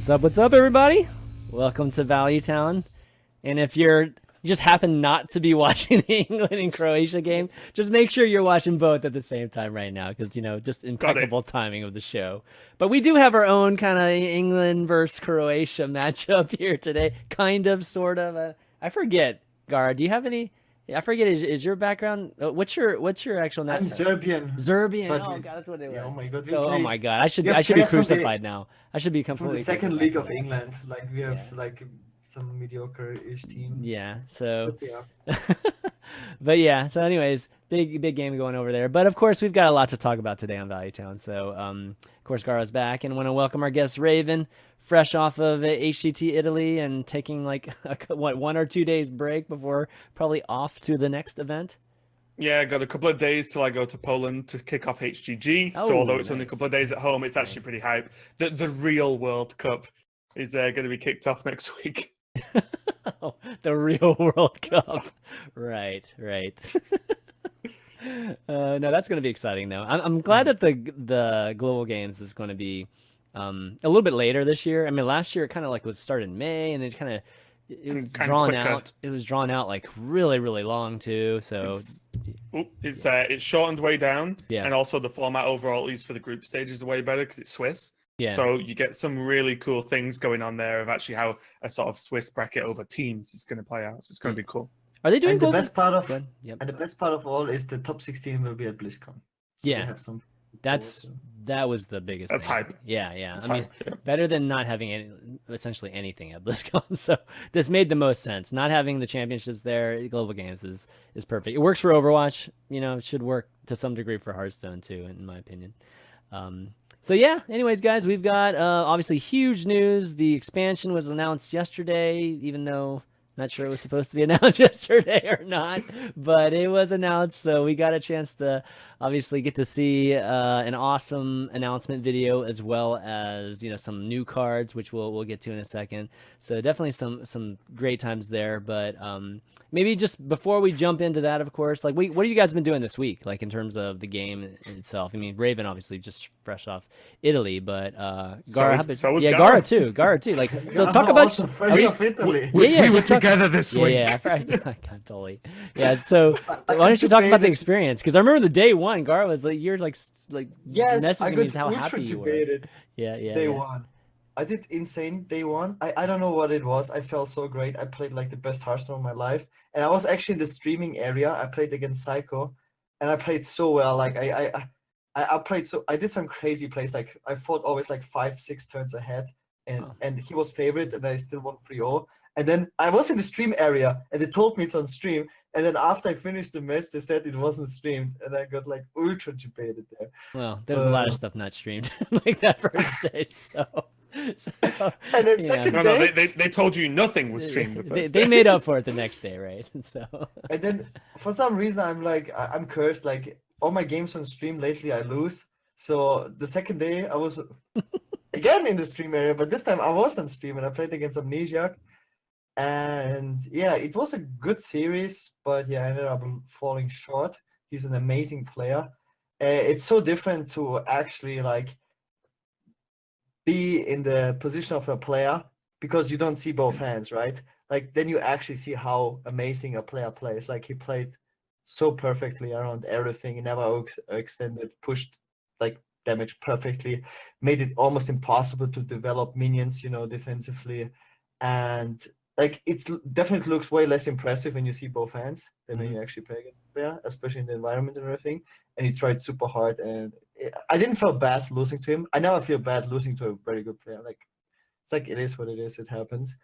What's up, everybody? Welcome to Value Town. And if you just happen not to be watching the England and Croatia game, just make sure you're watching both at the same time right now, because, just impeccable timing of the show. But we do have our own kind of England versus Croatia matchup here today. Kind of, sort of. I forget, Gaara, do you have any... I forget, is your background... What's your actual... I'm Serbian. Serbian? Oh, God, that's what it was. Yeah, oh, my God. So, oh, my God. I should be crucified now. I should be completely... From the second league of England. Like, we have, some mediocre-ish team. Yeah, so... But yeah, so anyways, big game going over there. But of course, we've got a lot to talk about today on Value Town. So, of course, Gaara's back, and want to welcome our guest Raven, fresh off of HCT Italy and taking like a 1 or 2 days break before probably off to the next event. Yeah, I got a couple of days till I go to Poland to kick off HGG. So although it's only a couple of days at home, it's actually pretty hype. The real World Cup is going to be kicked off next week. The real World Cup. Right. No, that's going to be exciting though. I'm glad that the Global Games is going to be a little bit later this year. I mean, last year it kind of like was started in May, and then it was drawn out. It was drawn out like really long too. So it's shortened way down. Yeah. And also the format overall, at least for the group stages, is way better because it's Swiss. Yeah. So you get some really cool things going on there of actually how a sort of Swiss bracket over teams is going to play out. So it's going to be cool. Are they doing and the best part of Yep. And the best part of all is the top 16 will be at BlizzCon. So yeah. have some that was the biggest That's thing. hype. Yeah. That's I mean, hype, yeah. better than not having essentially anything at BlizzCon. So this made the most sense. Not having the championships there, Global Games is perfect. It works for Overwatch. It should work to some degree for Hearthstone too, in my opinion. So yeah, anyways, guys, we've got obviously huge news. The expansion was announced yesterday, even though not sure it was supposed to be announced yesterday or not, but it was announced. So we got a chance to obviously get to see an awesome announcement video, as well as some new cards, which we'll get to in a second. So definitely some great times there. But maybe just before we jump into that, of course, like what have you guys been doing this week, like in terms of the game itself? I mean, Raven obviously just fresh off Italy, but Gaara, Gaara too. Like, so talk about fresh off Italy. We were together this week. Yeah, totally. Yeah, so why don't you talk about the experience? Because I remember the day one, Gaara was like, you're like yes, messaging me how happy you were. Yeah. Day one. I did insane day one. I don't know what it was. I felt so great. I played like the best Hearthstone of my life. And I was actually in the streaming area. I played against Psycho. And I played so well. Like I played I did some crazy plays. Like I fought always like 5-6 turns ahead. And he was favorite, and I still won 3-0. And then I was in the stream area, and they told me it's on stream. And then after I finished the match, they said it wasn't streamed, and I got like ultra debated there. Well, there was a lot of stuff not streamed like that first day. So and then second day, they told you nothing was streamed the first they day. made up for it the next day, right? So and then for some reason I'm cursed. Like all my games on stream lately, I lose. So the second day I was again in the stream area, but this time I was on stream and I played against Amnesiac. And yeah, it was a good series, but yeah, I ended up falling short. He's an amazing player. It's so different to actually like be in the position of a player, because you don't see both hands, right? Like then you actually see how amazing a player plays. Like he played so perfectly around everything. He never extended, pushed like damage perfectly, made it almost impossible to develop minions, defensively. And like it definitely looks way less impressive when you see both hands than when you actually play against a player, especially in the environment and everything. And he tried super hard, and I didn't feel bad losing to him. I never feel bad losing to a very good player. Like it's like it is what it is. It happens.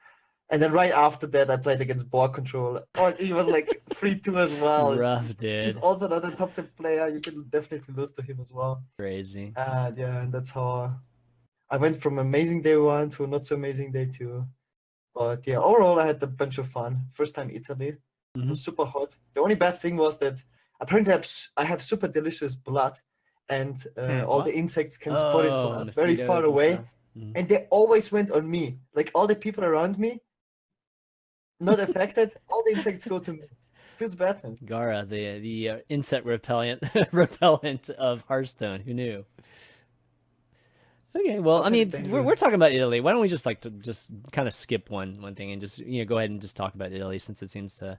And then right after that, I played against Board Control. Oh, he was like 3-2 as well. rough, dude. He's also not a top 10 player. You can definitely lose to him as well. Crazy. Yeah, and that's how I went from amazing day one to not so amazing day two. But yeah, overall, I had a bunch of fun. First time Italy. It was super hot. The only bad thing was that apparently I have super delicious blood, and all the insects can spot it from very far away. And they always went on me. Like all the people around me, not affected. All the insects go to me. Feels bad, man. Gaara, the insect repellent of Hearthstone. Who knew? Okay, well, I Outside mean, is we're dangerous. talking about Italy. Why don't we just just kind of skip one thing and just go ahead and just talk about Italy, since it seems to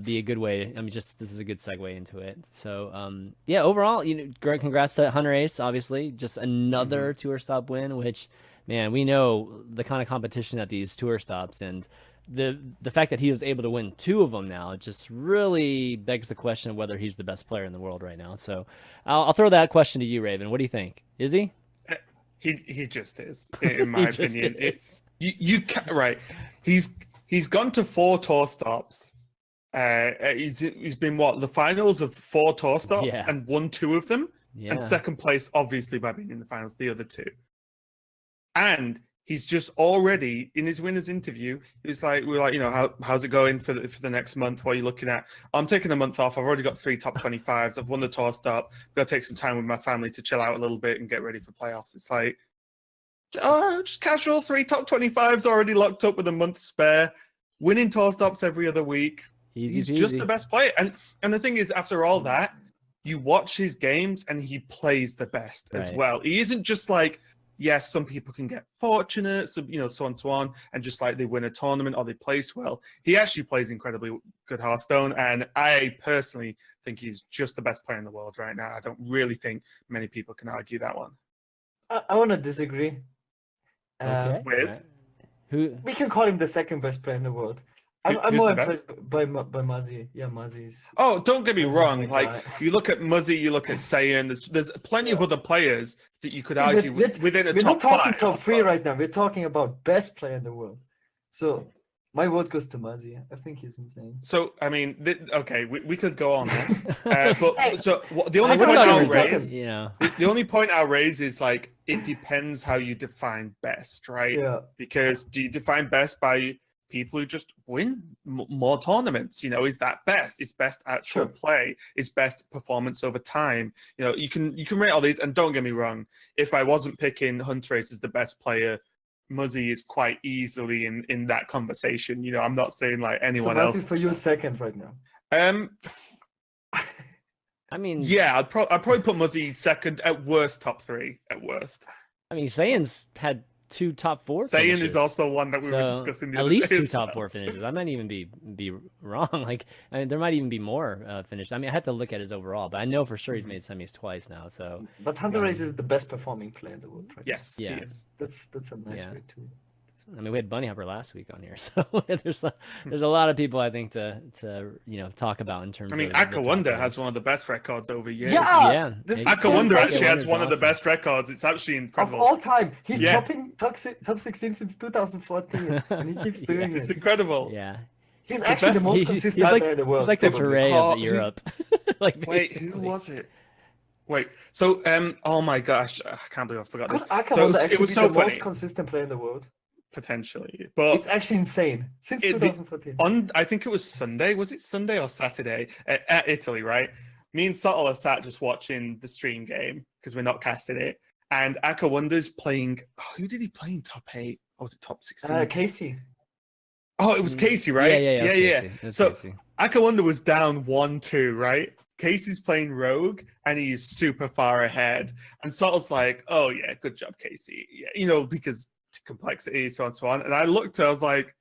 be a good way. I mean, just this is a good segue into it. So yeah, overall, great congrats to Hunter Ace. Obviously, just another tour stop win. Which, man, we know the kind of competition at these tour stops, and the fact that he was able to win 2 of them now just really begs the question of whether he's the best player in the world right now. So I'll throw that question to you, Raven. What do you think? Is he? He just is, in my He just opinion. is. You can right. He's gone to 4 tour stops. He's been the finals of 4 tour stops Yeah. and won 2 of them, Yeah. and second place obviously by being in the finals the other 2. And he's just already in his winners interview. He's like, we're like, how's it going for the next month? What are you looking at? I'm taking a month off. I've already got 3 top 25s. I've won the tour stop. I've got to take some time with my family to chill out a little bit and get ready for playoffs. It's like, just casual 3 top 25s already locked up with a month spare, winning tour stops every other week. He's just the best player. And the thing is, after all that, you watch his games and he plays the best as well. He isn't just like, yes, some people can get fortunate, so so on and so on, and just like they win a tournament or they place well. He actually plays incredibly good Hearthstone, and I personally think he's just the best player in the world right now. I don't really think many people can argue that one. I want to disagree. Okay. With who? We can call him the second best player in the world. I'm who's more the best? impressed by Muzzy. Yeah, Muzzy's. Oh, don't get me Muzzy's wrong. my Like, guy. you look at Muzzy, you look at Saiyan. There's plenty of other players that you could argue within a we're top not talking 5. top 3 right now. We're talking about best player in the world. So my vote goes to Muzzy. I think he's insane. So I mean, okay, we could go on there, but Hey, the only I'm point talking I'll seconds. raise, the only point I'll raise is like, it depends how you define best, right? Yeah. Because do you define best by people who just win more tournaments? Is that best? Is best actual play? Is best performance over time? You can rate all these, and don't get me wrong, if I wasn't picking Hunter Ace as the best player, Muzzy is quite easily in that conversation. I'm not saying like anyone else. So Muzzy for you second right now. I mean, yeah, I'd probably put Muzzy second, at worst top 3 at worst. I mean, Saiyan's had 2 top 4 Saiyan finishes. is also one that we were discussing the at other least day 2 as top well. 4 finishes. I might even be wrong. Like, I mean, there might even be more finishes. I mean, I have to look at his overall, but I know for sure he's made semis twice now. So, but Hunter Ace is the best performing player in the world, right? Yes, yeah, he is. That's a nice way to. I mean, we had Bunny Hopper last week on here, so there's a lot of people I think to talk about in terms. I mean, of Akawanda has one of the best records over years. Yeah, Akawanda actually has one of the best records. It's actually incredible of all time. He's topping top 16 since 2014, and he keeps doing it. It's incredible. Yeah, he's actually the most consistent player in the world. He's like the Touré of Europe. Like, wait, who was it? Wait, so oh my gosh, I can't believe I forgot this. Akawanda actually it was so the funny. most consistent player in the world. Potentially, but it's actually insane since 2014. I think it was Sunday. Was it Sunday or Saturday at Italy? Right. Me and Sottle are sat just watching the stream game because we're not casting it, and Akawanda's playing. Who did he play in top 8? Or was it top 16? Casey. Oh, it was Casey, right? Yeah. So Casey. Akawanda was down 1-2, right? Casey's playing Rogue, and he's super far ahead. And Sottle's like, "Oh yeah, good job, Casey." Yeah, because complexity, so on and so on. And I looked, I was like,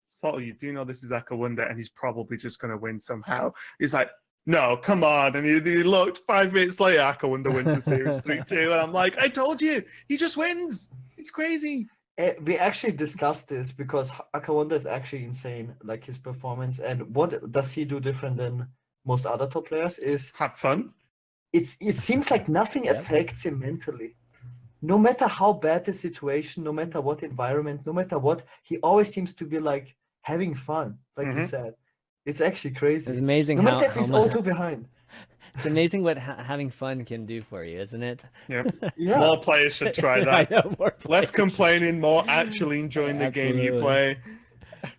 Sottle, you do know this is Akawanda, and he's probably just going to win somehow. He's like, no, come on. And he looked 5 minutes later, Akawanda wins the series 3-2. And I'm like, I told you, he just wins. It's crazy. We actually discussed this because Akawanda is actually insane, like his performance. And what does he do different than most other top players is have fun. It seems like nothing affects him mentally. No matter how bad the situation, no matter what environment, no matter what, he always seems to be like having fun, like you said. It's actually crazy. It's amazing no matter if he's 0-2 behind. It's amazing what having fun can do for you, isn't it? Yeah. More players should try that. I know, less complaining, more actually enjoying the game you play.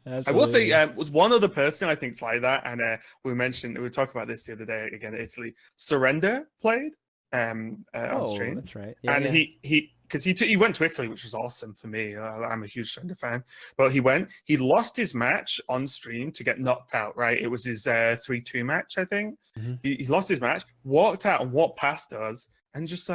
Absolutely. I will say, was one other person I think's like that, and we were talking about this the other day again at Italy. Surrender played on stream. That's right. And he went to Italy, which was awesome for me. I'm a huge Surrender fan, but he lost his match on stream to get knocked out. Right, it was his 3-2 match, I think. He lost his match, walked out and walked past us, and just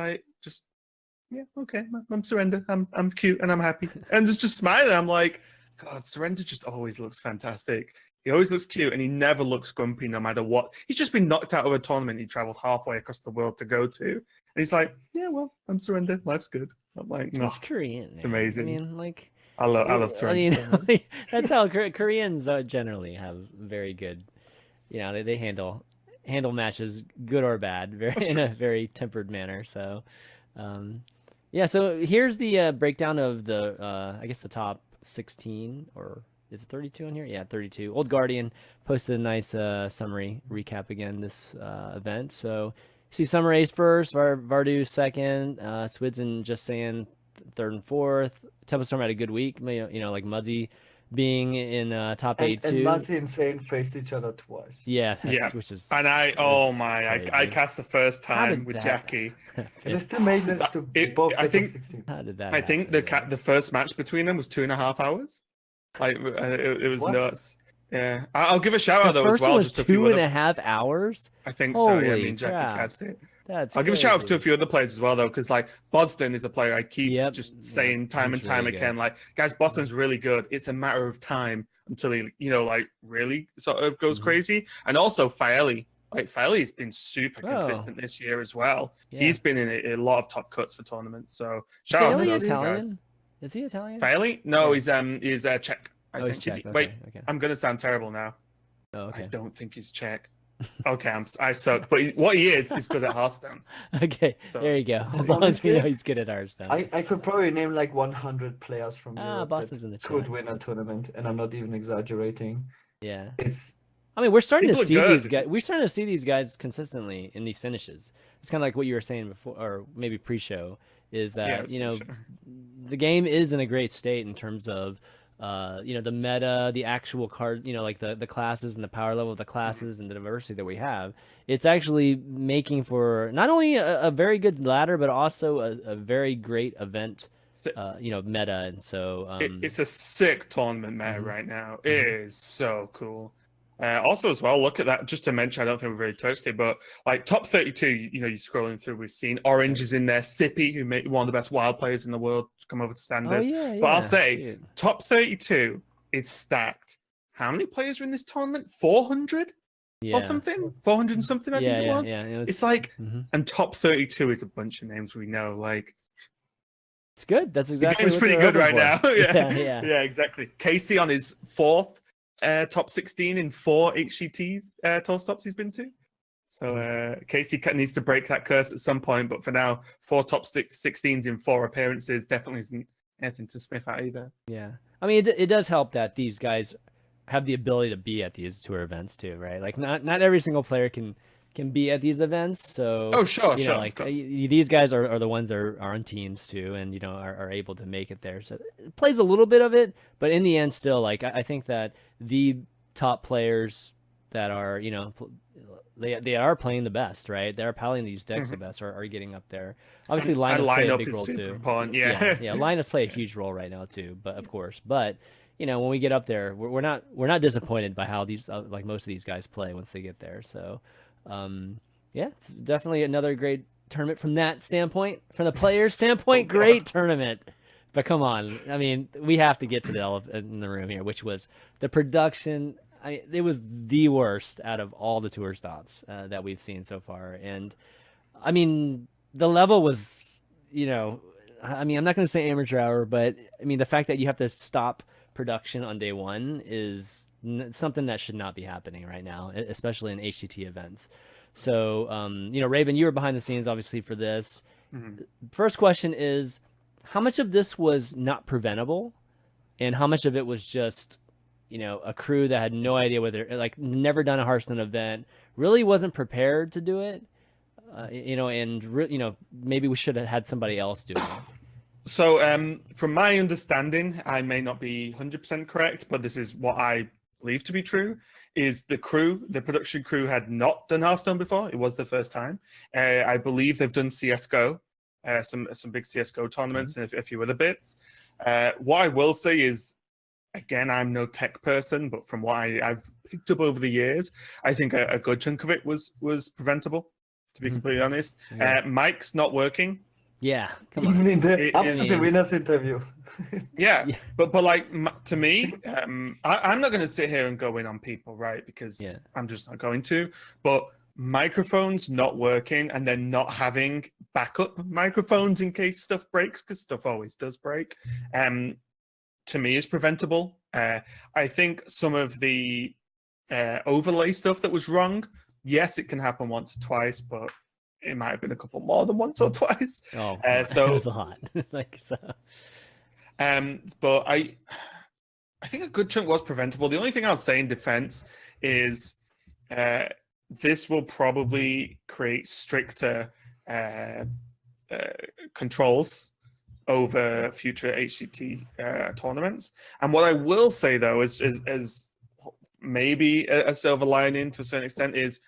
yeah, okay, I'm Surrender. I'm cute and I'm happy. And just smiling. I'm like, God, Surrender just always looks fantastic. He always looks cute and he never looks grumpy no matter what. He's just been knocked out of a tournament he traveled halfway across the world to go to. And he's like, yeah, well, I'm Surrender. Life's good. I'm like, no, He's Korean, man. amazing. I mean, like, I love Surrender. I mean, that's how Koreans generally have very good. You know, they handle matches, good or bad, in a very tempered manner. So, yeah. So here's the breakdown of the I guess the top 16, or is it 32 in here? Yeah, 32. Old Guardian posted a nice summary recap again this event. So see Summer Ace first, Vardu second, Swidzen just saying third and fourth. Tempestorm had a good week. You know, like Muzzy being in top 8 too. And Muzzy and Sane faced each other twice. Yeah, Yeah. Which is And I cast the first time with Jackie. And they still made this to both I think 16. How did that I think the first match between them was 2.5 hours. Like it was What? nuts. Yeah, I'll give a shout out The though as first well. one was just a few 2.5 hours. I think so. Yeah, I Holy mean Jackie crap. cast it. That's I'll give a shout out to crazy. a few other players as well though, because like Boston is a player I keep Yep, just saying time he's and time really again. good. Like, guys, Boston's really good. It's a matter of time until he, like really sort of goes Mhm. crazy. And also Faeli. Like Faeli's been super Oh. consistent this year as well. Yeah. He's been in a lot of top cuts for tournaments. So Is shout out to Faeli those two Italian? guys. Is he Italian? Faeli? No, Yeah. he's Czech. I Oh, he's think. Is Czech. he- Okay, Wait, okay. I'm gonna sound terrible now. Oh, I okay. don't think he's Czech. Okay, I suck. But what he is good at Hearthstone. Okay, So- there you go. As long as we Honestly, know he's good at Hearthstone. I could probably name like 100 players from Europe Boston's that in the could chat. win a tournament, and I'm not even exaggerating. Yeah. It's I mean, we're starting People to are see good. these guys. We're starting to see these guys consistently in these finishes. It's kind of like what you were saying before, or maybe pre-show, is that Yeah, it's you know pretty sure. the game is in a great state in terms of the meta, the actual card, like the classes and the power level of the classes and the diversity that we have. It's actually making for not only a very good ladder, but also a very great event. Meta, and so It's a sick tournament meta Mhm. right now. It is so cool. Also, as well, look at that. Just to mention, I don't think we've really touched it, but like top 32, you're scrolling through. We've seen Orange is in there, Sippy, who made one of the best wild players in the world, come over to standard. oh yeah, But I'll yeah, say, shoot. top 32 is stacked. How many players are in this tournament? 400 Yeah. or something? 400 and something, I think it was. Yeah. It's like, Mhm. and top 32 is a bunch of names we know. Like, It's good. That's the exactly game's what pretty they're good right hoping now. for. Yeah, yeah. exactly. Casey on his fourth top 16 in 4 HCT tour stops he's been to. So Casey needs to break that curse at some point, but for now, 4 top 16s in 4 appearances definitely isn't anything to sniff at either. Yeah. I mean, it does help that these guys have the ability to be at these tour events too, right? Like not every single player can be at these events. So Oh, sure, like of course. these guys are the ones that are on teams too, and are able to make it there. So it plays a little bit of it, but in the end, still, like I think that the top players that are they are playing the best, right? They're piling these decks the best, are getting up there. Obviously, And lineups play a lineup big is role super too. important, yeah. Lineups play a huge role right now too. But of course, when we get up there, we're not disappointed by how these like most of these guys play once they get there. So, it's definitely another great tournament from that standpoint. From the player standpoint, great tournament. But come on, I mean, we have to get to the elephant in the room here, which was the production. It was the worst out of all the tour stops that we've seen so far, and I mean, the level was, I'm not going to say amateur hour, but I mean, the fact that you have to stop production on day one is something that should not be happening right now, especially in HCT events. So, Raven, you were behind the scenes, obviously, for this. Mhm. First question is, how much of this was not preventable, and how much of it was just, a crew that had no idea whether, like, never done a Hearthstone event, really wasn't prepared to do it, maybe we should have had somebody else do it. So, from my understanding, I may not be 100% correct, but this is what I believe to be true, is the production crew had not done Hearthstone before. It was the first time. I believe they've done CSGO, some big CSGO tournaments and a few other bits. What I will say is, again, I'm no tech person, but from what I've picked up over the years, I think a good chunk of it was preventable, to be completely honest. Okay. Mic's not working. Yeah, come Even on. in the It up is- to the winners interview. Yeah, Yeah. but like to me, I'm not going to sit here and go in on people, right? Because Yeah. I'm just not going to. But microphones not working and then not having backup microphones in case stuff breaks, because stuff always does break. To me, is preventable. I think some of the overlay stuff that was wrong. Yes, it can happen once or twice, but it might have been a couple more than once or twice. Oh, come on. So it was a lot. Like so. But I think a good chunk was preventable. The only thing I'll say in defense is this will probably create stricter controls over future HCT tournaments. And what I will say though is maybe a silver lining to a certain extent is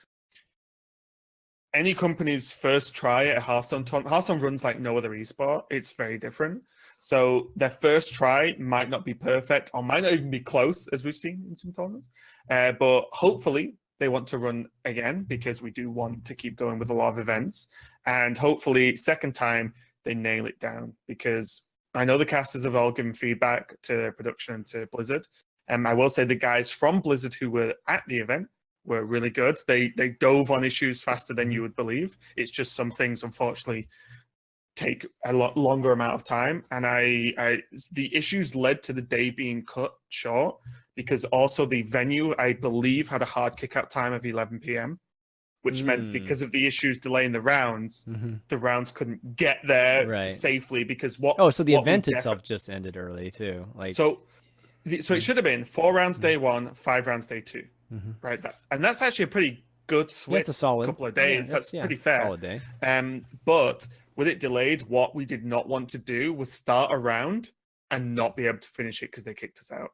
any company's first try at a Hearthstone tournament. Hearthstone runs like no other esport. It's very different. So their first try might not be perfect or might not even be close, as we've seen in some tournaments. But hopefully they want to run again because we do want to keep going with a lot of events. And hopefully second time they nail it down, because I know the casters have all given feedback to their production and to Blizzard. I will say the guys from Blizzard who were at the event were really good. They dove on issues faster than you would believe. It's just some things, unfortunately, take a lot longer amount of time. And the issues led to the day being cut short because also the venue, I believe, had a hard kickout time of 11 p.m., which meant because of the issues delaying the rounds, the rounds couldn't get there safely because what... Oh, so the event itself just ended early too. Like So it should have been 4 rounds day 1, 5 rounds day 2. Right, and that's actually a pretty good switch. That's a solid couple of days. That's pretty fair. Solid day. But with it delayed, what we did not want to do was start a round and not be able to finish it because they kicked us out.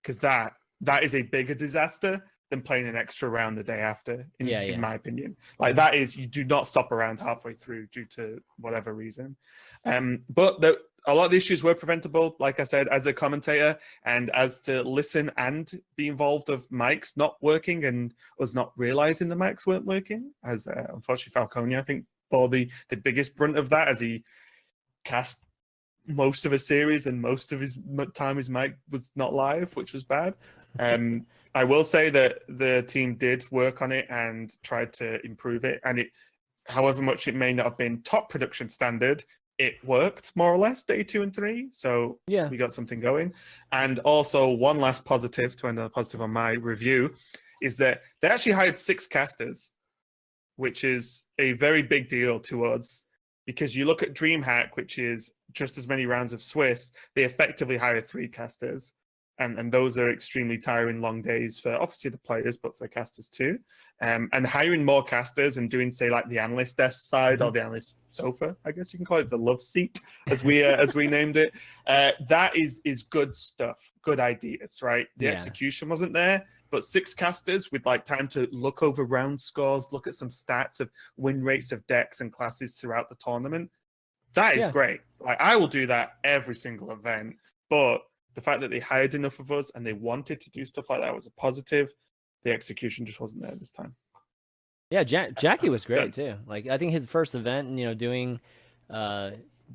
Because that is a bigger disaster than playing an extra round the day after. In my opinion, like that is, you do not stop around halfway through due to whatever reason. But a lot of the issues were preventable, like I said, as a commentator, and as to listen and be involved of mics not working and us not realizing the mics weren't working, as unfortunately Falcone, I think, bore the biggest brunt of that, as he cast most of a series and most of his time his mic was not live, which was bad. I will say that the team did work on it and tried to improve it, and it, however much it may not have been top production standard, it worked more or less day 2 and 3. So yeah, we got something going. And also one last positive, to end on a positive on my review, is that they actually hired 6 casters, which is a very big deal to us, because you look at DreamHack, which is just as many rounds of Swiss, they effectively hire 3 casters. And those are extremely tiring, long days for obviously the players, but for the casters too. And hiring more casters and doing, say, like the analyst desk side or the analyst sofa, I guess you can call it, the love seat, as we named it. That is good stuff, good ideas, right? The execution wasn't there, but 6 casters with like time to look over round scores, look at some stats of win rates of decks and classes throughout the tournament. That is great. Like I will do that every single event, but the fact that they hired enough of us and they wanted to do stuff like that was a positive. The execution just wasn't there this time. Yeah, Jackie was great too. Like I think his first event, doing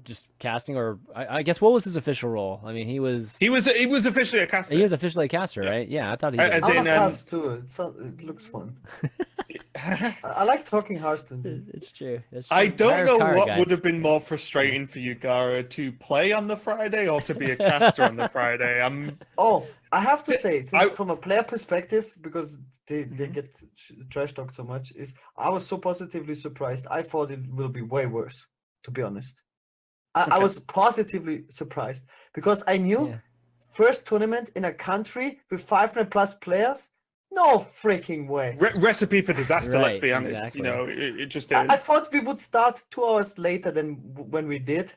just casting, or I guess what was his official role? I mean, he was officially a caster. He was officially a caster, right? Yeah, I thought he was. I'm a cast too. It looks fun. I like talking Hearthstone. It's true. I don't know what would have been more frustrating for you, Gaara, to play on the Friday or to be a caster on the Friday. Oh, I have to say, from a player perspective, because they get trash talked so much, I was so positively surprised. I thought it will be way worse, to be honest. I was positively surprised because I knew first tournament in a country with 500 plus players. No freaking way. Recipe for disaster, let's be honest. Exactly. It just is. I thought we would start 2 hours later than when we did,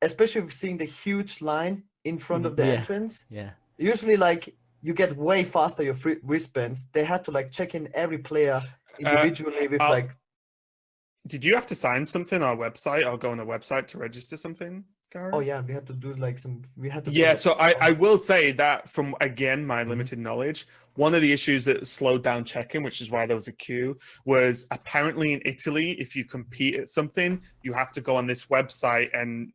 especially with seeing the huge line in front of the entrance. Yeah. Usually, like, you get way faster your free wristbands. They had to, like, check in every player individually with, like... Did you have to sign something on our website or go on a website to register something Gaara? Oh yeah, we had to do like we had to. Yeah, so I will say that from, again, my limited knowledge, one of the issues that slowed down check-in, which is why there was a queue, was apparently in Italy, if you compete at something, you have to go on this website and,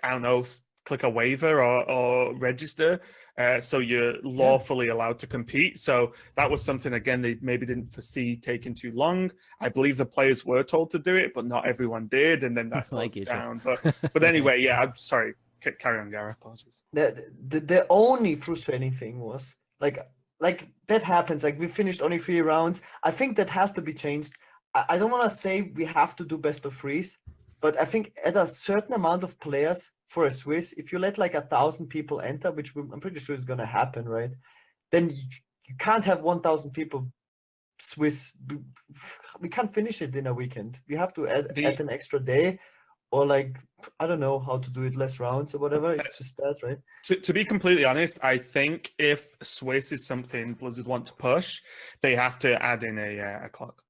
I don't know, click a waiver or register, so you're lawfully allowed to compete. So that was something, again, they maybe didn't foresee taking too long. I believe the players were told to do it, but not everyone did, and then that slows it down. But anyway, yeah, I'm sorry. Carry on, Gaara. Apologies. The only frustrating thing was like that happens. Like we finished only 3 rounds. I think that has to be changed. I don't want to say we have to do best of 3s, but I think at a certain amount of players for a Swiss, if you let like 1,000 people enter, which I'm pretty sure is going to happen, right? Then you can't have 1,000 people Swiss. We can't finish it in a weekend. We have to add an extra day, or like, I don't know how to do it, less rounds or whatever. It's just bad, right? To be completely honest, I think if Swiss is something Blizzard want to push, they have to add in a clock,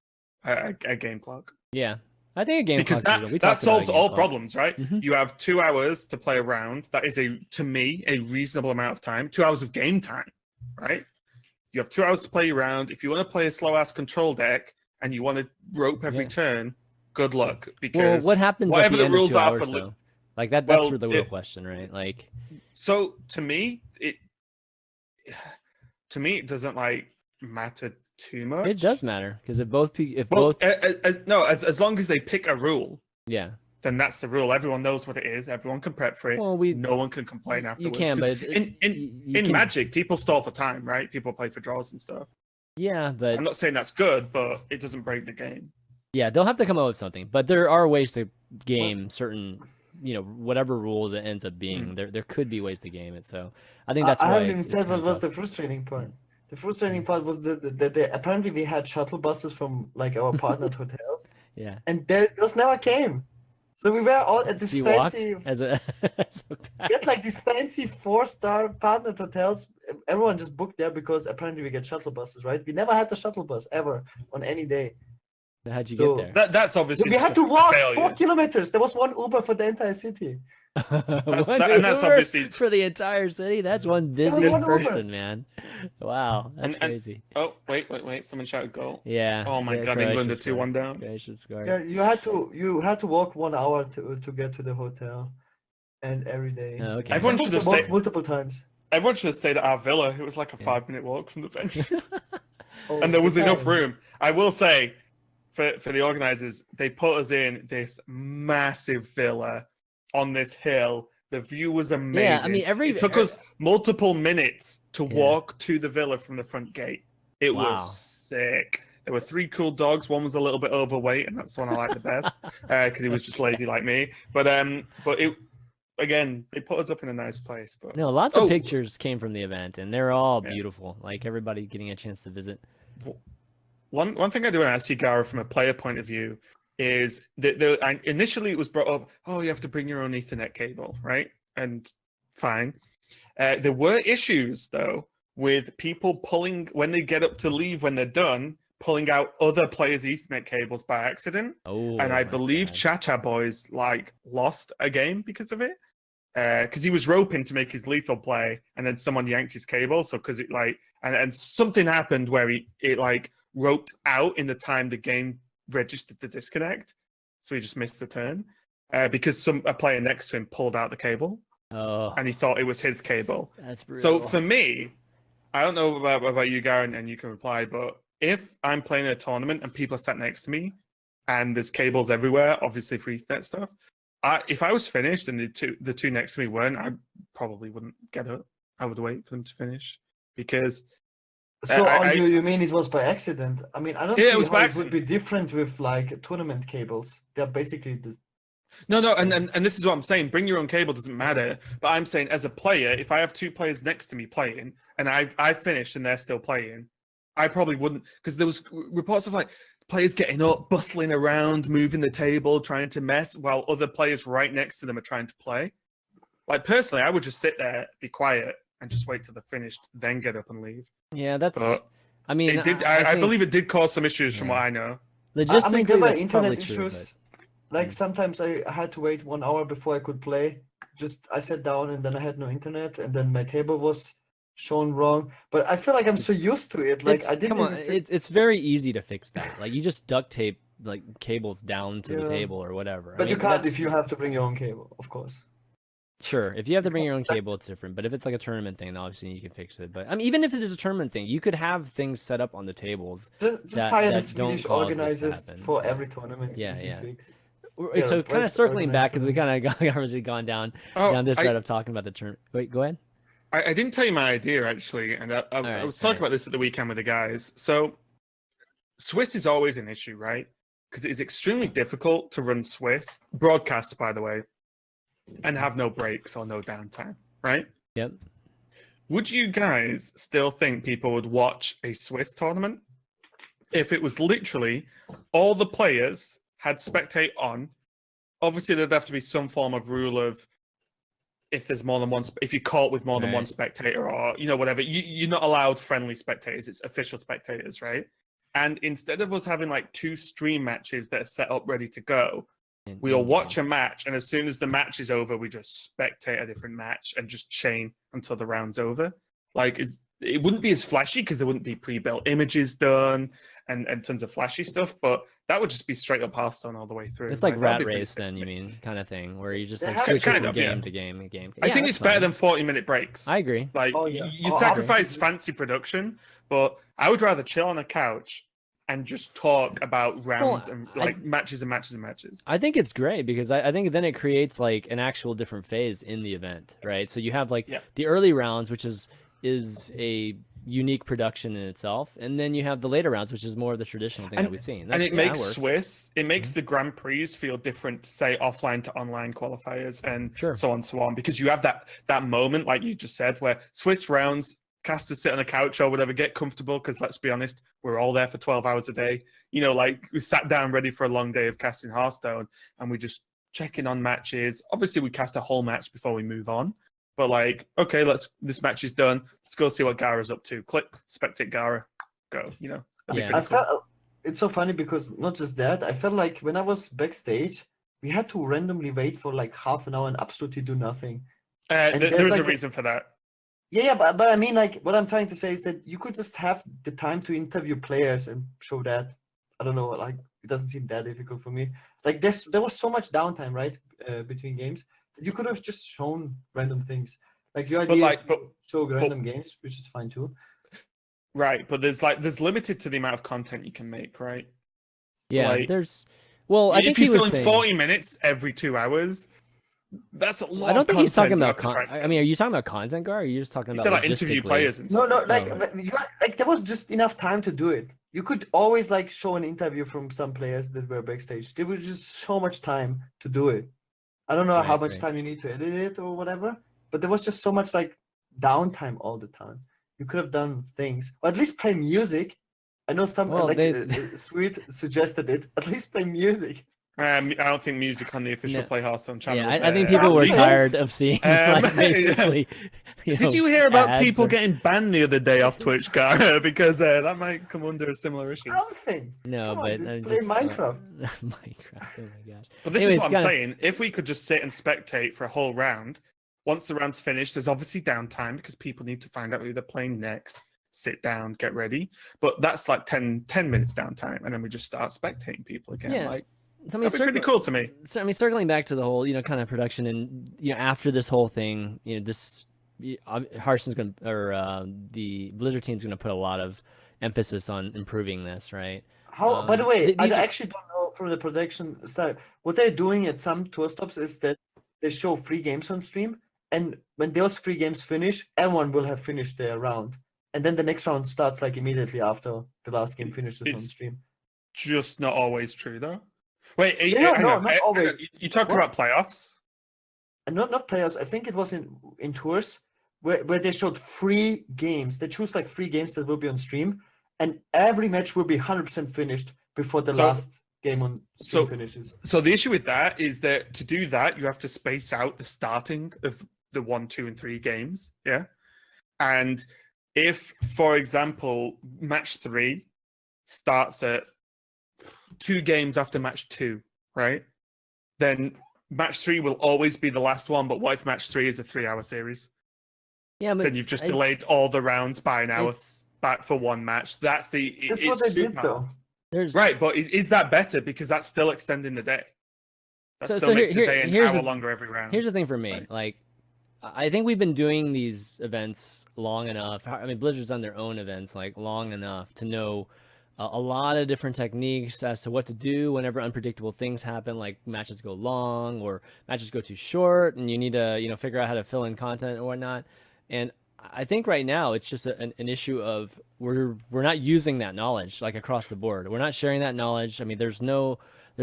a game clock. Yeah, I think a game because clock that solves all problems, right? Mm-hmm. You have 2 hours to play a round. That is, to me, a reasonable amount of time. 2 hours of game time, right? You have 2 hours to play your round. If you want to play a slow-ass control deck and you want to rope every turn, good luck. Because what happens whatever at the the end rules of 2 are hours, for though? Like that's the real it, question, right? Like, so to me, it doesn't like matter too much. It does matter because as long as they pick a rule, then that's the rule. Everyone knows what it is. Everyone can prep for it. Well, no one can complain afterwards. You can, but in Magic, people stall for time, right? People play for draws and stuff. Yeah, but I'm not saying that's good, but it doesn't break the game. Yeah, they'll have to come up with something, but there are ways to game certain, whatever rule that ends up being. There could be ways to game it. So I think that's why. I haven't even said what was the frustrating part. The frustrating part was that apparently we had shuttle buses from like our partnered hotels. Yeah. And those never came. So we were all at this fancy. We had like these fancy 4-star partnered hotels. Everyone just booked there because apparently we get shuttle buses, right? We never had a shuttle bus ever on any day. How'd you get there? That's obviously. We had to walk 4 kilometers. There was 1 Uber for the entire city. That's obviously for the entire city. That's one busy person, man. Wow, that's crazy. Oh, wait! Someone shouted goal. Yeah. Oh my God! England are 2-1 down. Croatia scored. Yeah, you had to walk 1 hour to get to the hotel, and every day. Oh, okay. Everyone should have stayed multiple times. Everyone should have stayed at our villa. It was like a 5-minute walk from the venue, and there was enough room. I will say, for the organizers, they put us in this massive villa on this hill. The view was amazing. Yeah, I mean, it took us multiple minutes to walk to the villa from the front gate. It was sick. There were 3 cool dogs. One was a little bit overweight, and that's the one I liked the best because he was just lazy like me. But it, again, they put us up in a nice place. But no, lots of pictures came from the event, and they're all beautiful. Like everybody getting a chance to visit. One thing I do want to ask you, Gaara, from a player point of view, is that initially it was brought up, you have to bring your own Ethernet cable, right? And fine. There were issues, though, with people pulling, when they get up to leave, when they're done, pulling out other players' Ethernet cables by accident. Oh, and I believe Cha-Cha Boys, lost a game because of it. Because he was roping to make his lethal play, and then someone yanked his cable. So, because it, and something happened where it roped out in the time the game registered the disconnect, so he just missed the turn because a player next to him pulled out the cable and he thought it was his cable. That's brutal. So for me, I don't know about you, Garen, and you can reply, but if I'm playing a tournament and people are sat next to me and there's cables everywhere, obviously for Ethernet stuff, if I was finished and the two next to me weren't, I probably wouldn't get up. I would wait for them to finish because. So you mean it was by accident? I mean, I don't see how it would be different with tournament cables. They're basically the. No, and this is what I'm saying. Bring your own cable doesn't matter. But I'm saying as a player, if I have 2 players next to me playing and I've finished and they're still playing, I probably wouldn't, because there was reports of players getting up, bustling around, moving the table, trying to mess, while other players right next to them are trying to play. Personally, I would just sit there, be quiet, and just wait till they're finished, then get up and leave. Yeah, that's. I mean, I believe it did cause some issues from what I know. Logistically, there were that's internet probably issues. True, Like sometimes I had to wait 1 hour before I could play. Just I sat down and then I had no internet and then my table was shown wrong. But I feel like I'm so It's- used to it. Like I It's didn't come on, even feel, it's very easy to fix that. Like you just duct tape like cables down to the Yeah. table or whatever. but I you mean, can't that's if you have to bring your own cable, of course. sure. If you have to bring your own cable, it's different. But if it's like a tournament thing, then obviously you can fix it. But I mean, even if it is a tournament thing, you could have things set up on the tables. Just That- hire the that don't Swedish cause this to organizers happen. for Yeah. every tournament. Yeah, Easy yeah. fix. So Yeah, kind of replace circling organized back because we kind of got obviously gone down Oh, this I- route of talking about the tournament. Wait, go ahead. I didn't tell you my idea actually, and I right, was sorry. talking about this at the weekend with the guys. So, Swiss is always an issue, right? Because it is extremely difficult to run Swiss broadcast, by the way, and have no breaks or no downtime, right? Yep. Would you guys still think people would watch a Swiss tournament if it was literally all the players had spectate on? Obviously, there'd have to be some form of rule of if there's more than one, if you call it with more than one Right. spectator or, you know, whatever, you're not allowed friendly spectators. It's official spectators, right? And instead of us having like 2 stream matches that are set up ready to go, we'll watch a match, and as soon as the match is over, we just spectate a different match and just chain until the round's over. Like, it wouldn't be as flashy because there wouldn't be pre-built images done and tons of flashy stuff, but that would just be straight up Hearthstone all the way through. It's like that'd rat be pretty race, sick then to you me. mean kind of thing where you just They like have switch kind from of, game yeah. to game. Game. I Yeah, think that's it's better fine. than 40-minute breaks. I agree. Like, Oh, yeah. you Oh, sacrifice obviously. fancy production, but I would rather chill on a couch and just talk about rounds and like matches and matches and matches. I think it's great because I think then it creates like an actual different phase in the event, right? So you have like Yeah. the early rounds, which is a unique production in itself, and then you have the later rounds, which is more of the traditional thing that we've seen. And it makes works. Swiss, it makes the Grand Prix feel different, say offline to online qualifiers and Sure. so on, because you have that moment, like you just said, where Swiss rounds, casters sit on a couch or whatever, get comfortable, because let's be honest, we're all there for 12 hours a day. You know, like we sat down ready for a long day of casting Hearthstone, and we just check in on matches. Obviously, we cast a whole match before we move on. But like, okay, this match is done. Let's go see what Gaara's up to. Click, spectate Gaara, go. You know, that'd be Yeah. pretty I cool. felt it's so funny because not just that, I felt like when I was backstage, we had to randomly wait for like half an hour and absolutely do nothing. and There there's is a like a- reason for that. Yeah, but I mean, like, what I'm trying to say is that you could just have the time to interview players and show that. I don't know, like, it doesn't seem that difficult for me. Like, there was so much downtime, right, between games, that you could have just shown random things. Like, your idea like, is to show random games, which is fine too. Right, but there's limited to the amount of content you can make, right? Yeah, Like, there's. Well, I think if he you're was filling saying. 40 minutes every 2 hours, that's a lot. I don't of think he's talking content about. you have to try and I mean, are you talking about content, Gar? Or are you just talking You about said like interview logistically? players and No, stuff. no, like, Oh. like there was just enough time to do it. You could always like show an interview from some players that were backstage. There was just so much time to do it. I don't know how Right, much right. time you need to edit it or whatever, but there was just so much like downtime all the time. You could have done things, or at least play music. I know some Well, like they- Sweet suggested it. At least play music. I don't think music on the official No. Play Hearthstone channel. Yeah, is, I think people were something. tired of seeing like Um, basically. Did you hear about ads people or- getting banned the other day off Twitch, Gar? Because that might come under a similar issue. Something. No, Come on, but dude, I'm play just Minecraft. Minecraft. Oh my gosh. But this Anyways, is what I'm kinda- saying. If we could just sit and spectate for a whole round, once the round's finished, there's obviously downtime because people need to find out who they're playing next, sit down, get ready. But that's like 10 minutes downtime, and then we just start spectating people again. Yeah. Like, So, I mean, that'd be pretty circling- cool to me. So, I mean, circling back to the whole, kind of production, and after this whole thing, this Hearthstone's going to, or the Blizzard team's going to put a lot of emphasis on improving this, right? How? By the way, these I are- actually don't know from the production style. What they're doing at some tour stops is that they show free games on stream, and when those free games finish, everyone will have finished their round, and then the next round starts like immediately after the last game finishes on It's- stream. Just not always true, though. Wait, Yeah, hang no, on, not hang on. always. You talked What? about playoffs? And not players. I think it was in tours where they showed free games. They choose like free games that will be on stream, and every match will be 100% finished before the So- last game on stream so- finishes. So the issue with that is that to do that, you have to space out the starting of the 1, 2, and 3 games. Yeah. And if, for example, match 3 starts at 2 games after match 2, right? then match 3 will always be the last one. But what if match 3 is a 3-hour series? Yeah, but Then you've just delayed all the rounds by an hour back for one match. That's what they did, though. Right, but is that better? Because that's still extending the day. That still makes the day an hour longer every round. Here's the thing for me. Right. Like, I think we've been doing these events long enough. I mean, Blizzard's done their own events like long enough to know a lot of different techniques as to what to do whenever unpredictable things happen, like matches go long or matches go too short, and you need to figure out how to fill in content or whatnot. And I think right now it's just an issue of we're not using that knowledge like across the board. We're not sharing that knowledge. I mean, there's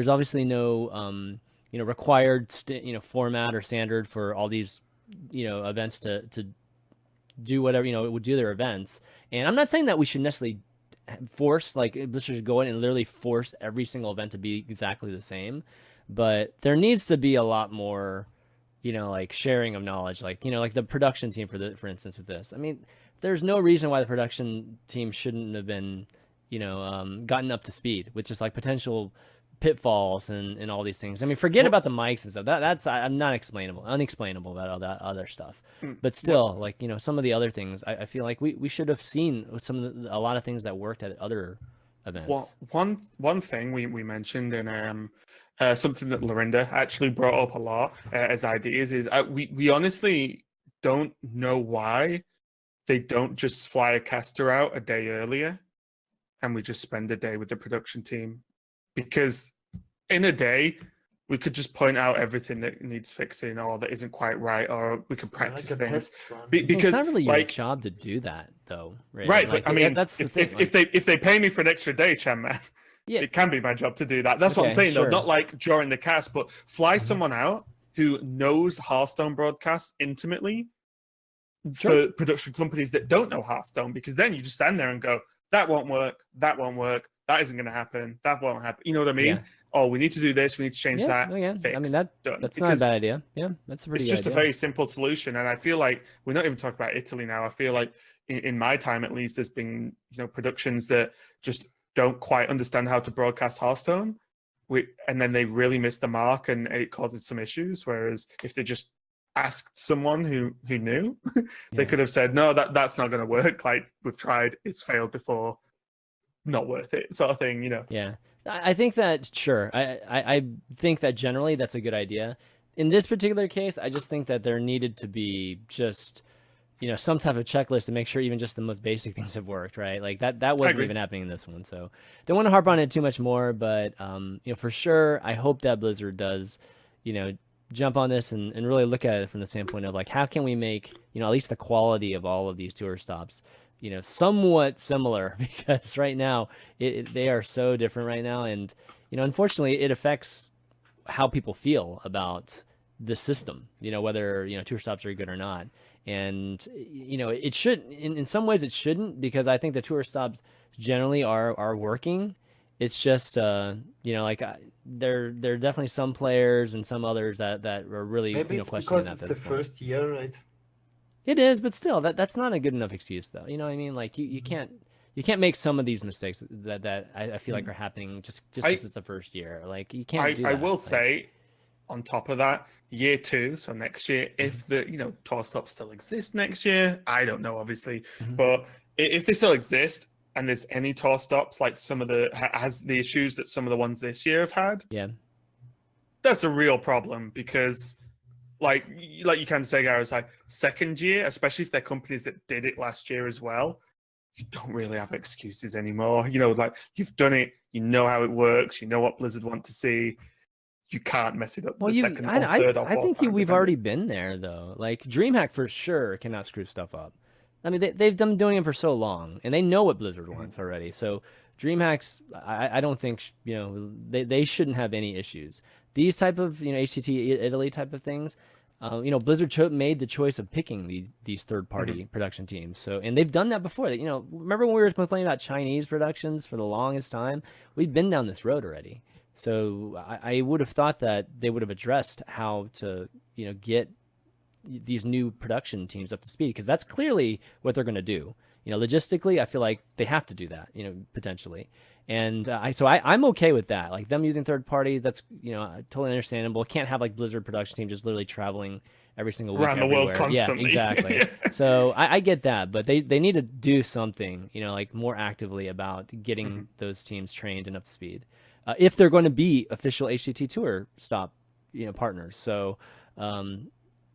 obviously no required format or standard for all these events to do whatever would do their events. And I'm not saying that we should necessarily force, like, Blizzard should go in and literally force every single event to be exactly the same, but there needs to be a lot more like sharing of knowledge, like like the production team for instance with this. I mean, there's no reason why the production team shouldn't have been gotten up to speed with just like potential pitfalls and all these things. I mean, forget about the mics and stuff. That's I'm not unexplainable about all that other stuff. But still, like some of the other things, I feel like we should have seen a lot of things that worked at other events. Well, one thing we mentioned in something that Lorinda actually brought up a lot as ideas is we honestly don't know why they don't just fly a caster out a day earlier and we just spend a day with the production team. Because in a day, we could just point out everything that needs fixing or that isn't quite right, or we could practice things. Because it's not really your job to do that, though. Right, like, but I mean, that's the thing. If they pay me for an extra day, Chanman, it can be my job to do that. That's what I'm saying, though. Not like during the cast, but fly someone out who knows Hearthstone broadcasts intimately for production companies that don't know Hearthstone, because then you just stand there and go, that won't work, that won't work, that isn't going to happen, that won't happen. You know what I mean? Yeah. Oh, we need to do this, we need to change that. Fixed, I mean, that's not a bad idea. Yeah, that's a pretty good idea. It's just a very simple solution. And I feel like we're not even talking about Italy now. I feel like in my time, at least, there's been productions that just don't quite understand how to broadcast Hearthstone. And then they really miss the mark and it causes some issues. Whereas if they just asked someone who knew, they could have said, no, that's not going to work. Like, we've tried, it's failed before, not worth it, sort of thing, Yeah, I think that, sure. I think that generally that's a good idea. In this particular case, I just think that there needed to be just, some type of checklist to make sure even just the most basic things have worked, right? Like that wasn't even happening in this one. So don't want to harp on it too much more, but, for sure, I hope that Blizzard does, jump on this and really look at it from the standpoint of like, how can we make, at least the quality of all of these tour stops, somewhat similar, because right now they are so different right now. And, unfortunately it affects how people feel about the system, whether, tour stops are good or not. And, it should, in some ways it shouldn't, because I think the tour stops generally are working. It's just, like there are definitely some players and some others that are really maybe it's questioning because it's the first year, right? It is, but still, that's not a good enough excuse, though. You know what I mean? Like you can't make some of these mistakes that I feel like are happening just because it's the first year. Like you can't do that. I will say, on top of that, year 2, so next year, if the tour stops still exist next year, I don't know, obviously, but if they still exist and there's any tour stops like some of has the issues that some of the ones this year have had, that's a real problem, because like you can say, Gaara, it's like second year, especially if they're companies that did it last year as well, you don't really have excuses anymore. Like, you've done it, you know how it works, you know what Blizzard want to see. You can't mess it up. Well, second or third or fourth I think time, we've already been there, though. Like, DreamHack for sure cannot screw stuff up. I mean, they've been doing it for so long, and they know what Blizzard wants already. So DreamHacks, I don't think they shouldn't have any issues. These type of HCT Italy type of things, Blizzard made the choice of picking these third party production teams. So, and they've done that before. Remember when we were complaining about Chinese productions for the longest time? We've been down this road already. So I would have thought that they would have addressed how to get these new production teams up to speed, because that's clearly what they're going to do. Logistically, I feel like they have to do that, potentially. And I'm okay with that. Like them using third party, that's totally understandable. Can't have like Blizzard production team just literally traveling every single week Around the world everywhere. constantly. Yeah, exactly. So I get that, but they need to do something, like more actively about getting those teams trained and up to speed, if they're going to be official HCT Tour stop, partners. So,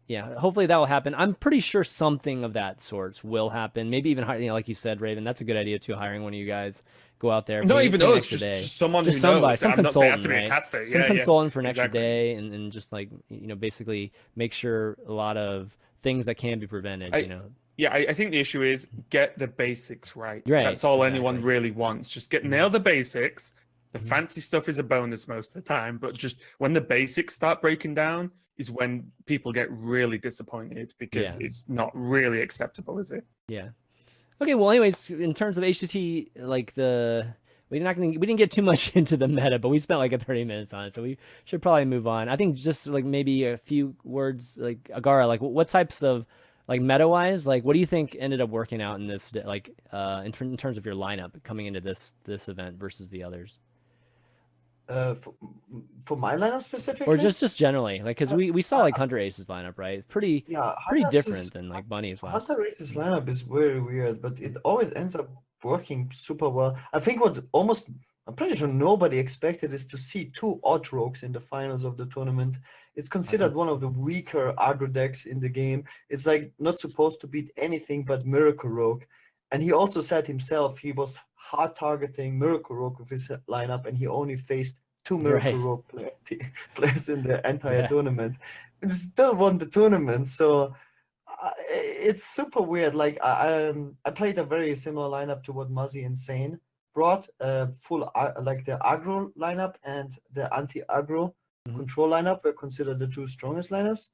yeah, hopefully that will happen. I'm pretty sure something of that sort will happen. Maybe even, like you said, Raven, that's a good idea too. Hiring one of you guys, go out there. Not even pay an us, extra day. just someone Just who somebody, knows. some I'm not saying it has consultant, to be a right? caster. Some Yeah, consultant for an exactly. extra day, and just like basically make sure a lot of things that can be prevented. Yeah, I think the issue is get the basics right. Right, That's all anyone exactly. really wants. Just nail the basics. The Mhm. fancy stuff is a bonus most of the time, but just when the basics start breaking down is when people get really disappointed because Yeah. it's not really acceptable, is it? Yeah. Okay. Well, anyways, in terms of HCT, we didn't get too much into the meta, but we spent like 30 minutes on it, so we should probably move on. I think just like maybe a few words, like Gaara, like what types of like meta wise, like what do you think ended up working out in this, like in terms of your lineup coming into this event versus the others? For my lineup specifically, Or just generally, like because we saw like Hunter Ace's lineup, right? It's pretty different than like Bunny's last. Hunter Race's lineup is very weird, but it always ends up working super well. I think I'm pretty sure nobody expected is to see two odd rogues in the finals of the tournament. It's considered one of the weaker aggro decks in the game. It's like not supposed to beat anything but Miracle Rogue. And he also said himself he was hard targeting Miracle Rogue with his lineup, and he only faced two Miracle Rogue players in the entire tournament. And still won the tournament. So it's super weird. Like I played a very similar lineup to what Muzzy and Sane brought. Full like the aggro lineup and the anti-aggro control lineup were considered the two strongest lineups.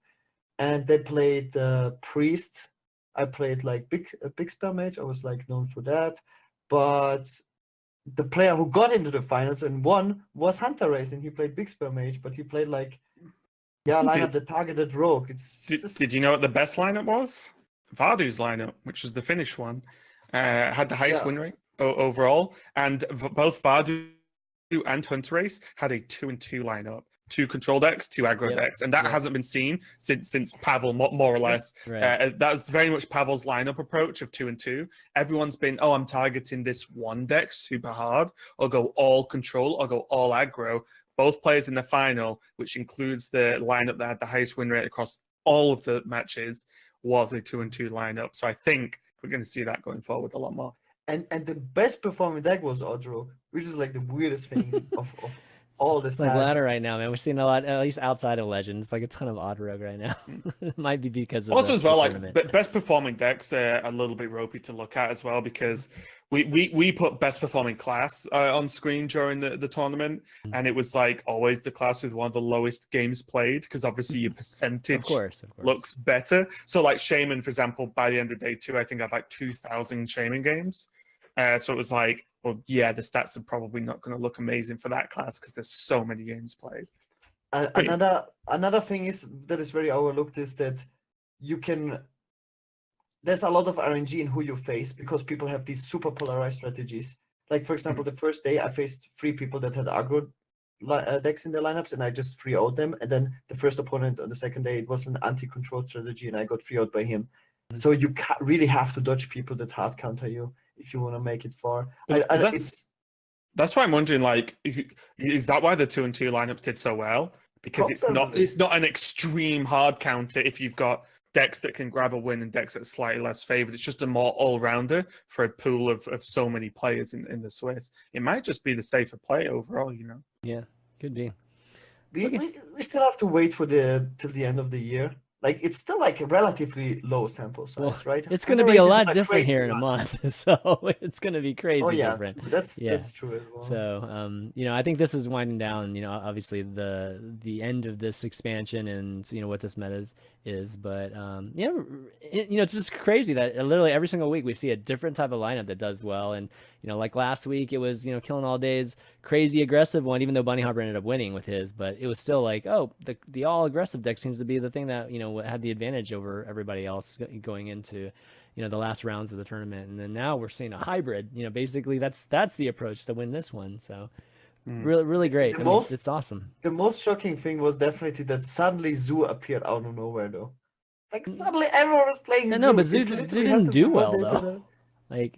And they played Priest. I played like big spell mage. I was like known for that. But the player who got into the finals and won was Hunter Race, and he played big spell mage, but he played like lineup the targeted rogue. Did you know what the best lineup was? Vardu's lineup, which was the Finnish one, had the highest win rate overall, and both Vardu and Hunter Race had a 2-2 lineup. 2 control decks, 2 aggro decks, and that hasn't been seen since Pavel, more or less. Right. That's very much Pavel's lineup approach of 2 and 2. Everyone's been, I'm targeting this one deck super hard, or go all control, or go all aggro. Both players in the final, which includes the lineup that had the highest win rate across all of the matches, was a 2 and 2 lineup. So I think we're going to see that going forward a lot more. And the best performing deck was Odro, which is like the weirdest thing of all this. It's like ladder right now, man. We're seeing a lot, at least outside of Legends, like a ton of odd rogue right now. It might be because of also as well, like tournament. best performing decks are a little bit ropey to look at as well, because we put best performing class on screen during the tournament, and it was like always the class with one of the lowest games played, because obviously your percentage of course. looks better. So like Shaman, for example, by the end of day 2, I think I had like 2,000 Shaman games. So it was like, well, yeah, the stats are probably not going to look amazing for that class because there's so many games played. Another thing that is very overlooked is that there's a lot of RNG in who you face, because people have these super polarized strategies. Like for example, the first day I faced 3 people that had aggro decks in their lineups, and I just 3-0'd them. And then the first opponent on the second day, it was an anti-control strategy, and I got 3-0'd by him. So you really have to dodge people that hard counter you if you want to make it far. That's why I'm wondering, like, is that why the 2 and 2 lineups did so well? Because it's not an extreme hard counter if you've got decks that can grab a win and decks that are slightly less favored. It's just a more all-rounder for a pool of so many players in the Swiss. It might just be the safer play overall, Yeah, could be. We still have to wait till the end of the year. Like it's still like a relatively low sample size, right? It's going to be a lot different here in a month, so it's going to be crazy different. That's true as well. So, I think this is winding down. Obviously the end of this expansion and what this meta is, but it's just crazy that literally every single week we see a different type of lineup that does well. And like last week it was Killing All Day's crazy aggressive one, even though Bunny Hopper ended up winning with his, but it was still like, the all aggressive deck seems to be the thing that had the advantage over everybody else going into the last rounds of the tournament, and then now we're seeing a hybrid. Basically that's the approach to win this one. So really, really great. It's awesome. The most shocking thing was definitely that suddenly Zoo appeared out of nowhere, though. Like suddenly everyone was playing Zoo. No, but Zoo didn't do well though. Like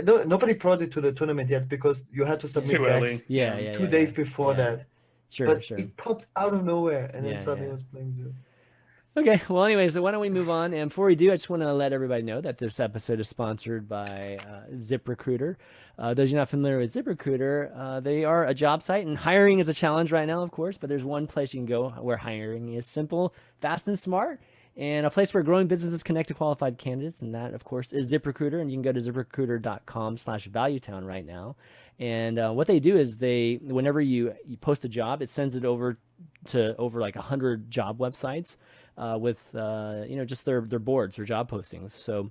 No, nobody brought it to the tournament yet because you had to submit decks 2 days before that. Sure. It popped out of nowhere and then suddenly was playing Zoo. Okay, well, anyways, so why don't we move on? And before we do, I just want to let everybody know that this episode is sponsored by ZipRecruiter. Those you're not familiar with ZipRecruiter, they are a job site, and hiring is a challenge right now, of course, but there's one place you can go where hiring is simple, fast, and smart, and a place where growing businesses connect to qualified candidates, and that, of course, is ZipRecruiter, and you can go to ZipRecruiter.com/ValueTown right now. And what they do is whenever you post a job, it sends it over to over like 100 job websites with just their boards or job postings. So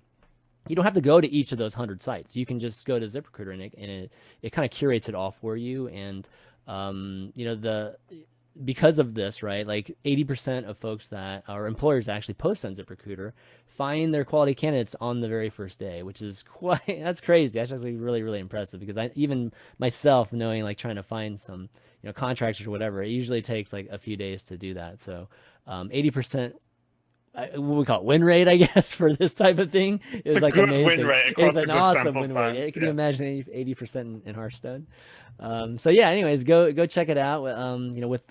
you don't have to go to each of those 100 sites. You can just go to ZipRecruiter and it kind of curates it all for you. And because of this, right, like 80% of folks that are employers that actually post on ZipRecruiter find their quality candidates on the very first day, which is that's crazy. That's actually really, really impressive, because even myself knowing, like, trying to find some, contractors or whatever, it usually takes like a few days to do that. So 80%, what we call it, win rate, I guess, for this type of thing is like good amazing. Win rate it's an awesome win rate. Can you imagine 80% in Hearthstone? So yeah, anyways, go check it out.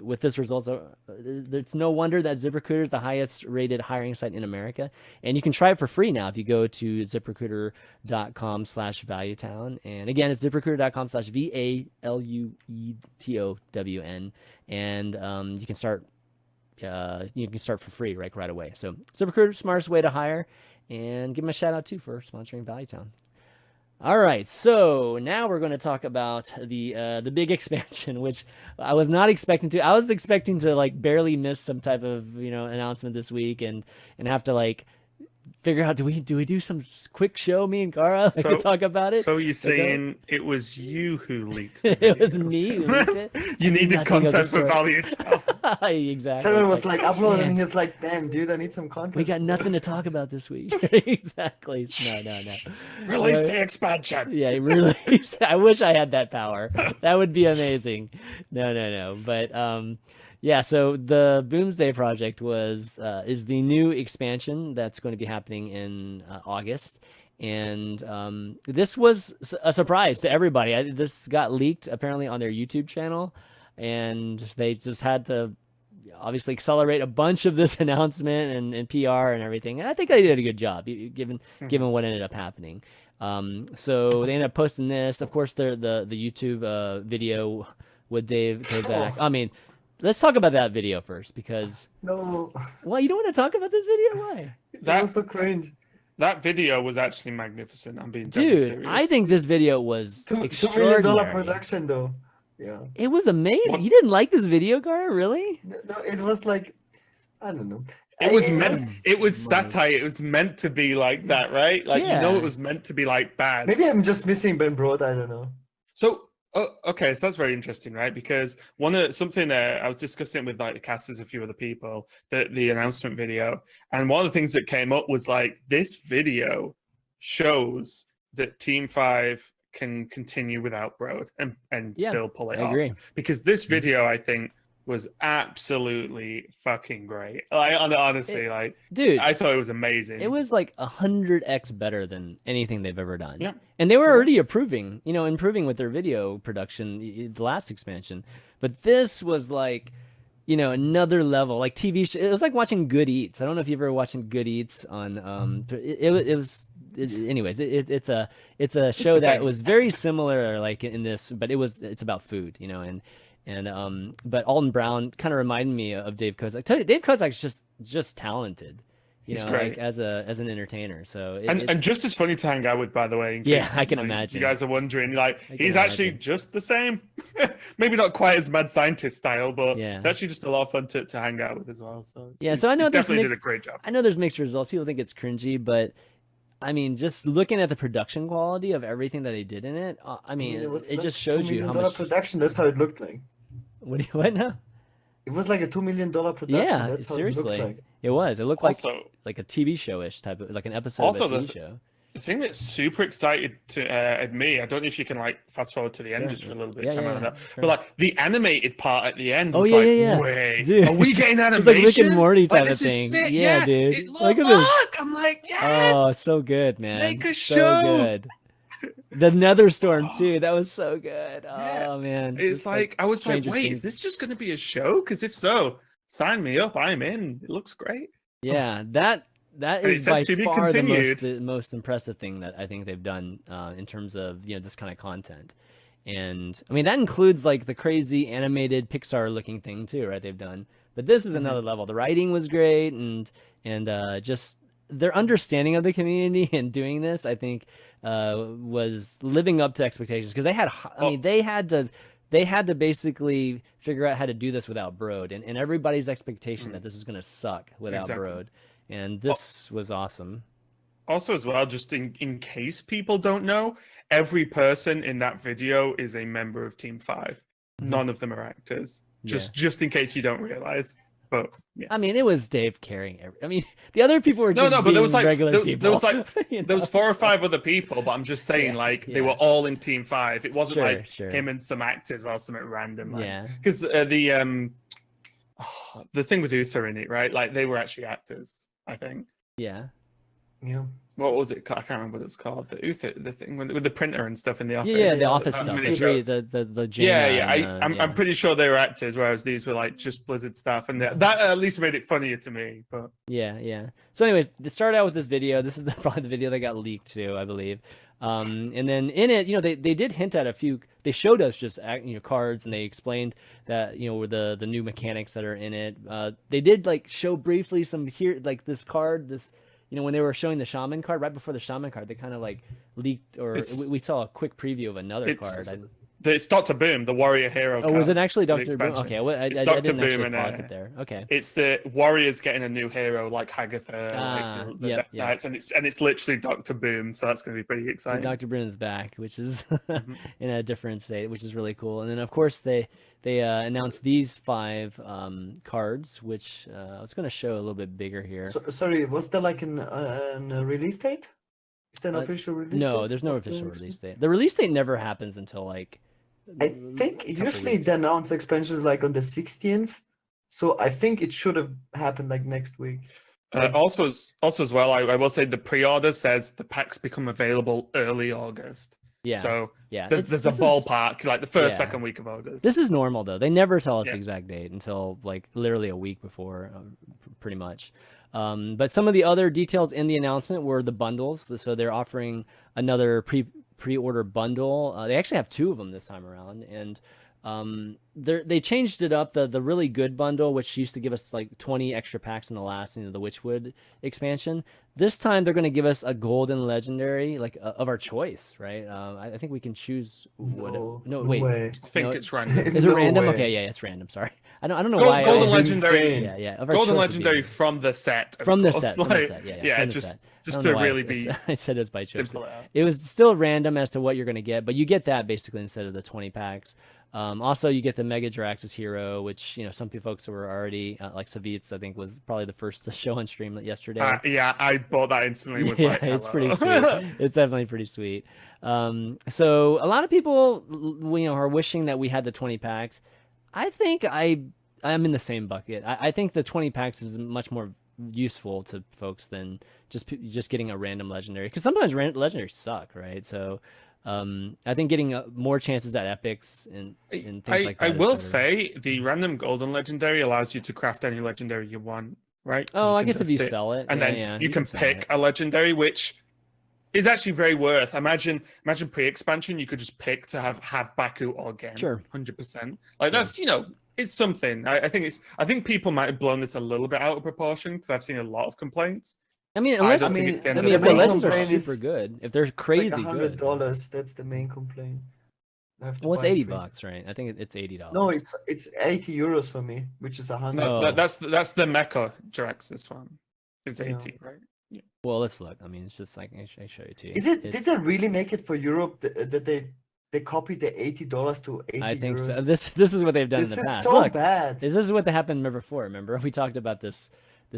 With this results, it's no wonder that ZipRecruiter is the highest rated hiring site in America, and you can try it for free now if you go to ZipRecruiter.com/ValueTown. And again, it's ZipRecruiter.com/ValueTown, and you can start for free right away. So ZipRecruiter, smartest way to hire, and give them a shout out too for sponsoring ValueTown. All right, so now we're going to talk about the big expansion, which I was not expecting to. I was expecting to like barely miss some type of announcement this week and have to like figure out, do we do some quick show, me and Gaara, to talk about it? So you're saying it was you who leaked it was me who leaked it? You needed content for ValueTown. Exactly. Someone was like uploading, and he's like, damn, dude, I need some content. We got nothing to talk about this week. Exactly. No. Release the expansion. Yeah, release. I wish I had that power. That would be amazing. No. But yeah, so the Boomsday Project is the new expansion that's going to be happening in August. And this was a surprise to everybody. This got leaked apparently on their YouTube channel, and they just had to obviously accelerate a bunch of this announcement and PR and everything. And I think they did a good job given what ended up happening. So they ended up posting this. Of course, the YouTube video with Dave Kozak. I mean, let's talk about that video first, because no. Well, you don't want to talk about this video? Why? That was so cringe. That video was actually magnificent. I'm being serious. I think this video was extraordinary. $2 million production, though. Yeah. It was amazing. What? You didn't like this video, Gaara? Really? No, it was like, I don't know. It was satire. It was meant to be like that, right? Like, it was meant to be like bad. Maybe I'm just missing Ben Broad. I don't know. So, okay, so that's very interesting, right? Because something I was discussing with like the casters, a few other people, the announcement video, and one of the things that came up was like, this video shows that Team 5 can continue without Broad and still pull it off. I agree. Because this video, I think, was absolutely fucking great. Like, honestly, dude, I thought it was amazing. It was like 100x better than anything they've ever done. Yeah. And they were already improving with their video production, the last expansion. But this was like, another level, like TV. It was like watching Good Eats. I don't know if you've ever watched Good Eats on. Anyways, it's a show that was very similar, like in this, but it's about food, but Alton Brown kind of reminded me of Dave Kozak. Dave Kozak's just talented, He's great. like as an entertainer. So and just as funny to hang out with, by the way. I can imagine. You guys are wondering, he's actually just the same. Maybe not quite as mad scientist style, but it's actually just a lot of fun to hang out with as well. So so I know definitely did a great job. I know there's mixed results. People think it's cringy, but I mean, just looking at the production quality of everything that they did in it, it just shows you how much production. That's how it looked like. What now? It was like a $2 million production. Yeah, That's how seriously, it looked like. it was. It looked like Also, a TV show-ish type of, like an episode Also of a the TV show. the thing that's super excited to at me, I don't know if you can like fast forward to the end Sure, just for a little bit, yeah, Chairman, yeah, on that. sure. But like the animated part at the end Oh, was yeah, like, yeah, yeah. wait, Dude, are we getting it's animation? like Rick and Morty Like, type of this is thing. sick. Yeah, dude. It, Look at this. I'm like, Oh, yes. so good, man. Make a So show. good. The Nether Storm too. That was so good. Yeah. Oh man. It's Just like I was like, Stranger wait, Things. is this just going to be a show? Because if so, sign me up. I'm in. It looks great. Yeah, that And it is said by to be far the continued. most impressive thing that I think they've done in terms of this kind of content. And I mean that includes like the crazy animated Pixar looking thing too, right? They've done, but this is another level. The writing was great, and just their understanding of the community and doing this, I think, was living up to expectations because they had. I mean, they had to basically figure out how to do this without Broad, and everybody's expectation that this is going to suck without Exactly. Broad, and this was awesome. Also, as well, just in case people don't know, every person in that video is a member of Team 5. None of them are actors. Just in case you don't realize. But yeah. I mean, it was Dave carrying I mean, the other people were just but there was like regular people. there was like you there was know, 4 or so- 5 other people, but I'm just saying they were all in Team 5. It wasn't Sure, like sure. him and some actors or something random. Yeah. Because the thing with Uther in it, right? Like they were actually actors, I think. Yeah. Yeah. What was it? I can't remember what it's called. The Uther, the thing with the printer and stuff in the office. Yeah, the Yeah, office that's stuff. really The Jaina Yeah. and, I'm pretty sure they were actors, whereas these were like just Blizzard stuff, and that at least made it funnier to me. But Yeah. So, anyways, they started out with this video. This is probably the video that got leaked too, I believe. And then in it, they did hint at a few. They showed us just cards, and they explained that the new mechanics that are in it. They did like show briefly some here, like this card, when they were showing the shaman card right before the shaman card, they kind of like leaked, or we saw a quick preview of another card. It's Dr. Boom, the warrior hero. Oh, was it actually for the Dr. Boom? expansion. Okay, I It's didn't Dr. actually Boom and, pause it there. Okay. It's the warriors getting a new hero like Hagatha, the yep. Knights, and it's literally Dr. Boom, so that's going to be pretty So exciting. Dr. Boom's back, which is in a different state, which is really cool. And then of course they announced these 5 cards, which I was going to show a little bit bigger here. So, sorry, was there like an release date? Is there an official release date? No, there's no of the official expansion? release date. The release date never happens until like I think a couple usually weeks. they announce expansions like on the 16th. So I think it should have happened like next week. Also as well, I will say the pre-order says the packs become available early August. Yeah. So yeah, there's a this is- ballpark, like the first, yeah. second week of August. This is normal though. They never tell us Yeah. the exact date until like literally a week before, pretty much. But some of the other details in the announcement were the bundles. So they're offering another pre-order bundle. They actually have 2 of them this time around, and they changed it up. The really good bundle, which used to give us like 20 extra packs in the last, the Witchwood expansion. This time they're going to give us a golden legendary, like of our choice, right? I think we can choose. No, wait. way. I think no, it's random. Is it No random? way. Okay, yeah, it's random. Sorry, I don't know Gold- why. golden I, legendary. Insane. Yeah. Of our Golden choice would be legendary amazing. from the set. of From the course, set. From the set. Yeah. From the just set. I just don't to know why really I be I said it was by choice. simple. Out. It was still random as to what you're going to get, but you get that basically instead of the 20 packs. Also, you get the Mega Jirax's hero, which some folks were already like Savitz, I think, was probably the first to show on stream yesterday. Yeah, I bought that instantly. With Yeah, like, it's hello. pretty sweet. It's definitely pretty sweet. So a lot of people, are wishing that we had the 20 packs. I think I'm in the same bucket. I think the 20 packs is much more useful to folks than just getting a random legendary, because sometimes legendaries suck, right? So I think getting more chances at epics and things like that. I is will better. say the random golden legendary allows you to craft any legendary you want, right? 'Cause Oh, you I can guess if you just sell it, and yeah, then yeah, you can sell pick it. a legendary, which is actually very worth. Imagine pre-expansion, you could just pick to have Baku or Gen. Sure. 100%. Like that's it's something. I think people might have blown this a little bit out of proportion because I've seen a lot of complaints. I mean, I unless don't think it's the end of if the the world. legends are Complaint is- super good, if they're It's crazy like good. $100. That's the main complaint. I have to Well, it's buy $80, free. right? I think it's $80. No, it's €80 for me, which is 100. Oh. That's the Mecha Jiraxis one. It's 80, right? Well, let's look. I mean, it's just like I show you too. Is it? It's- Did they really make it for Europe that they they copied the $80 to 80 I think euros. so. This is what they've done in This the is past. so Look, bad. this is what happened before. Remember, we talked about this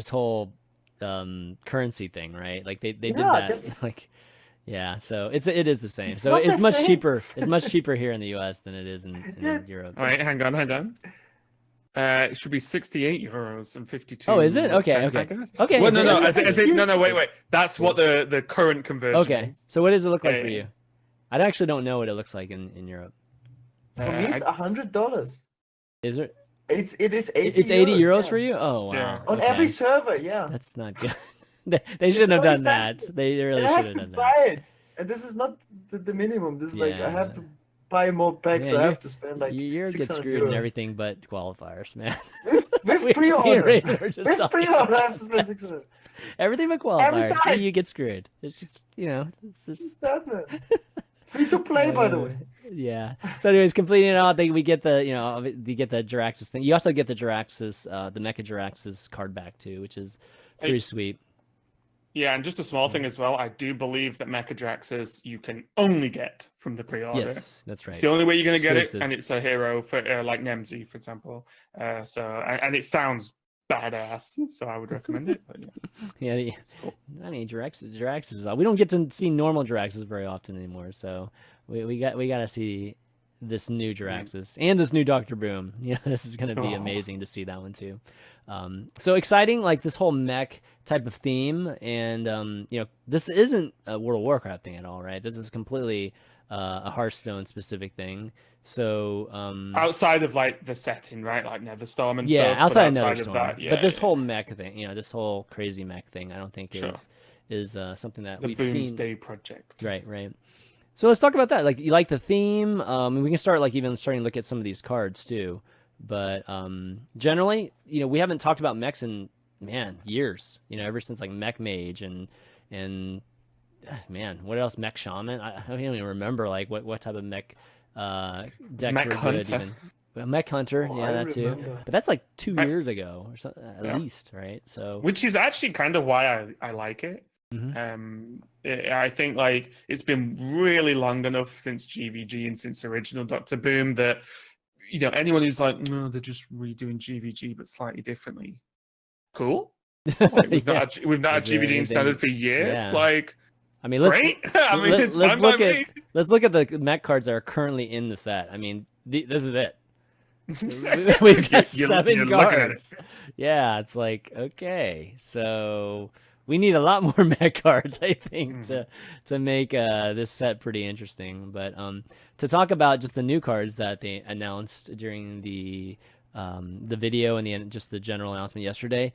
whole currency thing, right? Like they did Yeah, that. that's- Like, yeah. So it is the same. It's So not it's the much same. cheaper. It's much cheaper here in the U.S. than it is in Dude, Europe. All right, hang on. It should be 68 euros and 52. Oh, is it? Okay, cent, okay. I guess. Okay, Well, no, okay. no. It's No, huge. wait. That's what the current conversion Okay. is. So what does it look like Yeah, for yeah. you? I actually don't know what it looks like in Europe. For me, it's $100. Is it? It is 80. It's 80 euros yeah. for you? Oh wow. Yeah. On Okay. every server. Yeah. That's not good. They shouldn't have so done that. expensive. They really And I have should to have done buy that. it, and this is not the minimum. This is like I have Yeah. to buy more packs, Yeah, so I you- have to spend like You get 600 screwed in euros. everything but qualifiers, man. With pre-order. We're just With talking pre-order, I about have to spend 600. everything but Every qualifiers. time. You get screwed. It's just it's just That, man. Free to play, by the way. Yeah. So, anyways, completing it all, we get the you get the Jiraxis thing. You also get the Jiraxis, the Mecha Jiraxis card back too, which is pretty Hey. sweet. Yeah, and just a small thing as well. I do believe that Mechadraxes you can only get from the pre-order. Yes, that's right. It's the only way you're going to get it, Exclusive. and it's a hero for like Nemzi, for example. And it sounds badass, so I would recommend it. But yeah, Yeah, it's cool. I mean, Jiraxis. We don't get to see normal Jiraxis very often anymore, so we got to see this new Jiraxis and this new Doctor Boom. Yeah, this is going to be Oh. amazing to see that one too. So exciting, like this whole mech type of theme, and this isn't a World of Warcraft thing at all, right? This is completely a Hearthstone specific thing. So Outside of like the setting, right? Like Netherstorm and yeah, stuff. but outside of outside Netherstorm. that, yeah, But this yeah. whole mech thing, this whole crazy mech thing, I don't think Sure. is something that The we've seen. Boomsday Project. Right. So let's talk about that. Like, you like the theme? We can start even starting to look at some of these cards too. But generally, we haven't talked about mechs in years. Ever since like Mech Mage and man, what else? Mech Shaman. I don't even remember like what type of mech decks Mech were good Hunter. even. Well, Mech Hunter, Oh, yeah, I that too. remember. But that's like 2 Right. years ago or something at Yeah. least, right? So Which is actually kind of why I like it. Mhm. I think like it's been really long enough since GVG and since original Doctor Boom that anyone who's like, no, they're just redoing GVG but slightly differently. Cool. Like, we've Yeah. not had Is there GVG in anything- standard for years. yeah. Like, I mean, let's great. I mean, let- it's let's fine by look at- me. let's look at the mech cards that are currently in the set. I mean, this is it. We've got You're 7 looking at it. cards. Yeah, it's like, okay, so we need a lot more mech cards, I think, to make this set pretty interesting. But to talk about just the new cards that they announced during the video and just the general announcement yesterday,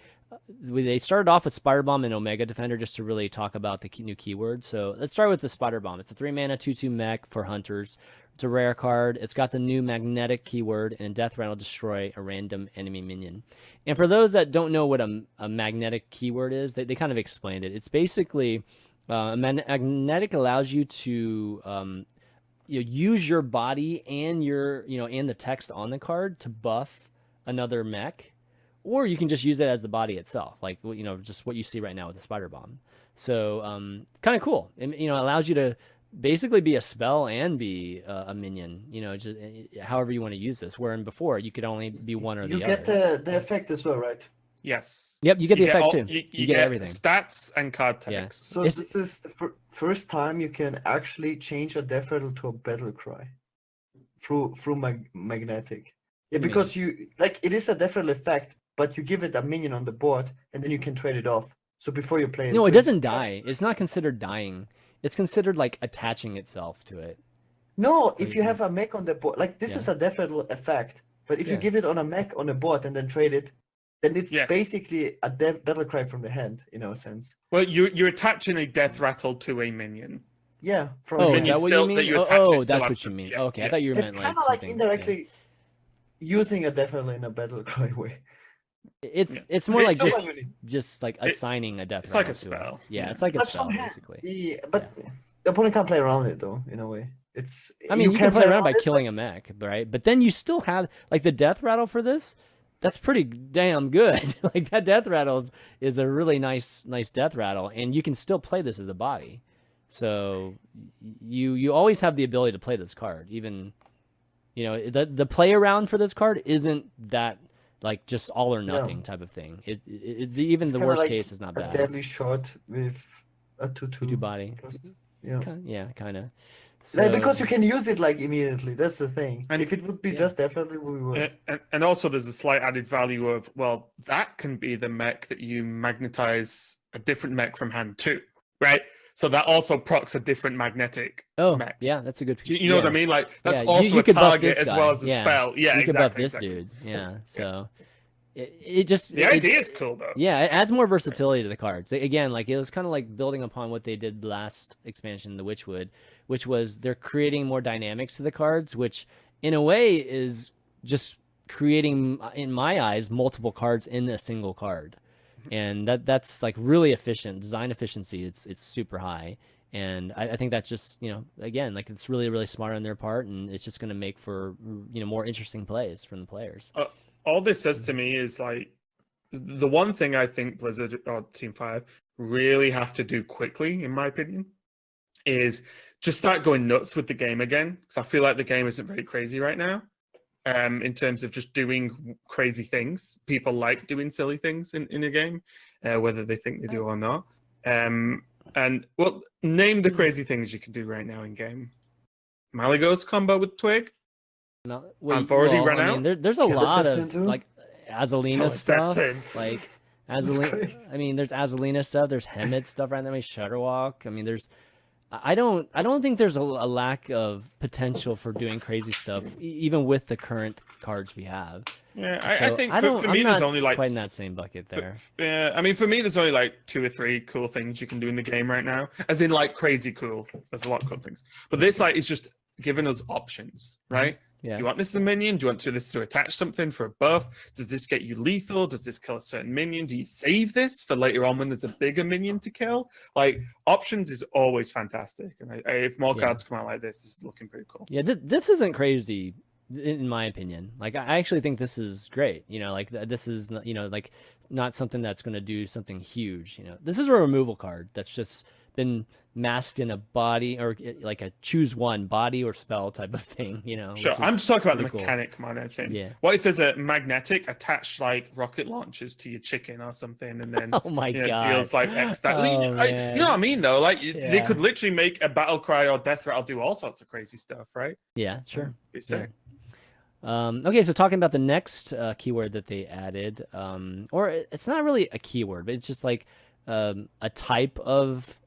they started off with Spider Bomb and Omega Defender just to really talk about the new keywords. So let's start with the Spider Bomb. It's a 3-mana 2/2 mech for hunters. It's a rare card. It's got the new magnetic keyword, and Death Rattle destroy a random enemy minion. And for those that don't know what a magnetic keyword is, they kind of explained it. It's basically magnetic allows you to use your body and and the text on the card to buff another mech, or you can just use it as the body itself, like just what you see right now with the Spider Bomb. So kind of cool. It allows you to basically be a spell and be a minion, just however you want to use this, wherein before you could only be one or You the get other. the effect as well, right? Yes. Yep, you get the effect all- too. You get everything. Stats and card Yeah. text. So It's- this is the first time you can actually change a death rattle to a battle cry through magnetic. Yeah, do you because it is a death rattle effect, but you give it a minion on the board and then you can trade it off. So before you play it, No, so it it's- doesn't die. It's not considered dying. It's considered like attaching itself to it. No, if do you you have a mech on the board, like this Yeah. is a death rattle effect. But if you Yeah. give it on a mech on the board and then trade it, then it's Yes. basically a battle cry from the hand, in a sense. Well, you're attaching a death rattle to a minion. Yeah, from Oh, the is minion that what still- you that mean? you Oh, attach it still that's has what to- you mean. yeah, Okay, I yeah. thought you It's meant kind like of like something. indirectly using a death rattle in a battle cry way. It's more It- like no, just like it- assigning a death it's like rattle a to it. spell. Yeah, Yeah. it's like a But spell from hand, basically. Yeah, but the opponent can't play around it though, in a way. I mean, you can play around by it, killing a mech, right? But then you still have like the death rattle for this. That's pretty damn good. Like that death rattle is a really nice death rattle, and you can still play this as a body. So you always have the ability to play this card. Even the play around for this card isn't that like just all or nothing type of thing. It's even the kinda worst like case is not a bad. deadly shot with a 2/2. 2/2 body. Yeah. Yeah, kind of. Because you can use it like immediately. That's the thing. And- if it would be just definitely, we would. And also, there's a slight added value of, well, that can be the mech that you magnetize a different mech from hand too, right? So that also procs a different magnetic mech. Yeah, that's a good. You know what I mean? Like that's Yeah, also you a could buff target this as guy. well as a Yeah. spell. Yeah, you exactly. could buff this exactly. dude. Yeah, so it just The idea is cool though. Yeah, it adds more versatility to the cards. Again, like it was kind of like building upon what they did last expansion, the Witchwood, which was they're creating more dynamics to the cards, which in a way is just creating, in my eyes, multiple cards in a single card, and that's like really efficient design efficiency. It's super high, and I think that's just again like it's really really smart on their part, and it's just going to make for more interesting plays from the players. All this says to me is like the one thing I think Blizzard or Team 5 really have to do quickly, in my opinion, is just start going nuts with the game again. Because I feel like the game isn't very crazy right now. In terms of just doing crazy things. People like doing silly things in a game, whether they think they do or not. And well, name the crazy things you can do right now in game. Malygos combo with Twig. No, I've already run out. There's a lot of Too? like Azalina stuff. Like Azalina. crazy. I mean, there's Azalina stuff. There's Hemet stuff right now. Shutterwalk. I mean, there's. I don't think there's a lack of potential for doing crazy stuff, even with the current cards we have. Yeah, So I think I'm for me, not there's only like quite in that same bucket there. Yeah, I mean, for me, there's only like 2 or 3 cool things you can do in the game right now. As in, like crazy cool. There's a lot of cool things, but this like is just giving us options, right? Yeah. Do you want this as a minion? Do you want this to attach something for a buff? Does this get you lethal? Does this kill a certain minion? Do you save this for later on when there's a bigger minion to kill? Like, options is always fantastic. And if more cards come out like this is looking pretty cool. Yeah, this isn't crazy, in my opinion. Like, I actually think this is great. Like, this is, like, not something that's going to do something huge. This is a removal card that's just been masked in a body or like a choose one body or spell type of thing, Sure, I'm just talking about the cool. mechanic more than anything. Yeah. What if there's a magnetic attached like rocket launchers to your chicken or something, and then Oh my God. deals like X that? Oh, you know what I mean though? Like they Yeah. could literally make a battle cry or death rattle do all sorts of crazy stuff, right? Yeah, sure. It's Yeah. Okay, so talking about the next keyword that they added, or it's not really a keyword, but it's just like a type of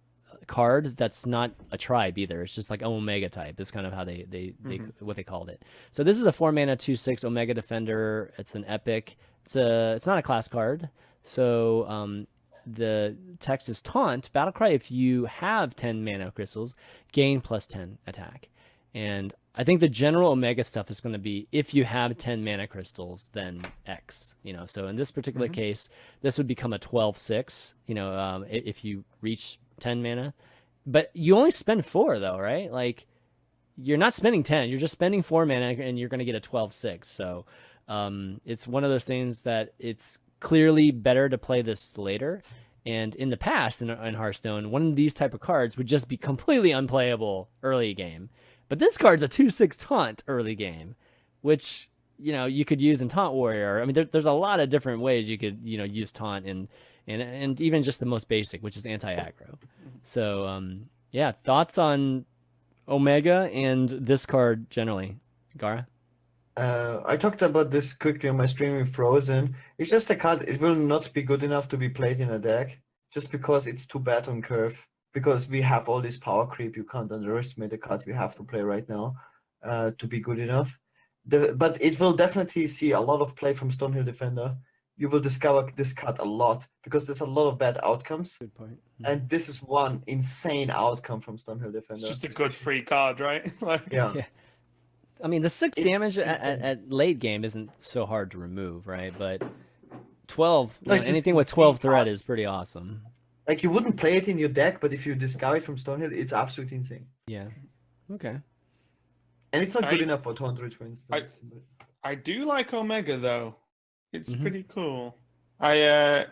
card that's not a tribe either. It's just like an Omega type. It's kind of how they what they called it. So this is a 4-mana 2/6 Omega Defender. It's an epic. It's not a class card. So the text is taunt. Battlecry, if you have 10 mana crystals, gain +10 attack. And I think the general Omega stuff is going to be if you have 10 mana crystals, then X. So in this particular case, this would become a 12/6. If you reach 10 mana, but you only spend 4 though, right? Like you're not spending 10, you're just spending 4 mana and you're going to get a 12/6. So it's one of those things that it's clearly better to play this later. And in the past in Hearthstone, one of these type of cards would just be completely unplayable early game. But this card's a 2/6 taunt early game, which you could use in Taunt Warrior. I mean, there's a lot of different ways you could use taunt and even just the most basic, which is anti-aggro. So yeah, thoughts on Omega and this card generally, Gaara? I talked about this quickly on my stream with Frozen. It's just a card. It will not be good enough to be played in a deck, just because it's too bad on curve. Because we have all this power creep, you can't underestimate the cards we have to play right now to be good enough. But it will definitely see a lot of play from Stonehill Defender. You will discover this card a lot because there's a lot of bad outcomes. Good point. And this is one insane outcome from Stonehill Defender. It's just a good free card, right? Yeah. I mean, the 6 It's damage at late game isn't so hard to remove, right? But 12, No, it's just anything with insane 12 threat card. is pretty awesome. Like you wouldn't play it in your deck, but if you discover it from Stonehill, it's absolutely insane. Yeah. Okay. And it's not good I- enough for 200, for instance. I do like Omega though. It's Mhm. pretty cool. I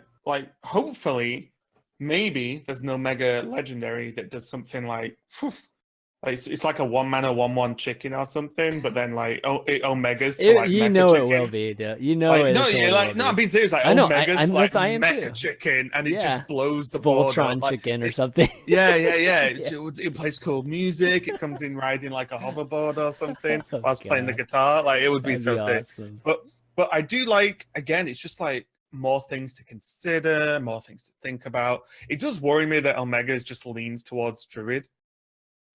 hopefully maybe there's an Omega legendary that does something like it's like a 1-mana 1/1 chicken or something, but then like it Omegas to like you mecha know chicken. it will be, dude. You know Like, it. no, totally yeah, like will no, be. I'm being serious. Like I know, Omegas like I am mecha too. chicken, and it Yeah. just blows the It's board Voltron up. Like, chicken or something. yeah. Yeah. It plays cool music. It comes in riding like a hoverboard or something Oh, whilst playing the God. guitar. Like it would be That'd so be sick. awesome. But I do like, again, it's just like more things to consider, more things to think about. It does worry me that Omega just leans towards Druid.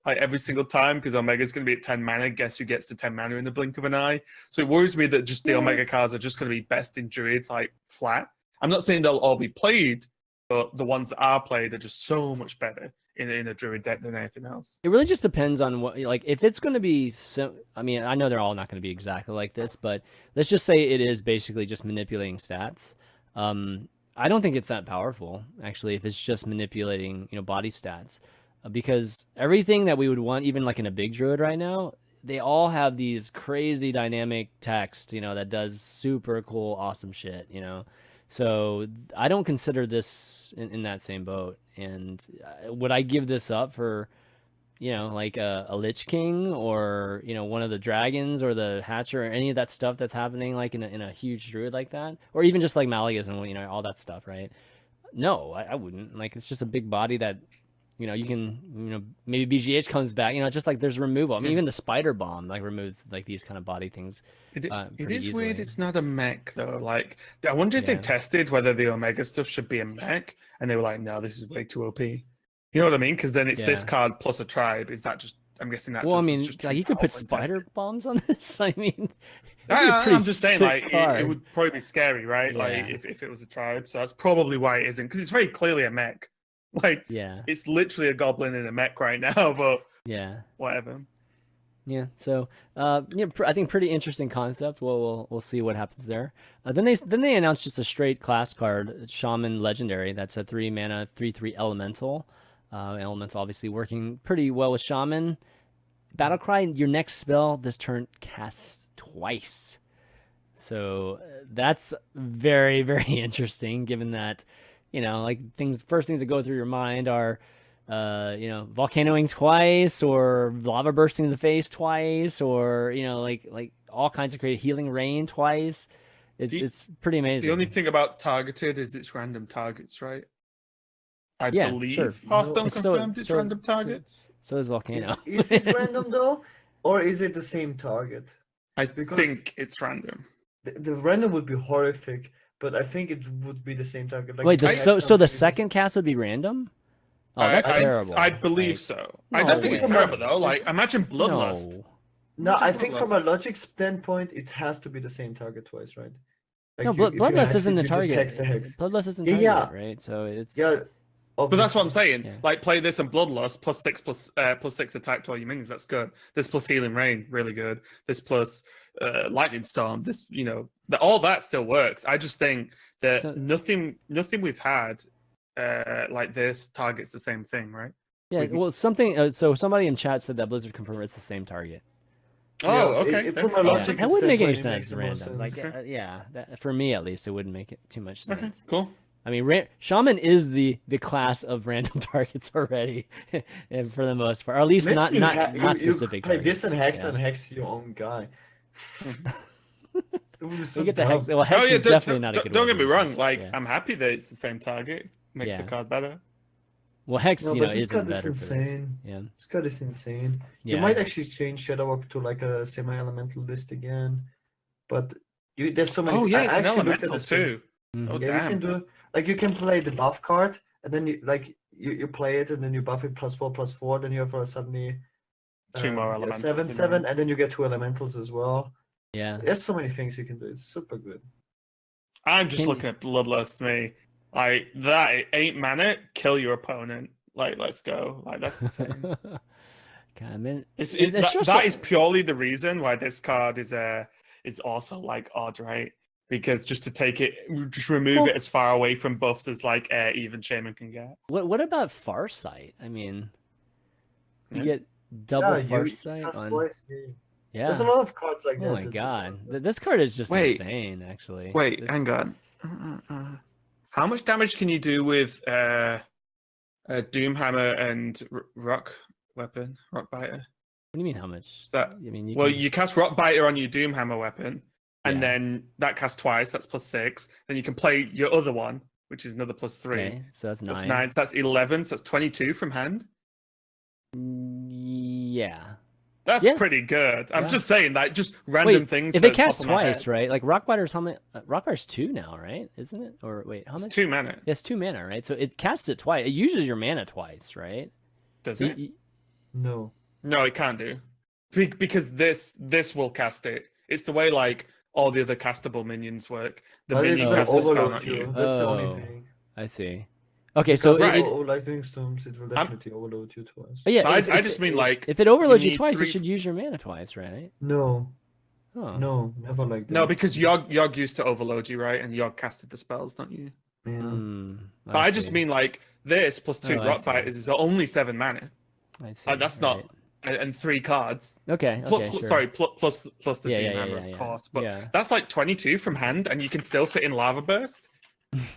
Like every single time, because Omega's going to be at 10 mana. Guess who gets to 10 mana in the blink of an eye? So it worries me that just the Omega cards are just going to be best in Druid, like flat. I'm not saying they'll all be played, but the ones that are played are just so much better in a Druid deck than anything else. It really just depends on what, like, if it's going to be, I mean, I know they're all not going to be exactly like this, but let's just say it is basically just manipulating stats. I don't think it's that powerful, actually, if it's just manipulating, body stats. Because everything that we would want, even like in a big Druid right now, they all have these crazy dynamic text, that does super cool, awesome shit, So I don't consider this in that same boat. And would I give this up for, like a Lich King or, one of the dragons or the Hatcher or any of that stuff that's happening like in a huge Druid like that? Or even just like Malagas and, all that stuff, right? No, I wouldn't. Like, it's just a big body that, you can, maybe BGH comes back, just like there's removal. I mean, even the Spider Bomb like removes like these kind of body things. It is easily. weird. It's not a mech though. Like, I wonder if they tested whether the Omega stuff should be a mech, and they were like, "No, this is way too OP." You know what I mean? Because then it's this card plus a tribe. Is that just? I'm guessing that. Well, I mean, just like you could put Spider Bombs on this. I mean, I'm just saying, like, it would probably be scary, right? Yeah. Like, if it was a tribe. So that's probably why it isn't, because it's very clearly a mech. Like, it's literally a goblin in a mech right now, but whatever. Yeah, so I think pretty interesting concept. We'll see what happens there. Then they announced just a straight class card, Shaman Legendary. That's a 3-mana 3/3 elemental. Elemental obviously working pretty well with Shaman. Battlecry, your next spell this turn casts twice. So that's very, very interesting, given that, like first things that go through your mind are, volcanoing twice, or lava bursting in the face twice, or, like all kinds of creative healing rain twice. It's pretty amazing. The only thing about targeted is it's random targets, right? I believe sure. Hearthstone confirmed it's random targets. So is Volcano. Is it random though, or is it the same target? I think it's random. The random would be horrific, but I think it would be the same target. Like, wait, so the second cast would be random? Oh, that's terrible. I believe so. I don't think it's terrible though. Like, imagine Bloodlust. No, I think from a logic standpoint, it has to be the same target twice, right? Like no, Bloodlust isn't the target. Hex the hex. Bloodlust isn't target, right? So it's But that's what I'm saying. Yeah. Like, play this and Bloodlust plus 6 attack to all your minions. That's good. This plus Healing Rain, really good. This plus Lightning Storm. This, all that still works. I just think that nothing we've had like this targets the same thing, right? Yeah. Well, something. So somebody in chat said that Blizzard confirmed it's the same target. Oh, okay. That wouldn't make any sense. Random, like, for me at least, it wouldn't make it too much sense. Okay, cool. I mean, Shaman is the class of random targets already, for the most part, or at least not specific. Play targets. this and hex your own guy. You get to hex. Well, hex is definitely not a good. Don't get me wrong. Like, I'm happy that it's the same target. Makes the card better. Well, hex, isn't better. Insane. This card is insane. You might actually change Shadow up to like a semi-elemental list again, but there's so many. Oh yeah, it's an elemental too. Mm-hmm. Oh damn. You can do you can play the buff card, and then you play it, and then you buff it +4/+4. Then you have suddenly 2 more elementals. 7/7, and then you get 2 elementals as well. Yeah, there's so many things you can do. It's super good. I'm just looking at Bloodlust. Like that 8 mana, kill your opponent. Like, let's go. Like, that's insane. God, I mean, that is purely the reason why this card is also like odd, right? Because just to take it, just remove it as far away from buffs as like even Shaman can get. What about Farsight? I mean, you get double Farsight on. Yeah, there's a lot of cards like that. Oh my god, this card is just insane. Actually, hang on. How much damage can you do with Doomhammer and Rock Weapon, Rock Biter. What do you mean how much? That, I mean, you cast Rock Biter on your Doomhammer weapon, and Yeah. then that casts twice. That's +6. Then you can play your other one, which is another +3. Okay, so that's So that's 9. 9. So that's 11. So that's 22 from hand. Yeah. That's Yeah. pretty good. I'm Yeah. just saying, like, just random Wait, things. if at it the top casts of my twice, head. right? Like Rock Biter's how many? Rock Biter's 2 now, right? Isn't it? Or wait, how It's much? 2 mana. It's 2 mana, right? So it casts it twice. It uses your mana twice, right? Does So it? No. No, it can't do. Because this will cast it. It's the way like all the other castable minions work. The But it minion will casts the spell, overload not you. you. That's the only Oh. thing. I see. Okay, so Because right. all lightning storms, it will definitely overload you twice. yeah, No, I if just mean like if it overloads you need twice, 3 it should use your mana twice, right? No, Oh. no, never like that. no, because Yogg used to overload you, right? And Yogg casted the spells, not you. Yeah. But I just see. mean like this +2 Oh, I Rock see. Biters is only 7 mana. I see. That's not right. and 3 cards. Okay. Okay. Sure. Sorry, plus the Yeah, Doom yeah, Hammer, yeah, of yeah. course. But Yeah. that's like 22 from hand, and you can still fit in Lava Burst.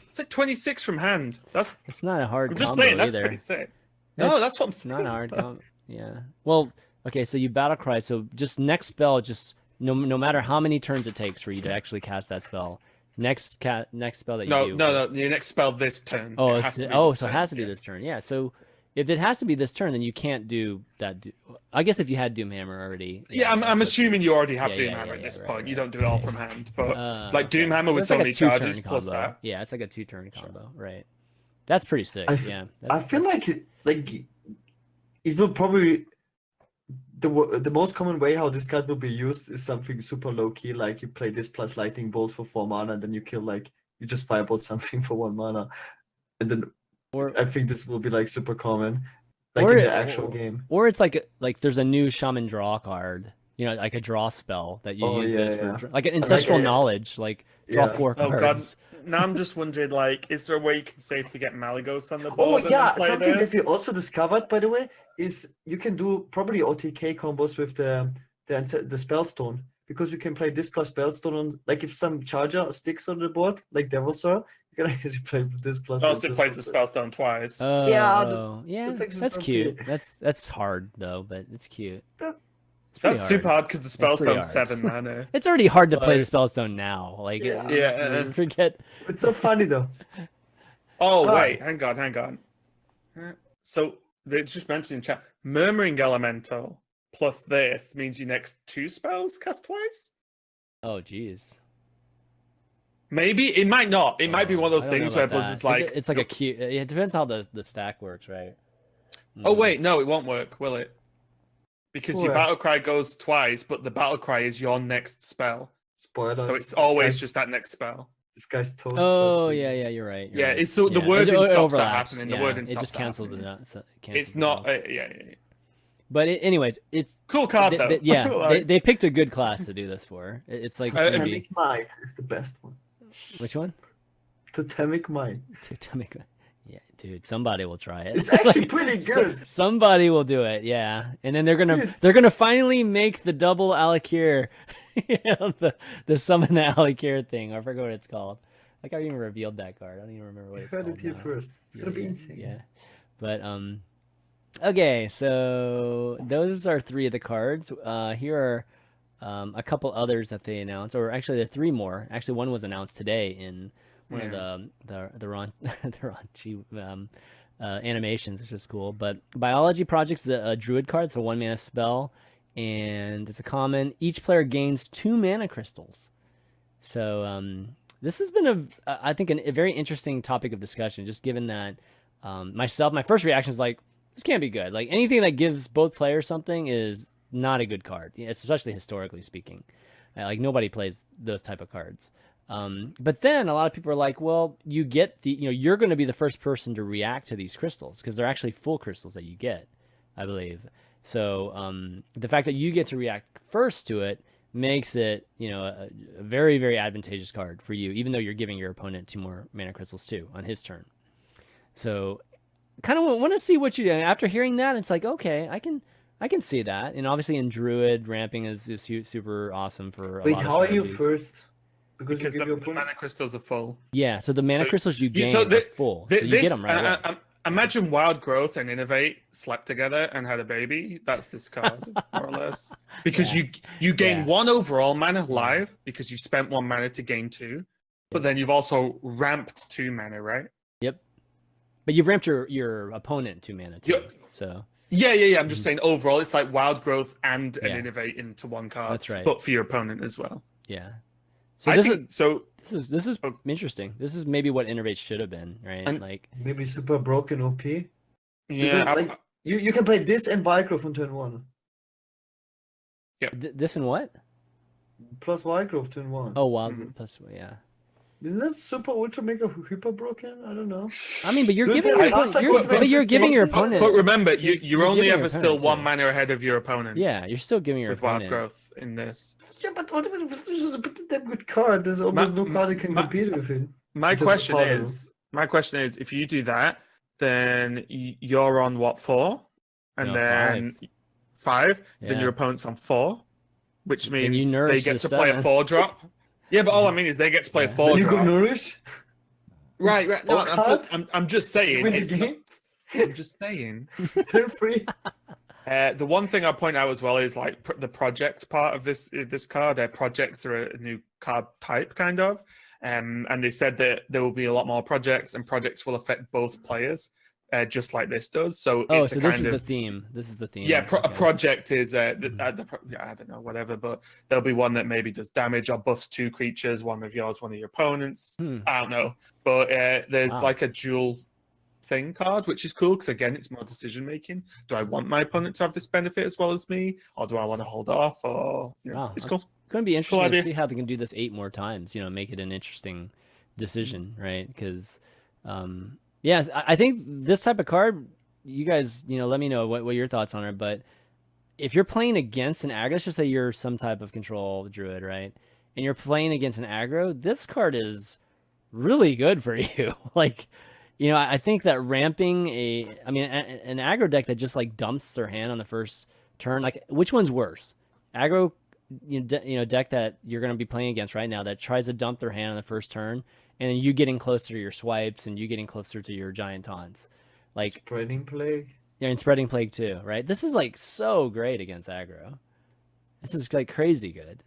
It's like 26 from hand. That's It's not a hard I'm just combo saying that's either. pretty sick. No, that's what I'm It's saying. not a hard combo. Yeah. Well, okay. So you battle cry. So just next spell, just no matter how many turns it takes for you to actually cast that spell. Next spell that you No, do. no. Your next spell this turn. Oh, It has to be so this it turn, has to be yeah. this turn. Yeah. So if it has to be this turn, then you can't do that. I guess if you had Doomhammer already. Yeah, I'm but- assuming you already have Yeah, Doomhammer yeah, at this right, point. right. You don't do it all from hand, but like okay. Doomhammer So with it's so like a many 2-turn charges plus combo. that. Yeah, it's like a 2-turn combo, right? That's pretty sick. I f- yeah. I feel like it will probably the most common way how this card will be used is something super low key, like you play this plus lightning bolt for 4 mana, and then you kill you just firebolt something for 1 mana, and then Or I think this will be like super common, like Or in it- the actual game. Or it's like there's a new shaman draw card, like a draw spell that you Oh, use yeah, this yeah. for, like an ancestral a- knowledge, like draw Yeah. 4 Oh god. cards. Now I'm just wondering, like, is there a way you can safely get Malygos on the board? Oh and yeah, then play something this? that we also discovered, by the way, is you can do probably OTK combos with the Spellstone, because you can play this plus Spellstone on, like, if some charger sticks on the board, like Devilsaur, you can actually play this plus. Oh, so it plays the Spellstone twice. Oh, Yeah, yeah, that's actually that's so cute. cute. That's hard though, but it's cute. That- It's pretty That's super hard because the pretty Spellstone's hard. 7 mana. It's already hard to play the Like- Spellstone now. Like, Yeah. Yeah. forget. It's so funny though. Oh, Ah. wait, hang on. So, they just mentioned in chat, Murmuring Elemental plus this means your next 2 spells cast twice? Oh, jeez. Maybe, it might not. It might be one of those I don't know things where about Buzz that. is like... it's like a cute. It depends how the stack works, right? Oh, Mm. wait, no, it won't work, will it? Because your Where? Battle Cry goes twice, but the Battle Cry is your next spell. Spoilers. So it's always just that next spell. this guy's toast. Oh first yeah, week. yeah, you're right. You're Yeah, right. it's the Yeah. wording It stops that overlaps, happening. The yeah. wording It stops just that cancels happening. it out. So it cancels It's it not... out. yeah. But anyways, it's Cool card, they, though. they- yeah. Like- they picked a good class to do this for. It's like Uh, maybe, Totemic Might is the best one. which one? Totemic Might. Totemic. Yeah, dude. Somebody will try it. It's actually Like, pretty good. somebody will do it. Yeah, and then Dude. they're gonna finally make the double Alakir, the summon the Alakir thing. I forget what it's called. Like I even revealed that card. I don't even remember what You it's heard called. it here now. first. It's gonna be insane. Yeah, but okay. So those are 3 of the cards. Here are a couple others that they announced, or actually there are 3 more. Actually, one was announced today in one of the raunchy animations, which is cool. But Biology Project's the Druid card. It's a 1 mana spell, and it's a common. Each player gains 2 mana crystals. So this has been I think a very interesting topic of discussion, just given that my first reaction is like, this can't be good. Like anything that gives both players something is not a good card, especially historically speaking. Like nobody plays those type of cards. But then a lot of people are like, well, you get you're going to be the first person to react to these crystals because they're actually full crystals that you get, I believe. So the fact that you get to react first to it makes it, a very, very advantageous card for you, even though you're giving your opponent 2 more mana crystals too on his turn. So kind of want to see what you do. After hearing that, it's like, okay, I can see that. And obviously in Druid, ramping is super awesome for a Wait, lot of how are you strategies. first? Because Because you the give your opponent. mana crystals are full. Yeah, so the mana So- crystals you gain so are full. So you get them right away. imagine Wild Growth and Innovate slept together and had a baby. That's this card, more or less. Because you gain 1 overall mana live because you've spent 1 mana to gain 2, but then you've also ramped 2 mana, right? Yep. But you've ramped your opponent 2 mana too. So yeah. I'm just saying overall, it's like Wild Growth and an Innovate into 1 card. That's right. But for your opponent as well. Yeah. So this is interesting. This is maybe what Innovate should have been, right? And like maybe super broken OP. Yeah. Because, like, you can play this and Wildgrowth on turn 1. Yeah. This and what? Plus Wildgrowth turn 1. Oh, Wild plus Isn't that super ultra mega hyper broken? I don't know. I mean, but you're Dude, giving your that's opponent, like you're giving your opponent. But remember, you're only giving ever your still opponent 1 too. mana ahead of your opponent. Yeah, you're still giving your with Wild opponent. Growth in this. Yeah, but what if it's just a pretty damn good card? There's almost no card that can compete with it. My Because question of is, if you do that, then you're on what, 4? And No, then 5? Then Yeah. your opponent's on 4, which Then you means nourish they get the to play a 7. 4-drop. Yeah, but all I mean is they get to play a Yeah. 4 Then you go drop. nourish. Right. No, card? I'm just saying. Win the It's not, game. I'm just saying. Turn 3. The one thing I point out as well is like the project part of this card. Projects are a new card type, kind of, and they said that there will be a lot more projects, and projects will affect both players, just like this does. So Oh, it's so a this kind is of, the theme. This is the theme. yeah, a Okay. project is I Mhm. don't know, whatever, but there'll be one that maybe does damage or buffs 2 creatures, one of yours, one of your opponents. I don't know, but there's Wow. like a dual thing card, which is cool because again, it's more decision making. Do I want my opponent to have this benefit as well as me, or do I want to hold off? Or Wow, it's cool. It's going to be interesting to idea. see how they can do this 8 more times. Make it an interesting decision, right? Because, I think this type of card, you guys, let me know what your thoughts on it. But if you're playing against an aggro, let's just say you're some type of control druid, right? And you're playing against an aggro, this card is really good for you. Like, I think that ramping an aggro deck that just like dumps their hand on the first turn, like which one's worse? Aggro, deck that you're going to be playing against right now that tries to dump their hand on the first turn, and then you getting closer to your swipes and you getting closer to your giant taunts, like Spreading Plague. Yeah, and Spreading Plague too, right? This is like so great against aggro. This is like crazy good.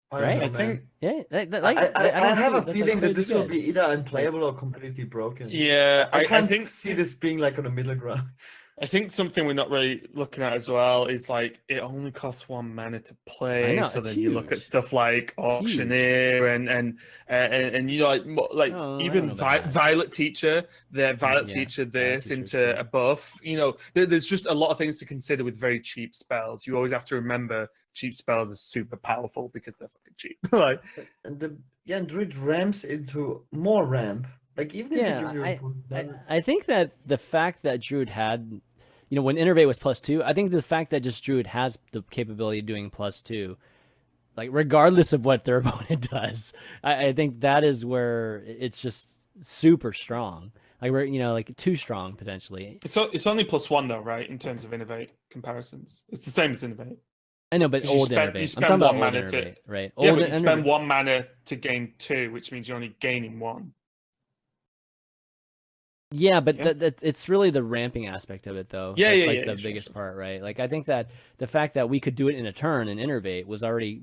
I Right? don't know, I think man. Yeah, I have a that's, like, feeling that crazy this will good. be either unplayable or completely broken. Yeah, I I can't think see this being like on a middle ground. I think something we're not really looking at as well is like it only costs 1 mana to play. I know, So it's then you look at huge. stuff like Auctioneer and you like Oh, I even don't know about that. Violet Teacher, Yeah, Teacher Violet this Teacher's into good. a buff. There's just a lot of things to consider with very cheap spells. You always have to remember cheap spells are super powerful because they're fucking cheap. Like And Druid ramps into more ramp. Like even if you Yeah, give your I opponent I think that the fact that Druid had, when Innervate was +2, I think the fact that just Druid has the capability of doing +2, like regardless of what their opponent does, I think that is where it's just super strong. Like we're like too strong potentially. it's only +1 though, right? In terms of Innovate comparisons, it's the same as Innovate. I know, but 'Cause you old spend- Innervate. you I'm spend talking about 1 old mana to- Innervate, right? Yeah, Old but you spend Innervate. 1 mana to gain 2, which means you're only gaining 1. Yeah, but Yeah. it's really the ramping aspect of it, though. Yeah, That's yeah, like yeah, the sure, biggest sure. part, right? Like I think that the fact that we could do it in a turn and Innervate was already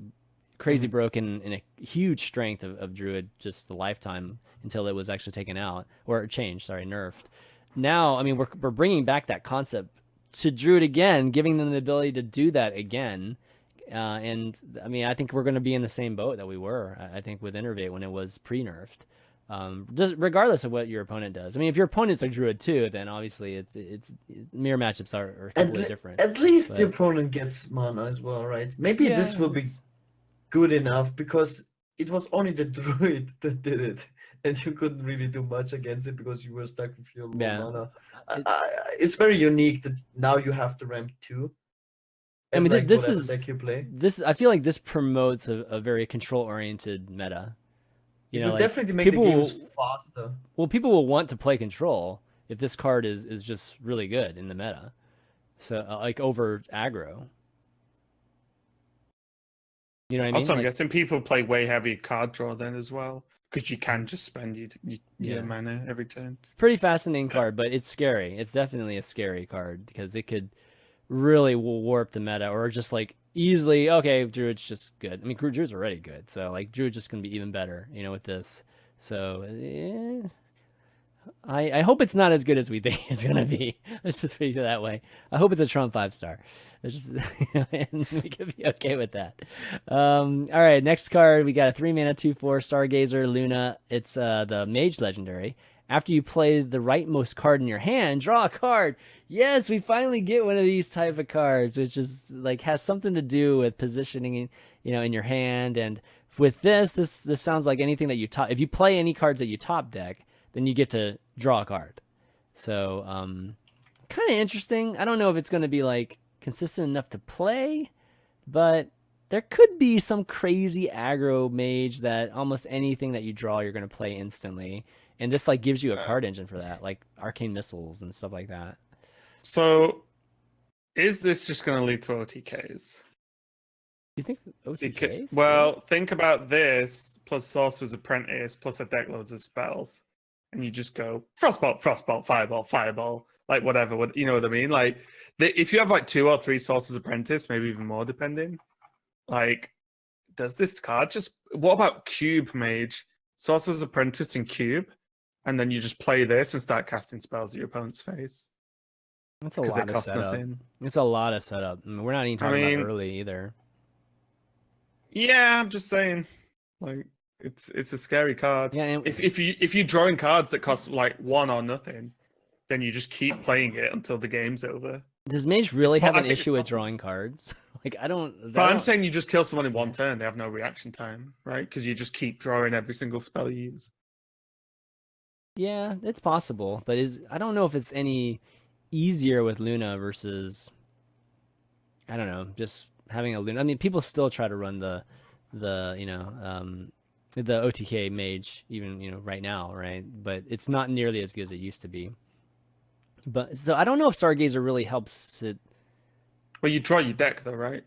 crazy broken in a huge strength of Druid just the lifetime until it was actually taken out or changed, nerfed. Now, I mean, we're bringing back that concept to Druid again, giving them the ability to do that again. And I mean, I think we're going to be in the same boat that we were, I think, with Innervate when it was pre-nerfed. Just regardless of what your opponent does. I mean, if your opponent's a Druid too, then obviously it's mirror matchups are completely different. at least the But- opponent gets mana as well, right? Maybe this Yeah, will be it's- good enough because it was only the Druid that did it. And you couldn't really do much against it because you were stuck with your low Yeah. mana. It- It's very unique that now you have to ramp 2. I as, mean, like, this whatever is deck you play. I feel like this promotes a very control-oriented meta. It You will know, like definitely make the people games will, faster. people will want to play control if this card is just really good in the meta. So like over aggro. You know what I mean? Also, I'm Like- guessing people play way heavy card draw then as well. because you can just spend your mana every turn. Pretty fascinating card, but it's scary. It's definitely a scary card because it could really warp the meta, or just like easily, okay, Druid's just good. I mean, Druid's already good, so like Druid's just gonna be even better, with this. So I hope it's not as good as we think it's gonna be. Let's just put it that way. I hope it's a Trump 5-star. It's just and we could be okay with that. All right, next card we got a 3-mana 2/4 Stargazer Luna. It's the Mage Legendary. After you play the rightmost card in your hand, draw a card. Yes, we finally get one of these type of cards, which is like has something to do with positioning, in your hand. And with this sounds like anything that you top. If you play any cards that you top deck, then you get to draw a card. So, kind of interesting. I don't know if it's going to be like consistent enough to play, but there could be some crazy aggro mage that almost anything that you draw, you're going to play instantly. And this like gives you a card engine for that, like arcane missiles and stuff like that. So, is this just going to lead to OTKs? You think OTKs? Well, think about this plus Sorcerer's Apprentice plus a deck loads of spells, and you just go Frostbolt, Frostbolt, Fireball, Fireball, like whatever. You know what I mean? Like, if you have like 2 or 3 Sorcerer's Apprentice, maybe even more, depending. Like, does this card just? What about Cube Mage? Sorcerer's Apprentice and Cube, and then you just play this and start casting spells at your opponent's face. That's a lot of setup. Nothing. It's a lot of setup. I mean, we're not even talking about early either. Yeah, I'm just saying, like it's a scary card. Yeah, and if you're drawing cards that cost like 1 or nothing, then you just keep playing it until the game's over. Does Mage really have an issue with drawing cards? Like I don't. But I'm saying you just kill someone in 1 turn; they have no reaction time, right? Because you just keep drawing every single spell you use. Yeah, it's possible, but I don't know if it's any easier with Luna versus, I don't know, just having a Luna. I mean, people still try to run the OTK Mage even right now, right? But it's not nearly as good as it used to be. But so I don't know if Stargazer really helps it. Well, you draw your deck though, right?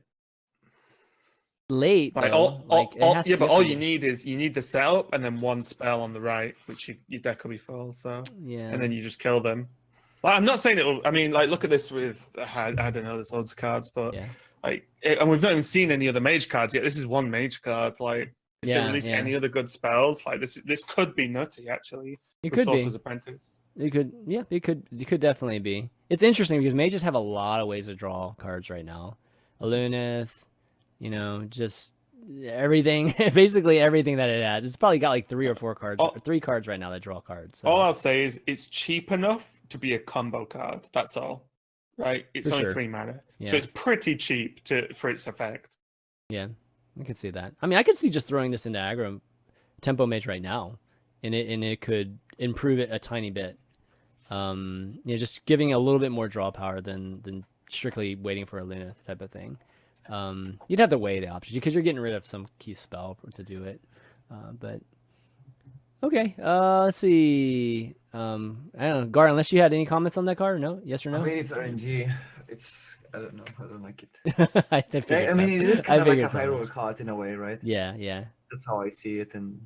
Late, like though. But all you need is the setup and then 1 spell on the right, which your deck will be full. So yeah, and then you just kill them. Like, I'm not saying it will. I mean, like look at this with I don't know, there's loads of cards, but yeah. And we've not even seen any other mage cards yet. This is 1 mage card. Like if they release any other good spells, like this could be nutty actually. It could be. Sorcerer's Apprentice. It could definitely be. It's interesting because mages have a lot of ways to draw cards right now. Alunith, just everything, basically everything that it has. It's probably got like 3 or 4 cards, 3 cards right now that draw cards. So. All I'll say is it's cheap enough to be a combo card. That's all, right? It's only 3 mana, so it's pretty cheap for its effect. Yeah, I can see that. I mean, I could see just throwing this into aggro tempo mage right now, and it could improve it a tiny bit. Just giving a little bit more draw power than strictly waiting for a Luna type of thing. You'd have to weigh the options because you're getting rid of some key spell to do it. But okay, let's see. I don't know, Gar, unless you had any comments on that card, no? Yes or no? I mean, it's RNG. I don't know. I don't like it. I mean, it is kind of like a hero card in a way, right? Yeah. That's how I see it. And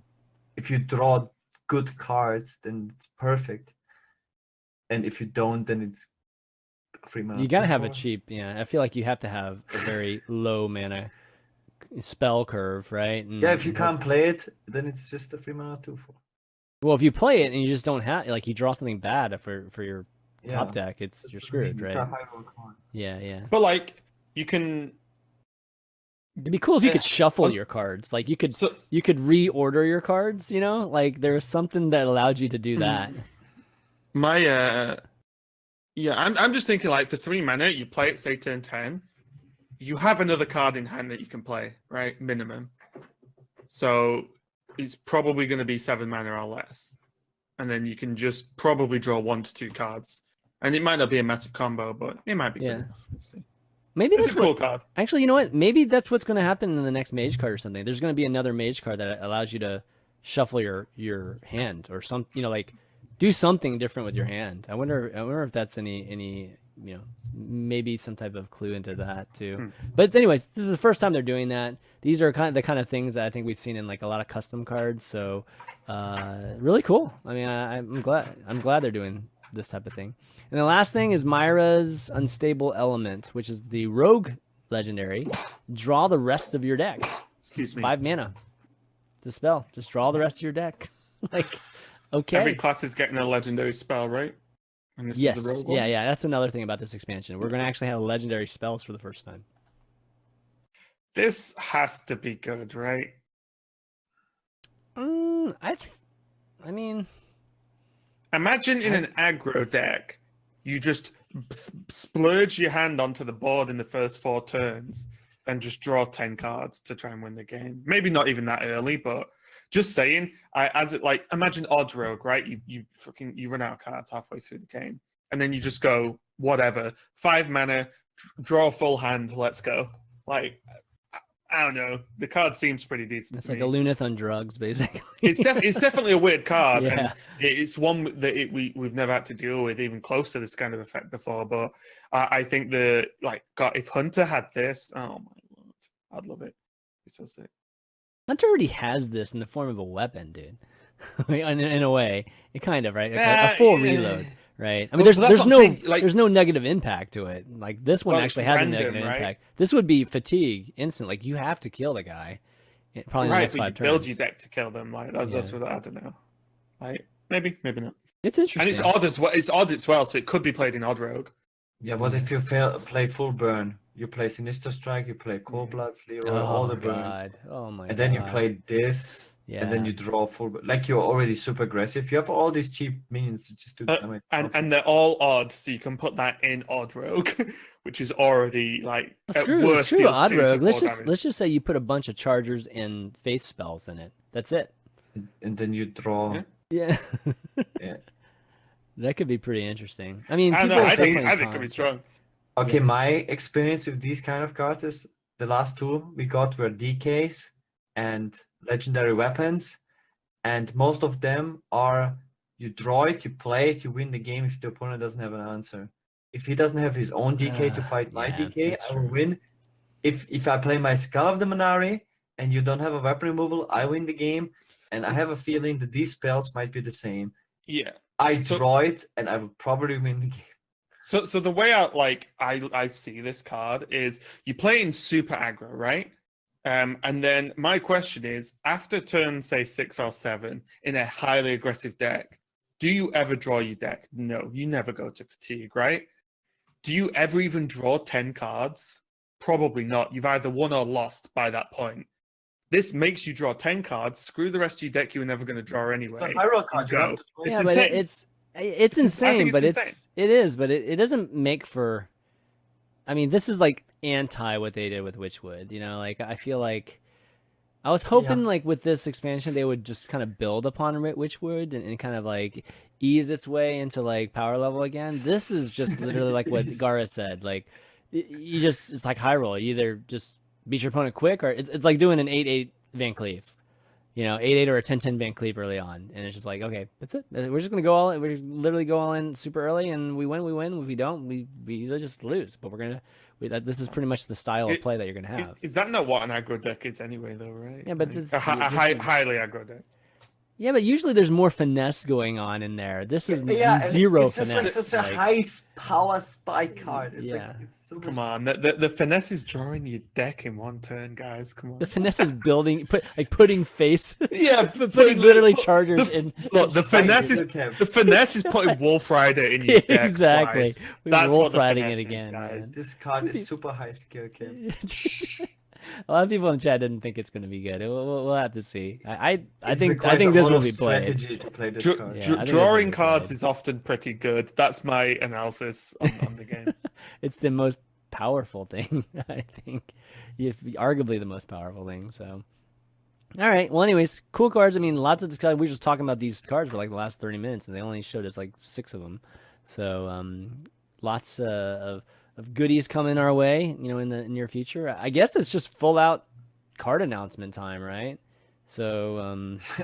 if you draw good cards, then it's perfect. And if you don't, then it's free mana. You gotta have a cheap. Yeah, I feel like you have to have a very low mana spell curve, right? And if you can't play it, then it's just a free mana 2/4. Well, if you play it and you just don't have, like, you draw something bad for your top deck, you're screwed, right? It's a high roll card. Yeah. But like, you can. It'd be cool if you could shuffle your cards. Like you could reorder your cards. Like there's something that allowed you to do that. I'm just thinking like for 3 mana, you play it say turn 10, you have another card in hand that you can play, right? Minimum. So it's probably going to be 7 mana or less, and then you can just probably draw 1 to 2 cards, and it might not be a massive combo, but it might be good enough. We'll see. Maybe it's a cool card. Actually, you know what? Maybe that's what's going to happen in the next mage card or something. There's going to be another mage card that allows you to shuffle your hand or some, like do something different with your hand. I wonder if that's any maybe some type of clue into that too. But anyways, this is the first time they're doing that. these are the kind of things that I think we've seen in like a lot of custom cards. So really cool. I mean, I'm glad they're doing this type of thing. And the last thing is Myra's Unstable Element, which is the rogue legendary. Draw the rest of your deck. Excuse me. 5 mana. It's a spell. Just draw the rest of your deck. Like, okay. Every class is getting a legendary spell, right? And this Yes. is the rogue one? Yeah. That's another thing about this expansion. We're going to actually have legendary spells for the first time. This has to be good, right? I mean, imagine in an aggro deck, you just splurge your hand onto the board in the first 4 turns and just draw 10 cards to try and win the game. Maybe not even that early, but just saying, imagine odd rogue, right? You run out of cards halfway through the game, and then you just go whatever, 5 mana, draw a full hand, let's go. Like, I don't know. The card seems pretty decent. It's like a Lunith on drugs, basically. It's definitely a weird card, Yeah. and it's one that we've never had to deal with even close to this kind of effect before. But I think God, if Hunter had this, oh my lord, I'd love it. It's so sick. Hunter already has this in the form of a weapon, dude. in a way, it kind of, right? A full reload, right? I mean, Well, that's what I'm saying, there's no negative impact to it. Like this one actually has random, a negative right? impact. This would be fatigue instant. Like you have to kill the guy. Probably in the next 5 turns. Build your deck to kill them. Like that's what I don't know. Like maybe not. It's interesting, and it's odd as well. It's odd as well, so it could be played in odd rogue. Yeah, what if you play full burn? You play Sinister Strike, you play Cold Bloods, Leroy, all the burn. God. Oh my god. And then you play this, and then you draw full burn. Like you're already super aggressive. You have all these cheap minions to just do damage. And they're all odd, so you can put that in odd rogue, which is already like screw odd rogue. Let's just say you put a bunch of chargers and faith spells in it. That's it. And then you draw. Yeah. Yeah. That could be pretty interesting. I mean, I think it could be strong. Okay, my experience with these kind of cards is the last 2 we got were DKs and legendary weapons, and most of them are you draw it, you play it, you win the game if the opponent doesn't have an answer. If he doesn't have his own DK to fight my DK, I will win. If I play my Skull of the Manari and you don't have a weapon removal, I win the game. And I have a feeling that these spells might be the same. Yeah. I draw it and I will probably win the game. So the way I see this card is you play in super aggro, right? And then my question is, after turn say 6 or 7 in a highly aggressive deck, do you ever draw your deck? No, you never go to fatigue, right? Do you ever even draw 10 cards? Probably not. You've either won or lost by that point. This makes you draw 10 cards. Screw the rest of your deck. You were never going to draw anyway. It's a hero card. Go. It's insane. It's insane, but it doesn't make for. I mean, this is like anti what they did with Witchwood. You know, like I feel like I was hoping like with this expansion they would just kind of build upon Witchwood and kind of like ease its way into like power level again. This is just literally like what Gaara said. Like it's like high roll. You either just beat your opponent quick, or it's like doing an 8-8 Van Cleef. You know, 8-8 or a 10-10 Van Cleef early on. And it's just like, okay, that's it. We're just going to go all in. We're literally go all in super early, and we win. If we don't, we just lose. But this is pretty much the style of play that you're going to have. Is that not what an aggro deck is anyway, though, right? Yeah, but like, highly aggro deck. Yeah, but usually there's more finesse going on in there. This is zero it's just finesse. Like such a high power spike card. It's it's so Come on, the finesse is drawing your deck in one turn, guys. Come on. The finesse is putting face. Yeah, putting literally chargers in. Look, the finesse is putting Wolf Rider in your deck. Exactly. That's Wolf what Riding the it again. guys. This card is super high skill cap. A lot of people in chat didn't think it's going to be good. We'll have to see. I think this will be played. Strategy to play this card. Drawing cards is often pretty good. That's my analysis on the game. It's the most powerful thing, I think. Arguably the most powerful thing. So, all right. Well, anyways, cool cards. I mean, lots of discussion. We were just talking about these cards for like the last 30 minutes, and they only showed us like 6 of them. So, lots of goodies coming our way, you know, in the near future. I guess it's just full out card announcement time, right? So,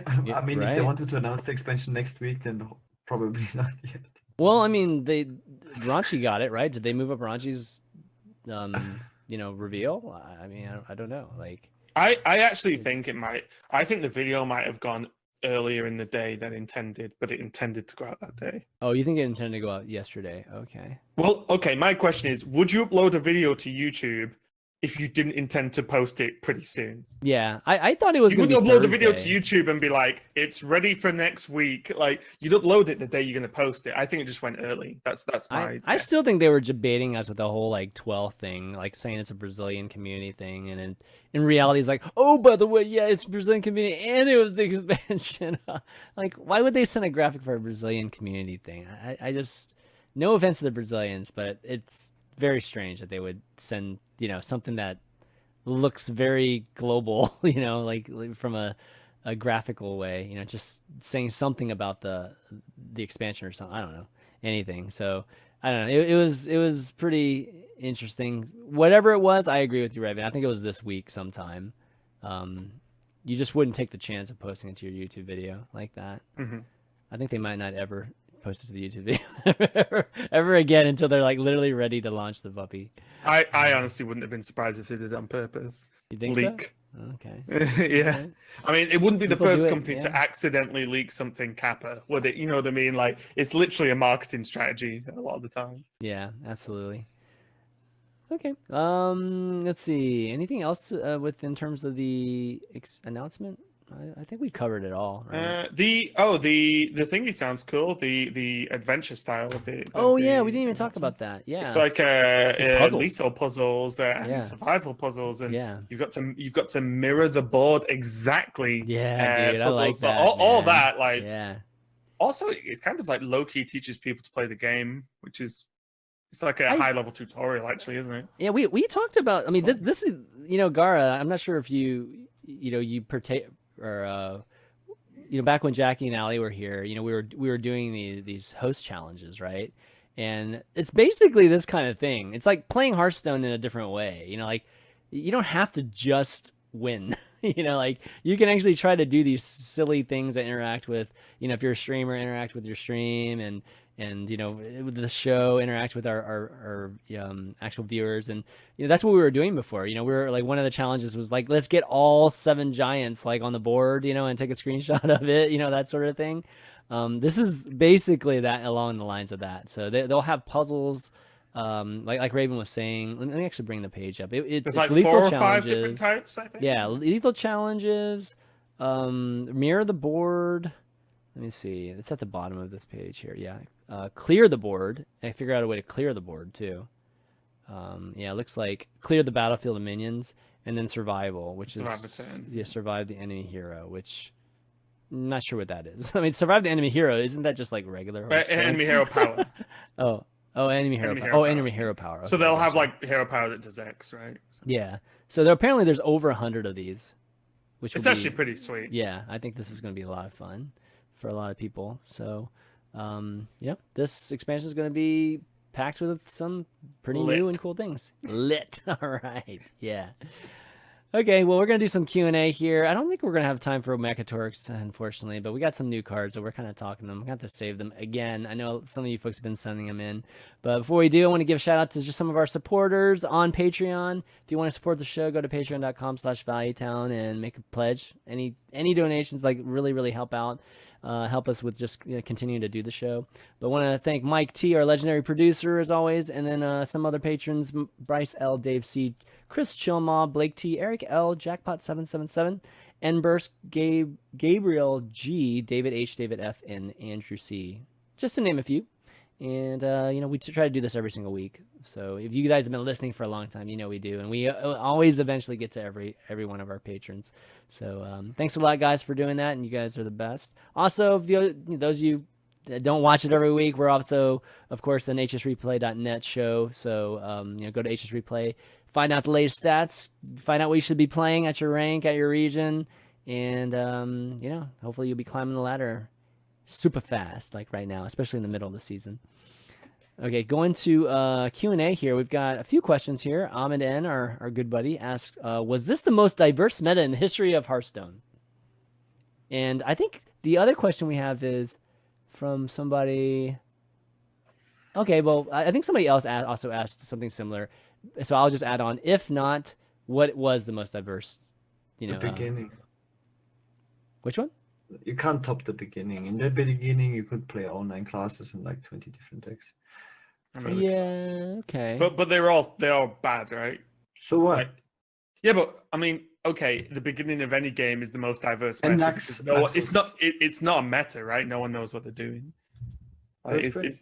I mean, if they wanted to announce the expansion next week, then probably not yet. Well, I mean, Raunchy got it, right? Did they move up Raunchy's, reveal? I mean, I don't know. Like, I actually think it might. I think the video might have gone earlier in the day than intended, but it intended to go out that day. Oh, you think it intended to go out yesterday? Okay. Well, okay, my question is, would you upload a video to YouTube if you didn't intend to post it pretty soon? Yeah, I thought it was You going to be wouldn't upload the video to Thursday. YouTube and be like, it's ready for next week. Like, you'd upload it the day you're going to post it. I think it just went early. That's my I guess. still think they were debating us with the whole like 12 thing, like saying it's a Brazilian community thing, and in reality, it's like, oh, by the way, yeah, it's Brazilian community, and it was the expansion. Like, why would they send a graphic for a Brazilian community thing? I just, no offense to the Brazilians, but it's very strange that they would send, something that looks very global, like from a graphical way, just saying something about the expansion or something. I don't know, anything. So I don't know. It was pretty interesting. Whatever it was, I agree with you, Raven. I think it was this week sometime. You just wouldn't take the chance of posting it to your YouTube video like that. Mm-hmm. I think they might not ever post it to the YouTube video ever again until they're like literally ready to launch the puppy. I honestly wouldn't have been surprised if they did it on purpose. You think Leak. so? Okay. Yeah. Okay. I mean, it wouldn't be the People do first it, company yeah. to accidentally leak something Kappa, would it? You know what I mean? Like, it's literally a marketing strategy a lot of the time. Yeah, absolutely. Okay. Let's see. Anything else in terms of the announcement? I think we covered it all, right? The thingy sounds cool. The adventure style of it. Oh yeah, we didn't even talk about that. Yeah. It's like puzzles. lethal puzzles and Yeah. survival puzzles, and Yeah. you've got to mirror the board exactly. Yeah, dude, I puzzles. like So that. all man. that, like, Yeah. also it's kind of like low key teaches people to play the game, which is it's like a high level tutorial, actually, isn't it? Yeah, we talked about. I mean, fun. this is Gaara. I'm not sure if you partake or back when Jackie and Allie were here, we were doing these host challenges, right? And it's basically this kind of thing. It's like playing Hearthstone in a different way. Like you don't have to just win. Like you can actually try to do these silly things that interact with, if you're a streamer, interact with your stream, and with the show, interact with our actual viewers, and that's what we were doing before. We were like, one of the challenges was like, let's get all 7 giants like on the board, and take a screenshot of it, that sort of thing. This is basically that, along the lines of that. So they'll have puzzles, like Raven was saying. Let me actually bring the page up. It's like lethal 4 or challenges. 5 different types, I think. Yeah, lethal challenges. Mirror the board. Let me see. It's at the bottom of this page here. Yeah. Clear the board. I figured out a way to clear the board too. Yeah, it looks like clear the battlefield of minions, and then survival, which is survive the enemy hero, which I'm not sure what that is. I mean, survive the enemy hero, isn't that just like regular? Enemy hero power. enemy hero power. power. Enemy hero power. So Okay, they'll gotcha. have like hero power that does X, right? Yeah. So apparently there's over 100 of these, which It's will actually pretty sweet. Yeah, I think this is going to be a lot of fun for a lot of people. So, yeah, this expansion is going to be packed with some pretty new and cool things. Lit. All right. Yeah. Okay, well, we're going to do some Q&A here. I don't think we're going to have time for Mechatorx, unfortunately, but we got some new cards, so we're kind of talking them. We're going to have to save them again. I know some of you folks have been sending them in. But before we do, I want to give a shout-out to just some of our supporters on Patreon. If you want to support the show, go to patreon.com/valuetown and make a pledge. Any donations, like, really, really help out. Help us with just continuing to do the show. But I want to thank Mike T, our legendary producer, as always, and then some other patrons: Bryce L, Dave C, Chris Chilmaw, Blake T, Eric L, Jackpot777, Enburst, Gabriel G, David H, David F, and Andrew C. Just to name a few. And, we try to do this every single week. So if you guys have been listening for a long time, we do. And we always eventually get to every one of our patrons. So thanks a lot, guys, for doing that. And you guys are the best. Also, those of you that don't watch it every week, we're also, of course, an hsreplay.net show. So, go to hsreplay, find out the latest stats, find out what you should be playing at your rank, at your region. And, hopefully you'll be climbing the ladder super fast, like right now, especially in the middle of the season. Okay, going to Q&A here. We've got a few questions here. Ahmed N, our good buddy, asked, was this the most diverse meta in the history of Hearthstone? And I think the other question we have is from somebody... Okay, well, I think somebody else also asked something similar. So I'll just add on, if not, what was the most diverse you The know, beginning. which one? You can't top the beginning. In the beginning, you could play all 9 classes and like 20 different decks. I mean, Yeah, okay. but they're all bad, right? So what? Like, yeah, but I mean, okay, the beginning of any game is the most diverse And meta. Nax- because no, Nax it's was- not. It's not a meta, right? No one knows what they're doing. Like, That's it's,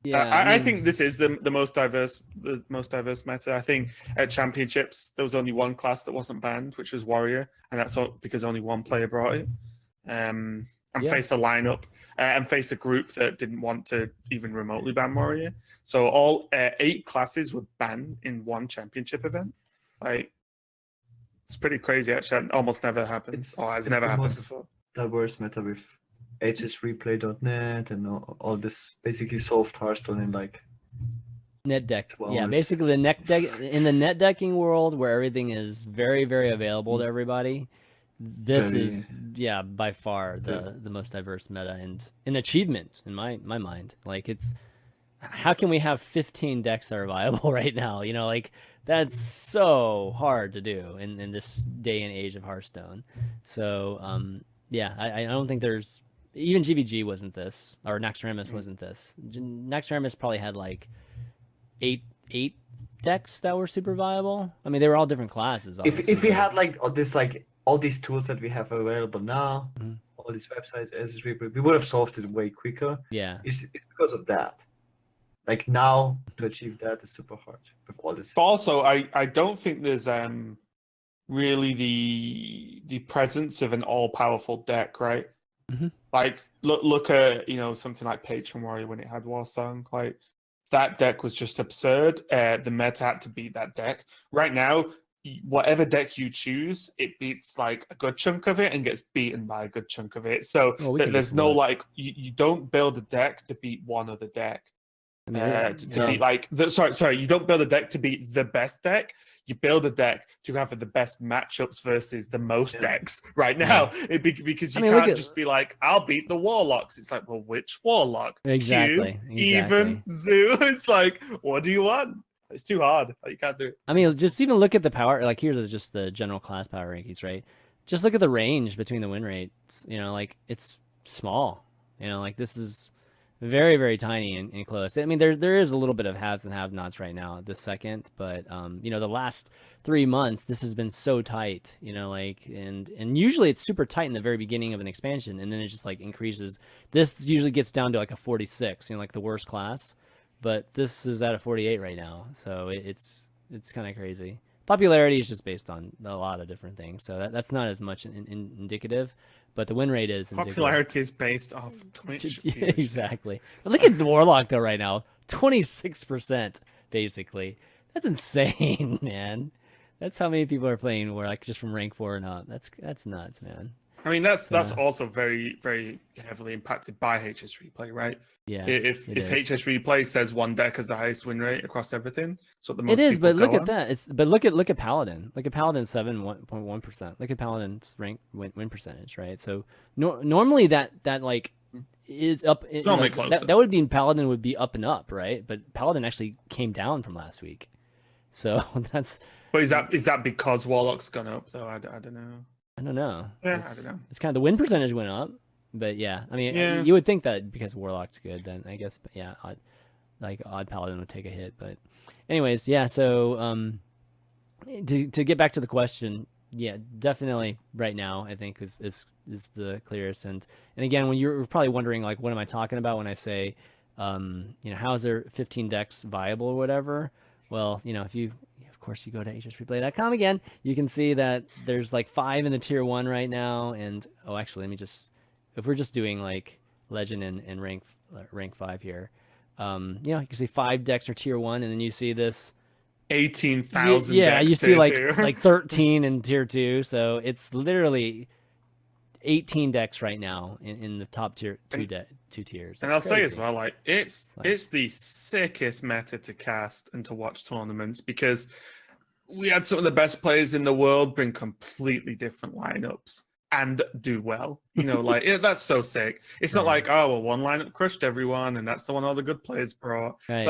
Yeah, I mean, think this is the most diverse meta. I think at championships there was only one class that wasn't banned, which was warrior, and that's all because only one player brought it. And Yeah. faced a lineup and faced a group that didn't want to even remotely ban warrior. So all 8 classes were banned in one championship event. Like, it's pretty crazy. Actually, it almost never happens, or has never the happened most before. diverse meta with hsreplay.net and all this basically solved Hearthstone in like net deck. 12 Yeah, hours. basically the net deck in the net decking world where everything is very, very available to everybody. This Very- is by far the most diverse meta and an achievement in my mind. Like, it's how can we have 15 decks that are viable right now? You know, like that's so hard to do in this day and age of Hearthstone. So I don't think there's even GVG wasn't this, or Naxxramas wasn't this. Naxxramas probably had like eight decks that were super viable. I mean, they were all different classes. if obviously, we but- had like all these tools that we have available now, Mhm. all these websites, hsreplay, we would have solved it way quicker. yeah, It's because of that. Like now to achieve that is super hard with all this. But also, I don't think there's really the presence of an all powerful deck, right? Mhm. Like look at something like Patron Warrior when it had Warsong. Like, that deck was just absurd. The meta had to beat that deck. Right now, whatever deck you choose, it beats like a good chunk of it and gets beaten by a good chunk of it. So Well, we can there's just no look. like you don't build a deck to beat one other deck. I mean, To beat like sorry, you don't build a deck to beat the best deck. You build a deck to have the best matchups versus the most Yeah. decks right now. Because you I mean, look can't at- just be like, I'll beat the Warlocks. It's like, well, which Warlock? Exactly, Cube, Even, Zoo. It's like, what do you want? It's too hard. Like, you can't do it. I mean, just even look at the power. Like, here's just the general class power rankings, right? Just look at the range between the win rates. You know, like it's small. You know, like this is very, very tiny and close. I mean, there is a little bit of haves and have-nots right now, this second, but the last 3 months, this has been so tight. You know, like and usually it's super tight in the very beginning of an expansion, and then it just like increases. This usually gets down to like a 46, like the worst class, but this is at a 48 right now, so it's kind of crazy. Popularity is just based on a lot of different things, so that's not as much indicative. But the win rate is indicative. Popularity is based off Twitch. viewership. Exactly. But look at Warlock though right now, 26% basically. That's insane, man. That's how many people are playing Warlock just from rank 4 and up. That's nuts, man. I mean, that's also very, very heavily impacted by HS Replay, right? Yeah. If it is. HS Replay says one deck has the highest win rate across everything, so the most It is, people but look go at on. that. But look at Paladin. Look at Paladin's 7.1%. Look at Paladin's rank win percentage, right? So normally that like is up. normally closer. That would mean Paladin would be up and up, right? But Paladin actually came down from last week. So that's. But is that because Warlock's gone up though? I don't know. I don't know. Yeah, I don't know. It's kind of the win percentage went up, but yeah, I mean, Yeah. you would think that because Warlock's good, then I guess, but yeah, odd Paladin would take a hit. But anyways, yeah. So to get back to the question, yeah, definitely right now I think is the clearest. And again, when you're probably wondering like, what am I talking about when I say, how is there 15 decks viable or whatever? Well, if you. Of course, you go to hsreplay.com again, you can see that there's like 5 in the tier 1 right now. And actually, if we're just doing like legend and rank 5 here, you can see 5 decks are tier 1, and then you see this 18,000. Yeah, decks you see tier two. like 13 in tier 2. So it's literally 18 decks right now in the top tier two tiers. And That's I'll say as crazy. well, like it's the sickest meta to cast and to watch tournaments because we had some of the best players in the world bring completely different lineups and do well. That's so sick. It's not like, oh well, one lineup crushed everyone and that's the one all the good players brought. Right. It's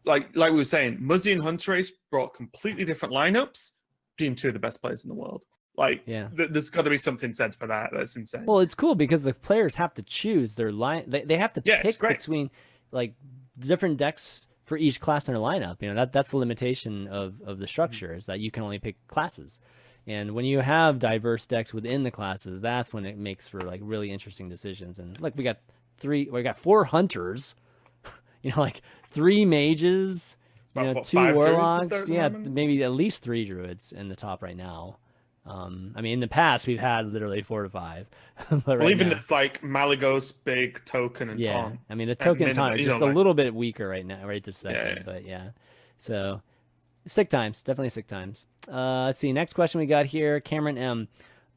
like we were saying, Muzzy and Hunter Race brought completely different lineups, being 2 of the best players in the world. Like, Yeah. there's got to be something said for that. That's insane. Well, it's cool because the players have to choose their line. They have to Yeah, it's pick great. between like different decks for each class in their lineup. You know, that's the limitation of the structure, is that you can only pick classes. And when you have diverse decks within the classes, that's when it makes for like really interesting decisions. And like we got 4 hunters, you know, like 3 mages, It's you about, know, what, 2 5 druids or so warlocks, at the yeah, moment? maybe at least 3 druids in the top right now. I mean, in the past we've had literally 4 to 5, but Well, right even now, there's like Malygos, Big, Token, and yeah, Ton. I mean the And token and minimum, ton are you just know, a like, little bit weaker right now, right this second, yeah. but yeah. So sick times, definitely sick times. Let's see. Next question we got here, Cameron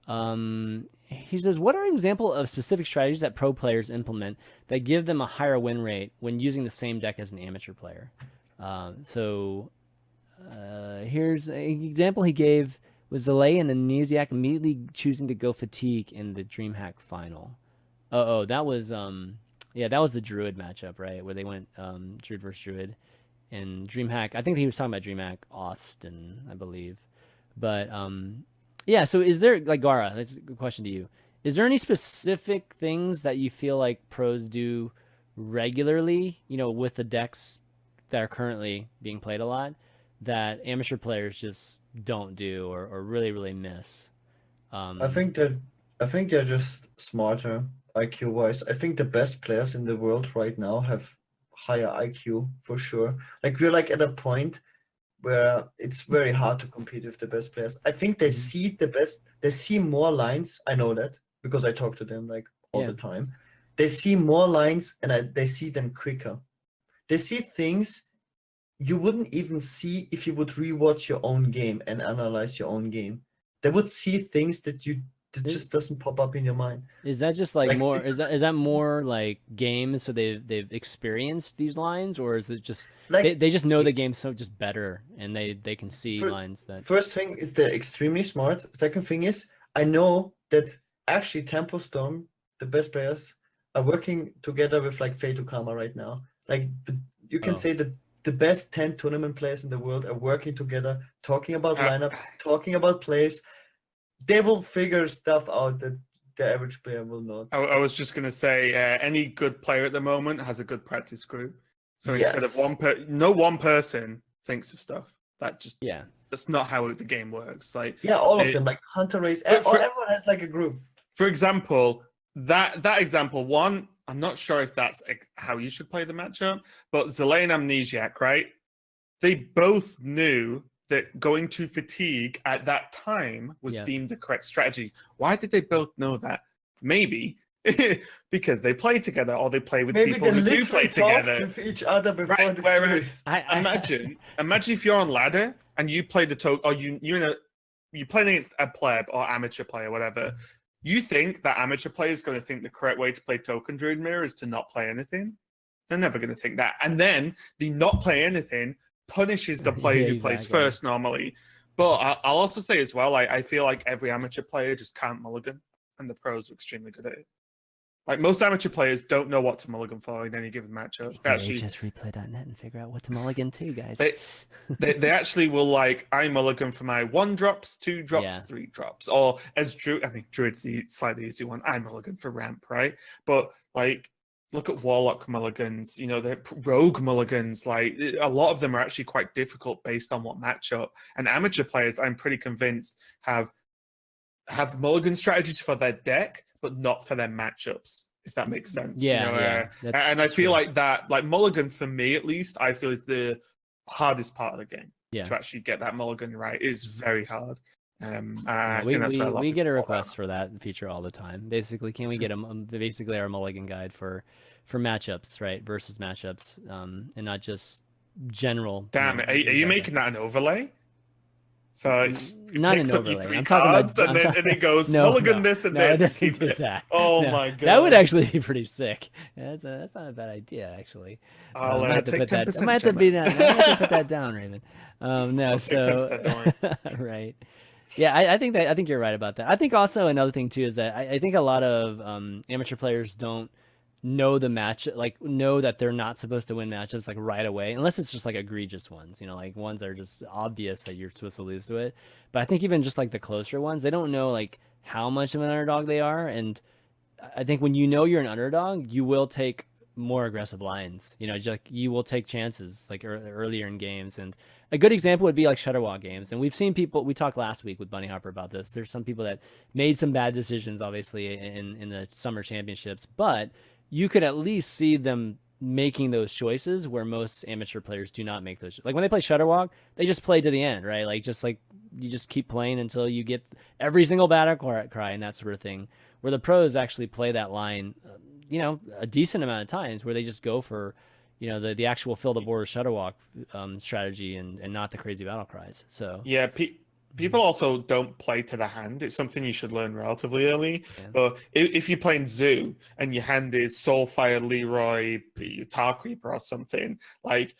M. He says, what are an example of specific strategies that pro players implement that give them a higher win rate when using the same deck as an amateur player? Here's an example he gave was Zelay and Amnesiac immediately choosing to go fatigue in the DreamHack final. That was that was the Druid matchup, right? Where they went Druid versus Druid. And DreamHack, I think he was talking about DreamHack Austin, I believe. But yeah, so is there, like, Gaara, that's a good question to you. Is there any specific things that you feel like pros do regularly, you know, with the decks that are currently being played a lot, that amateur players just don't do or really, really miss? I think they're just smarter IQ wise. I think the best players in the world right now have higher IQ for sure. Like we're like at a point where it's very hard to compete with the best players. I think they see they see more lines. I know that because I talk to them like all Yeah. the time. They see more lines and they see them quicker. They see things you wouldn't even see if you would rewatch your own game and analyze your own game. They would see things that just doesn't pop up in your mind. Is that just like more? Because, Is that more like games? So they've experienced these lines, or is it just like, they just know the game so just better, and they can see fir- lines that. First thing is they're extremely smart. Second thing is I know that actually Tempo Storm, the best players, are working together with like Fate Karma right now. Like you can say that the best 10 tournament players in the world are working together, talking about lineups, talking about plays. They will figure stuff out that the average player will not. I was just going to say, any good player at the moment has a good practice group. So instead of one person thinks of stuff. That's not how the game works. Like all of them, like Hunter Race, everyone has like a group. For example, that example one, I'm not sure if that's how you should play the matchup, but Zelay and Amnesiac, right? They both knew that going to fatigue at that time was deemed the correct strategy. Why did they both know that? Maybe because they play together or they play with people who do play together with each other before right, the whereas series. imagine if you're on ladder and you play the token, or you play against a pleb or amateur player, whatever. You think that amateur player is going to think the correct way to play token druid mirror is to not play anything? They're never going to think that. And then the not play anything punishes the player who plays first normally. But I'll also say as well, I feel like every amateur player just can't mulligan, and the pros are extremely good at it. Like most amateur players don't know what to mulligan for in any given matchup. They actually just replay.net and figure out what to mulligan to, guys. They actually will I mulligan for my 1 drops, 2 drops, 3 drops, or as Druid's the slightly easy one. I mulligan for ramp, right? But like, look at Warlock mulligans. You know, they're rogue mulligans. Like a lot of them are actually quite difficult based on what matchup. And amateur players, I'm pretty convinced, have mulligan strategies for their deck, but not for their matchups, if that makes sense. And I feel like that, like mulligan for me at least, I feel is the hardest part of the game. To actually get that mulligan right is very hard. We get a request for that feature all the time. Basically, can we get basically our mulligan guide for matchups, right? Versus matchups, and not just general. Damn it! Are you making that an overlay? So it's not an overlay. I'm talking about, and it goes mulligan this and this. No, it doesn't do that. Oh my god, that would actually be pretty sick. That's not a bad idea, actually. I'll I might have to put that. I might have to put that down, Raven. No, so right. Yeah, I think you're right about that. I think also another thing too is that I think a lot of amateur players don't know the match, like know that they're not supposed to win matchups like right away, unless it's just like egregious ones, you know, like ones that are just obvious that you're supposed to lose to it. But I think even just like the closer ones, they don't know like how much of an underdog they are. And I think when you know you're an underdog, you will take more aggressive lines. You know, just like you will take chances like earlier in games. And a good example would be like Shutterwalk games. And we've seen people. We talked last week with Bunny Hopper about this. There's some people that made some bad decisions, obviously, in the summer championships, but you could at least see them making those choices where most amateur players do not make those. Like when they play Shutterwalk, they just play to the end, right? Like you just keep playing until you get every single battle cry and that sort of thing. Where the pros actually play that line, you know, a decent amount of times where they just go for, you know, the actual fill the board Shutterwalk strategy and not the crazy battle cries. So yeah, people also don't play to the hand. It's something you should learn relatively early. Yeah. But if you're playing Zoo and your hand is Soulfire, Leroy, Tar Creeper or something, like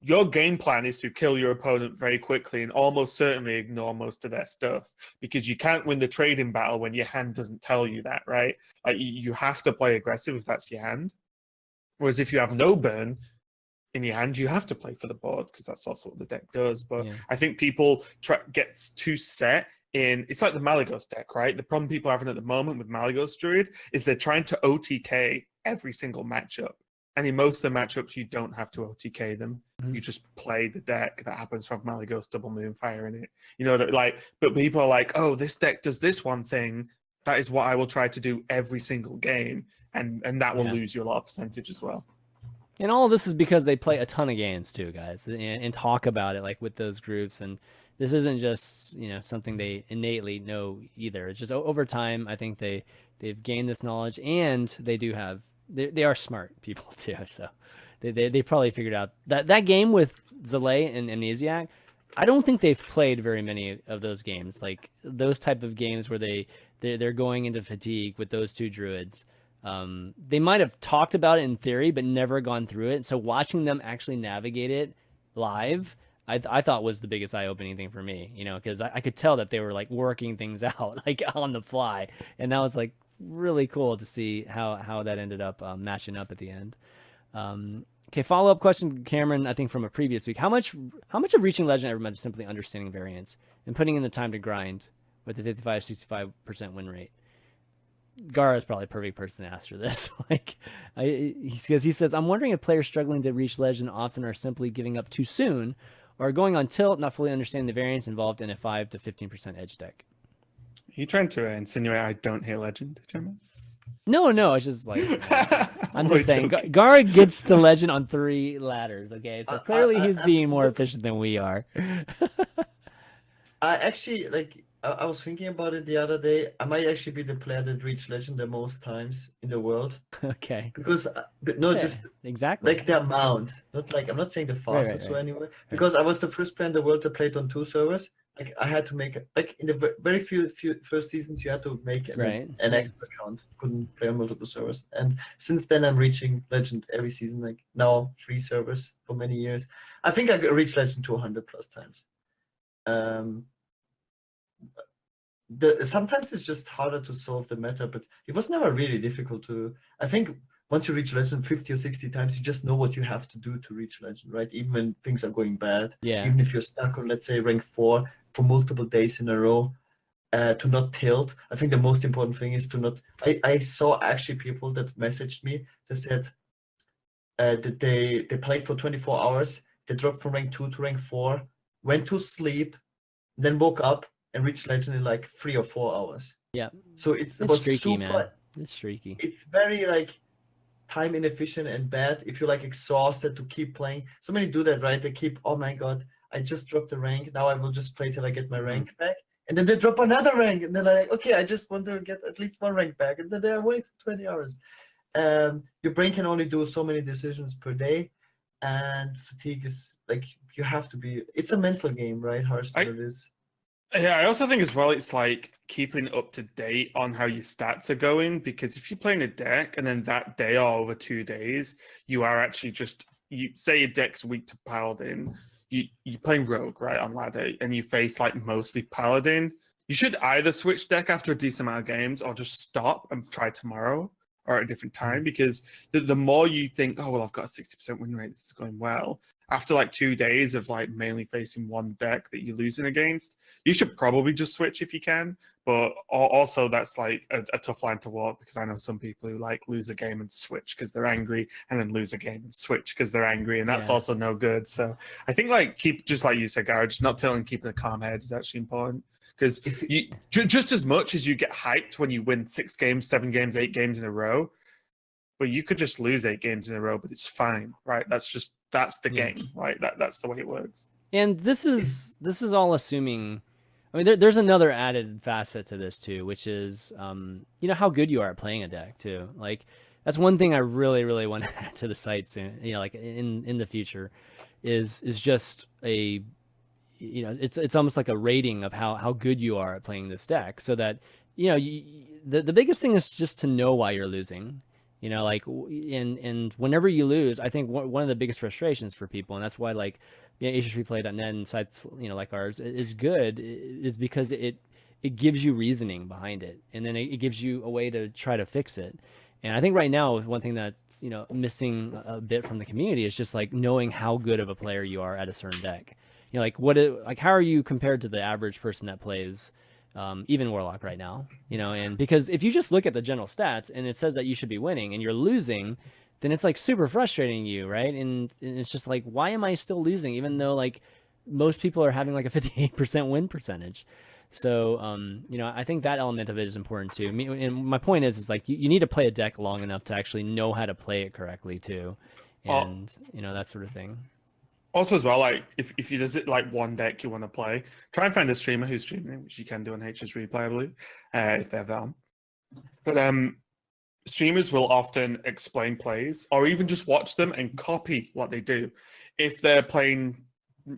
your game plan is to kill your opponent very quickly and almost certainly ignore most of their stuff, because you can't win the trading battle when your hand doesn't tell you that, right? Like you have to play aggressive if that's your hand. Whereas if you have no burn in your hand, you have to play for the board because that's also what the deck does. But Yeah. I think people gets too set in. It's like the Malygos deck, right? The problem people are having at the moment with Malygos Druid is they're trying to OTK every single matchup. And in most of the matchups, you don't have to OTK them. Mhm. You just play the deck that happens from Malygos Double Moonfire in it. You know, that like, but people are like, oh, this deck does this one thing. That is what I will try to do every single game. And that will lose you a lot of percentage as well. And all of this is because they play a ton of games too, guys, and talk about it like with those groups. And this isn't just, you know, something they innately know either. It's just over time, I think they've gained this knowledge, and they are smart people too. So they probably figured out that game with Zalay and Amnesiac. I don't think they've played very many of those games, like those type of games where they're going into fatigue with those two druids. They might have talked about it in theory, but never gone through it. So watching them actually navigate it live, I thought was the biggest eye-opening thing for me, you know, because I could tell that they were like working things out like on the fly. And that was like really cool to see how that ended up matching up at the end. Okay, follow-up question, Cameron, I think from a previous week. How much of reaching legend ever meant is simply understanding variance and putting in the time to grind with the 55-65% win rate? Gaara is probably a perfect person to ask for this. He says, I'm wondering if players struggling to reach legend often are simply giving up too soon or going on tilt, not fully understanding the variance involved in a 5 to 15% edge deck. Are you trying to insinuate I don't hear legend, Chairman? No, it's just like, I'm just saying, joking. Gaara gets to legend on 3 ladders, okay? So clearly he's being more efficient than we are. I actually, I was thinking about it the other day. I might actually be the player that reached legend the most times in the world. Okay. Because, just exactly like the amount. Not like, I'm not saying the fastest way anyway. Right. Because I was the first player in the world that played on 2 servers. Like I had to make like in the very few first seasons you had to make an extra account. Couldn't play on multiple servers. And since then I'm reaching legend every season. Like now 3 servers for many years. I think I reached legend 200 plus times. Sometimes it's just harder to solve the meta, but it was never really difficult to. I think once you reach legend 50 or 60 times, you just know what you have to do to reach legend, right? Even when things are going bad. Yeah. Even if you're stuck on, let's say, rank 4 for multiple days in a row, to not tilt. I think the most important thing is to not. I saw actually people that messaged me that said that they played for 24 hours, they dropped from rank 2 to rank 4, went to sleep, then woke up and reached legend in like 3 or 4 hours. Yeah. So it's was streaky, super, man. It's streaky. It's very like time inefficient and bad if you're like exhausted to keep playing. So many do that, right? They keep, oh my god, I just dropped a rank. Now I will just play till I get my rank back. And then they drop another rank. And then they're like, okay, I just want to get at least 1 rank back. And then they're awake for 20 hours. Your brain can only do so many decisions per day. And fatigue is like, you have to be, it's a mental game, right? Hearthstone is. Yeah, I also think as well, it's like keeping up to date on how your stats are going, because if you're playing a deck and then that day or over 2 days, you are actually you say your deck's weak to Paladin, you're playing Rogue, right, on ladder, and you face like mostly Paladin, you should either switch deck after a decent amount of games or just stop and try tomorrow, or at a different time, because the more you think, oh well, I've got a 60% win rate, this is going well, after like 2 days of like mainly facing one deck that you're losing against, you should probably just switch if you can. But also that's like a tough line to walk, because I know some people who like lose a game and switch because they're angry, and then lose a game and switch because they're angry, and that's also no good. So I think like just like you said, Gaara, just not telling, keeping a calm head is actually important, because you just as much as you get hyped when you win 6 games, 7 games, 8 games in a row, but you could just lose 8 games in a row, but it's fine, right? That's the game, right? That's the way it works. And this is all assuming. I mean, there's another added facet to this too, which is, you know, how good you are at playing a deck too. Like, that's one thing I really, really want to add to the site soon. You know, like in the future, is just a, you know, it's almost like a rating of how good you are at playing this deck, so that, you know, the biggest thing is just to know why you're losing. You know, like, and whenever you lose, I think one of the biggest frustrations for people, and that's why, like, you know, HSReplay.net and sites, you know, like ours is good, is because it gives you reasoning behind it, and then it gives you a way to try to fix it. And I think right now, one thing that's, you know, missing a bit from the community is just like knowing how good of a player you are at a certain deck. You know, like how are you compared to the average person that plays even Warlock right now? You know, and because if you just look at the general stats and it says that you should be winning and you're losing, then it's like super frustrating you, right? And it's just like, why am I still losing, even though like most people are having like a 58% win percentage? So, you know, I think that element of it is important too. And my point is like you need to play a deck long enough to actually know how to play it correctly too, and you know, that sort of thing. Also, as well, like if you visit like one deck you want to play, try and find a streamer who's streaming, which you can do on HS Replay, I believe, if they have that on. But streamers will often explain plays, or even just watch them and copy what they do. If they're playing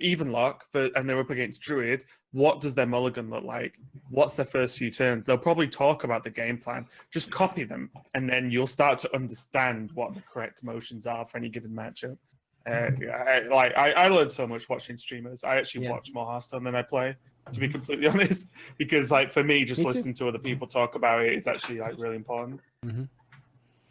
even lock and they're up against Druid, what does their mulligan look like? What's their first few turns? They'll probably talk about the game plan. Just copy them, and then you'll start to understand what the correct motions are for any given matchup. I learned so much watching streamers. I actually watch more Hearthstone than I play, to be completely honest, because like for me, just listening to other people talk about it is actually like really important.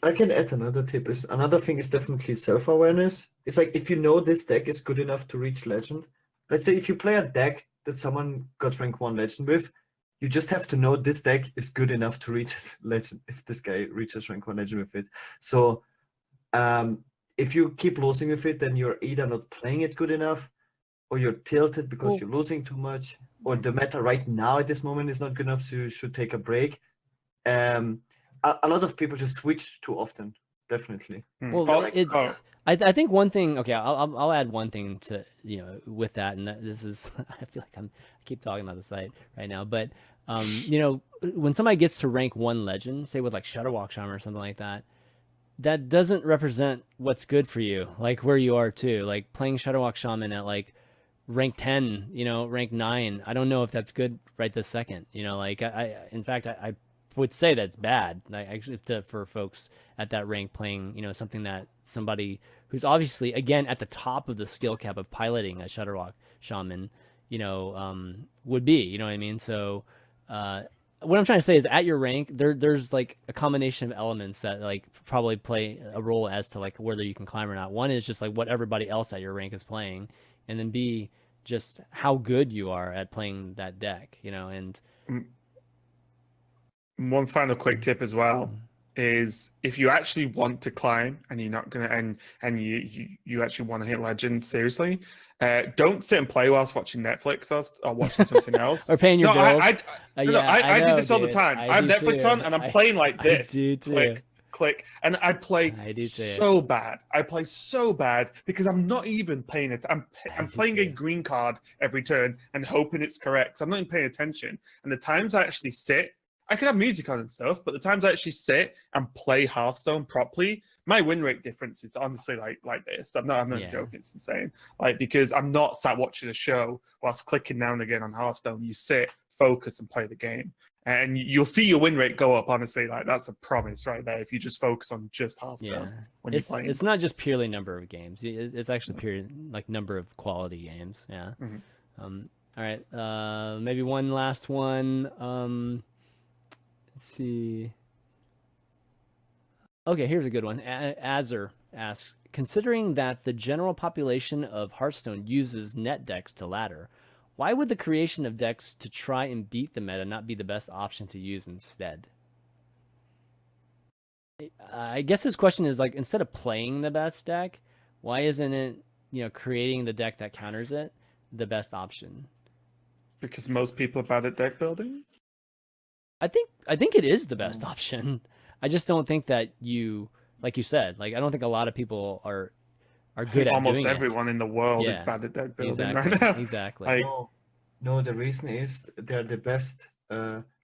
I can add another tip. Another thing is definitely self-awareness. It's like, if you know this deck is good enough to reach Legend, let's say if you play a deck that someone got rank 1 Legend with, you just have to know this deck is good enough to reach Legend if this guy reaches rank 1 Legend with it. So if you keep losing with it, then you're either not playing it good enough, or you're tilted because you're losing too much, or the meta right now at this moment is not good enough, so you should take a break. A lot of people just switch too often, definitely. Well, I think one thing. Okay, I'll add one thing to, you know, with that, and this is I feel like I keep talking about the site right now, but you know, when somebody gets to rank 1 Legend, say with like Shutterwalk Shaman or something like that, that doesn't represent what's good for you, like where you are too. Like playing Shutterwalk Shaman at like rank 10, you know, rank 9, I don't know if that's good right this second. You know, like in fact, I would say that's bad. Like, actually, for folks at that rank playing, you know, something that somebody who's obviously, again, at the top of the skill cap of piloting a Shutterwalk Shaman, you know, would be, you know what I mean? So, what I'm trying to say is, at your rank, there's like a combination of elements that like probably play a role as to like whether you can climb or not. One is just like what everybody else at your rank is playing, and then B, just how good you are at playing that deck, you know. And one final quick tip as well is, if you actually want to climb and you're not gonna and you actually want to hit Legend seriously, don't sit and play whilst watching Netflix or watching something else, or paying your bills. I do this all the time. I have Netflix on and I'm playing like this. Click, and I play so bad. I play so bad because I'm not even paying it. I'm playing a green card every turn and hoping it's correct. So I'm not even paying attention. And the times I actually sit, I could have music on and stuff, but the times I actually sit and play Hearthstone properly, my win rate difference is honestly like this. I'm not joking. It's insane. Like, because I'm not sat watching a show whilst clicking now and again on Hearthstone. You sit, focus, and play the game, and you'll see your win rate go up. Honestly, like, that's a promise right there. If you just focus on just Hearthstone when you're playing, it's not just purely number of games. It's actually purely like number of quality games. Yeah. All right. Maybe one last one. Let's see. Okay, here's a good one. Azur asks, considering that the general population of Hearthstone uses net decks to ladder, why would the creation of decks to try and beat the meta not be the best option to use instead? I guess his question is like, instead of playing the best deck, why isn't it, creating the deck that counters it the best option? Because most people are bad at deck building. I think it is the best option. I just don't think that like you said, like I don't think a lot of people are good at Almost doing everyone in the world is Yeah, bad at deck building exactly, right now. exactly. Like, No, the reason is they're the best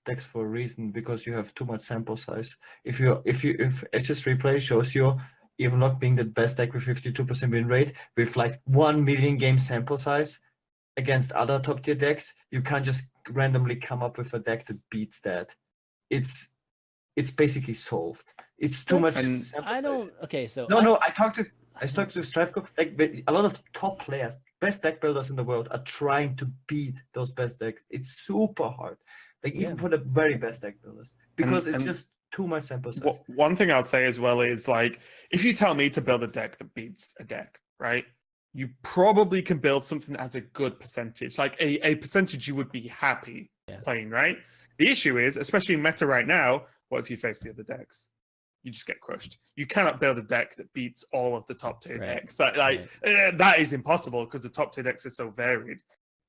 decks for a reason, because you have too much sample size. If HS Replay shows you even not being the best deck with 52% win rate with like 1 million game sample size against other top tier decks, you can't just randomly come up with a deck that beats that. It's basically solved. It's too much sample I size. don't. Okay, so No. I talked to Strifco. Like a lot of top players, best deck builders in the world, are trying to beat those best decks. It's super hard. Like even for the very best deck builders, because it's just too much sample size. One thing I'll say as well is, like, if you tell me to build a deck that beats a deck, right? You probably can build something that has a good percentage, like a percentage you would be happy playing, right? The issue is, especially in meta right now, what if you face the other decks? You just get crushed. You cannot build a deck that beats all of the top tier decks. That is impossible because the top tier decks are so varied.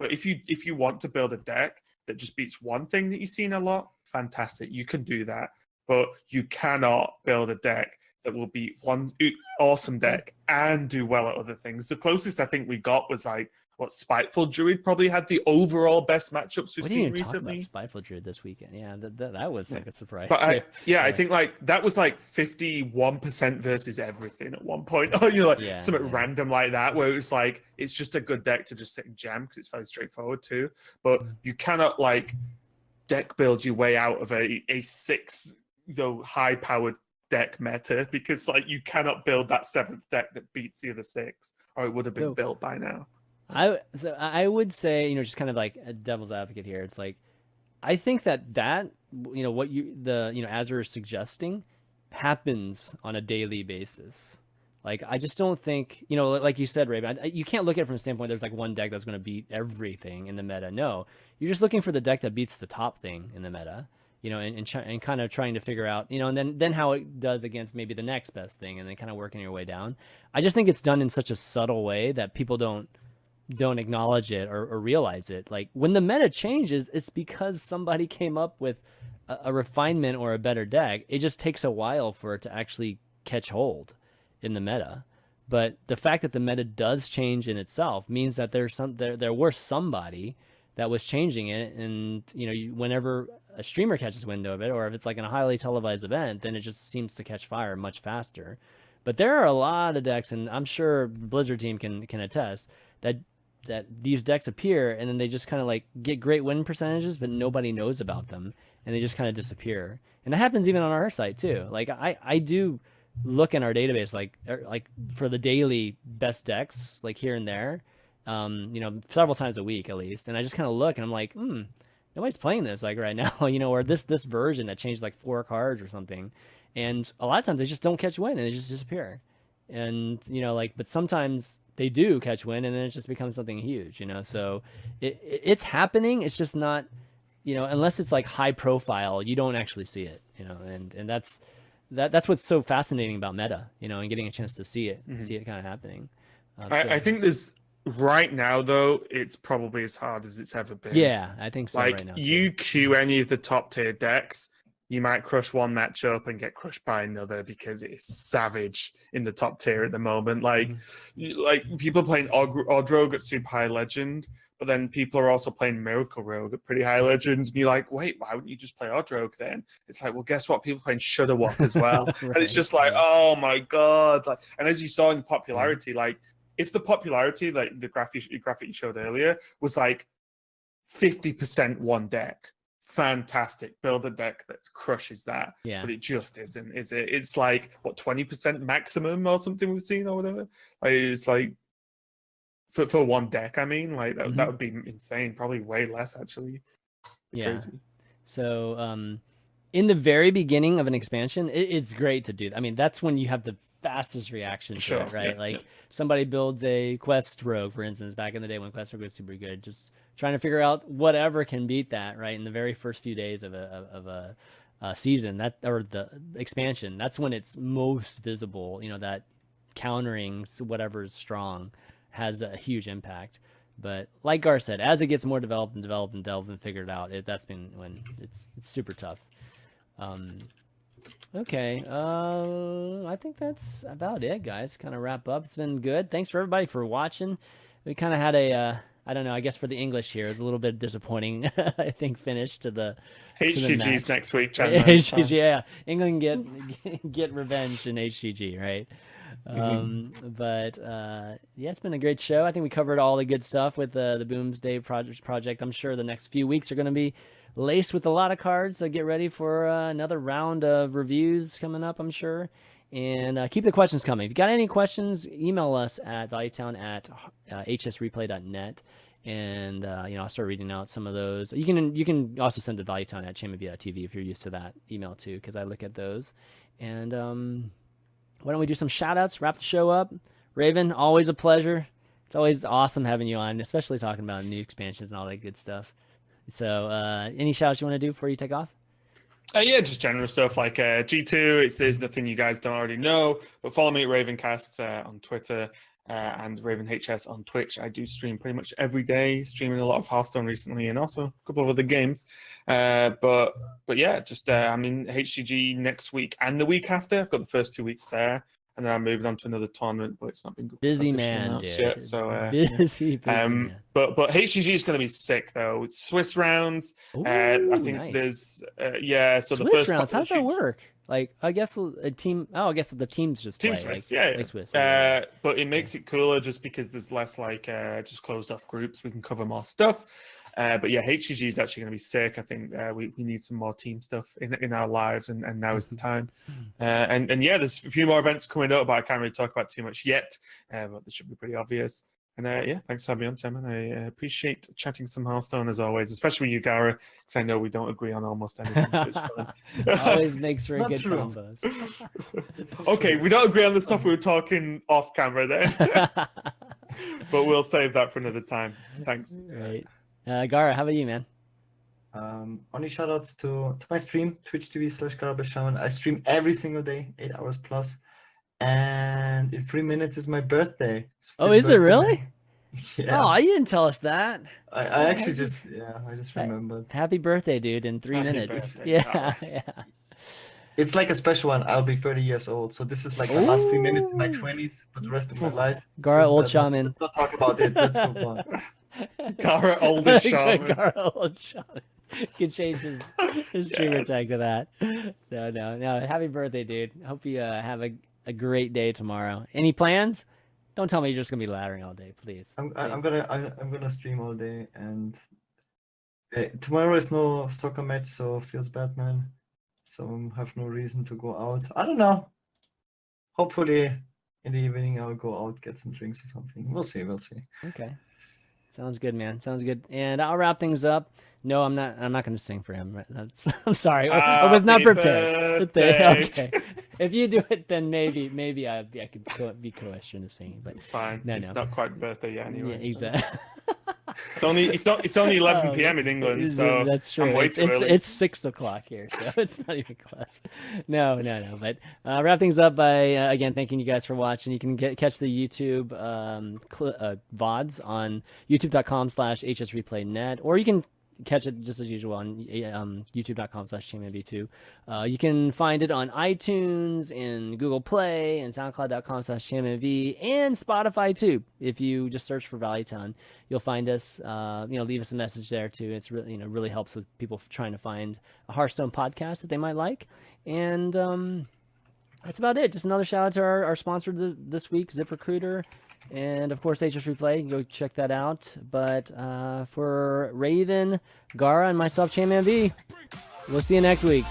But if you want to build a deck that just beats one thing that you've seen a lot, fantastic. You can do that. But you cannot build a deck that will beat one awesome deck and do well at other things. The closest I think we got was like Spiteful Druid probably had the overall best matchups we've seen recently. Talk about Spiteful Druid this weekend? Yeah, that was like a surprise. But too. I think like that was like 51% versus everything at one point. Or something random like that, where it was like it's just a good deck to just sit and jam because it's very straightforward too. But you cannot like deck build your way out of a 6 high powered deck meta, because like you cannot build that 7th deck that beats the other 6, or it would have been built by now. I would say, just kind of like a devil's advocate here. It's like, I think that what Azur is suggesting happens on a daily basis. Like, I just don't think, like you said, Raven, you can't look at it from a standpoint there's like one deck that's going to beat everything in the meta. No, you're just looking for the deck that beats the top thing in the meta, and kind of trying to figure out, and then how it does against maybe the next best thing, and then kind of working your way down. I just think it's done in such a subtle way that people don't acknowledge it or realize it. Like when the meta changes, it's because somebody came up with a refinement or a better deck. It just takes a while for it to actually catch hold in the meta. But the fact that the meta does change in itself means that there was somebody that was changing it, and whenever a streamer catches wind of it, or if it's like in a highly televised event, then it just seems to catch fire much faster. But there are a lot of decks, and I'm sure Blizzard team can attest that these decks appear and then they just kind of like get great win percentages, but nobody knows about them, and they just kind of disappear. And that happens even on our site too. Like I do look in our database like for the daily best decks, like here and there, several times a week at least, and I just kind of look and I'm like, nobody's playing this like right now, or this version that changed like 4 cards or something, and a lot of times they just don't catch win and they just disappear. And but sometimes they do catch win, and then it just becomes something huge, so it's happening. It's just not, unless it's like high profile, you don't actually see it, and that's what's so fascinating about meta, and getting a chance to see it kind of happening. I think there's right now though, it's probably as hard as it's ever been. Yeah, I think so. Like right now, you queue any of the top tier decks, you might crush one matchup and get crushed by another because it's savage in the top tier at the moment. Like, like people playing Odrogue at super high legend, but then people are also playing Miracle Rogue at pretty high legend. And you're like, wait, why wouldn't you just play Odrogue then? It's like, well, guess what? People playing Shudderwock as well. Right. And it's just like, oh my God. Like, and as you saw in popularity, like if the popularity, like the graphic you showed earlier, was like 50% one deck, fantastic, build a deck that crushes that. But it just isn't, is it? It's like what, 20% maximum or something we've seen or whatever. Like, it's like for one deck, I mean, like that would be insane. Probably way less actually. Crazy. So in the very beginning of an expansion, it's great to do. I mean, that's when you have the fastest reaction to it, right? Yeah, like somebody builds a Quest Rogue, for instance, back in the day when Quest Rogue was super good, just trying to figure out whatever can beat that, right? In the very first few days of a season, that or the expansion, that's when it's most visible. That countering whatever is strong has a huge impact. But like Gar said, as it gets more developed and figured out, that's been when it's super tough. Okay, I think that's about it, guys. Kind of wrap up. It's been good. Thanks for everybody for watching. We kind of had a, I don't know, I guess for the English here, it's a little bit disappointing, I think, finich to the HCG's next week, Chanman. HCG, yeah. England get revenge in HCG, right? But yeah, it's been a great show. I think we covered all the good stuff with the Boomsday Project. I'm sure the next few weeks are going to be laced with a lot of cards, so get ready for another round of reviews coming up, I'm sure. And keep the questions coming. If you got any questions, email us at valuetown@hsreplay.net. And I'll start reading out some of those. You can also send to valuetown@ChanmanV.tv if you're used to that email too, because I look at those. And why don't we do some shout outs, wrap the show up? Raven, always a pleasure. It's always awesome having you on, especially talking about new expansions and all that good stuff. So any shout outs you want to do before you take off? Yeah, just general stuff like G2. It's the thing you guys don't already know, but follow me at Ravencast on Twitter and RavenHS on Twitch. I do stream pretty much every day, streaming a lot of Hearthstone recently and also a couple of other games. But yeah, just I'm in HCG next week and the week after. I've got the first 2 weeks there. And then I'm moving on to another tournament, but it's not been busy man, dude. Yet, so busy man. But HCG is going to be sick though. It's Swiss rounds. Ooh, I think nice. There's So Swiss the first rounds. How does that work? Like, I guess a team. Oh, I guess the teams just play. Swiss, like, yeah. Swiss. But it makes it cooler just because there's less just closed off groups. We can cover more stuff. But yeah, HCG is actually going to be sick. I think we need some more team stuff in our lives, and now is the time. And yeah, there's a few more events coming up, but I can't really talk about too much yet. But they should be pretty obvious. And yeah, thanks for having me on, Chanman. I appreciate chatting some Hearthstone as always, especially with you, Gaara, because I know we don't agree on almost anything, so it's fun. Always makes for good combos. Okay, we don't agree on the stuff we were talking off camera then. But we'll save that for another time. Thanks. Right. Gaara, how about you, man? Only shout out to my stream, twitch.tv/GaaraByShaman. I stream every single day, 8 hours plus. And in 3 minutes is my birthday. Oh, is it really? Yeah. Oh, you didn't tell us that. I actually just remembered. Happy birthday, dude, in 3 minutes. Birthday, Yeah. It's like a special one. I'll be 30 years old. So this is like the last 3 minutes in my 20s for the rest of my life. Gaara, old shaman. Let's not talk about it. Let's move on. Gaara, older shaman. Gaara, old shaman. Can change his streamer tag to that. No. Happy birthday, dude. Hope you have a great day tomorrow. Any plans? Don't tell me you're just gonna be laddering all day, please. I'm gonna stream all day, and tomorrow is no soccer match, so feels bad, man. So I have no reason to go out. I don't know. Hopefully, in the evening I'll go out, get some drinks or something. We'll see. Okay. Sounds good, man. Sounds good. And I'll wrap things up. No, I'm not going to sing for him. I'm sorry. I was not prepared. Okay. If you do it, then maybe I could be coerced into singing. But it's fine. No, it's not quite birthday yet anyway. Yeah, exactly. It's only 11 p.m. in England, so that's true. I'm way too early. It's 6 o'clock here, so it's not even close. No. But wrap things up by again thanking you guys for watching. You can catch the YouTube VODs on youtube.com/hsreplaynet, or you can catch it just as usual on youtube.com/ChanmanV2. You can find it on iTunes and Google Play and SoundCloud.com/ChanmanV and Spotify too. If you just search for Valuetown, you'll find us. Leave us a message there too. It's really really helps with people trying to find a Hearthstone podcast that they might like. And that's about it. Just another shout out to our sponsor this week, ZipRecruiter. And of course, HS Replay. You can go check that out. But for Raven, Gaara, and myself, ChanmanV, we'll see you next week.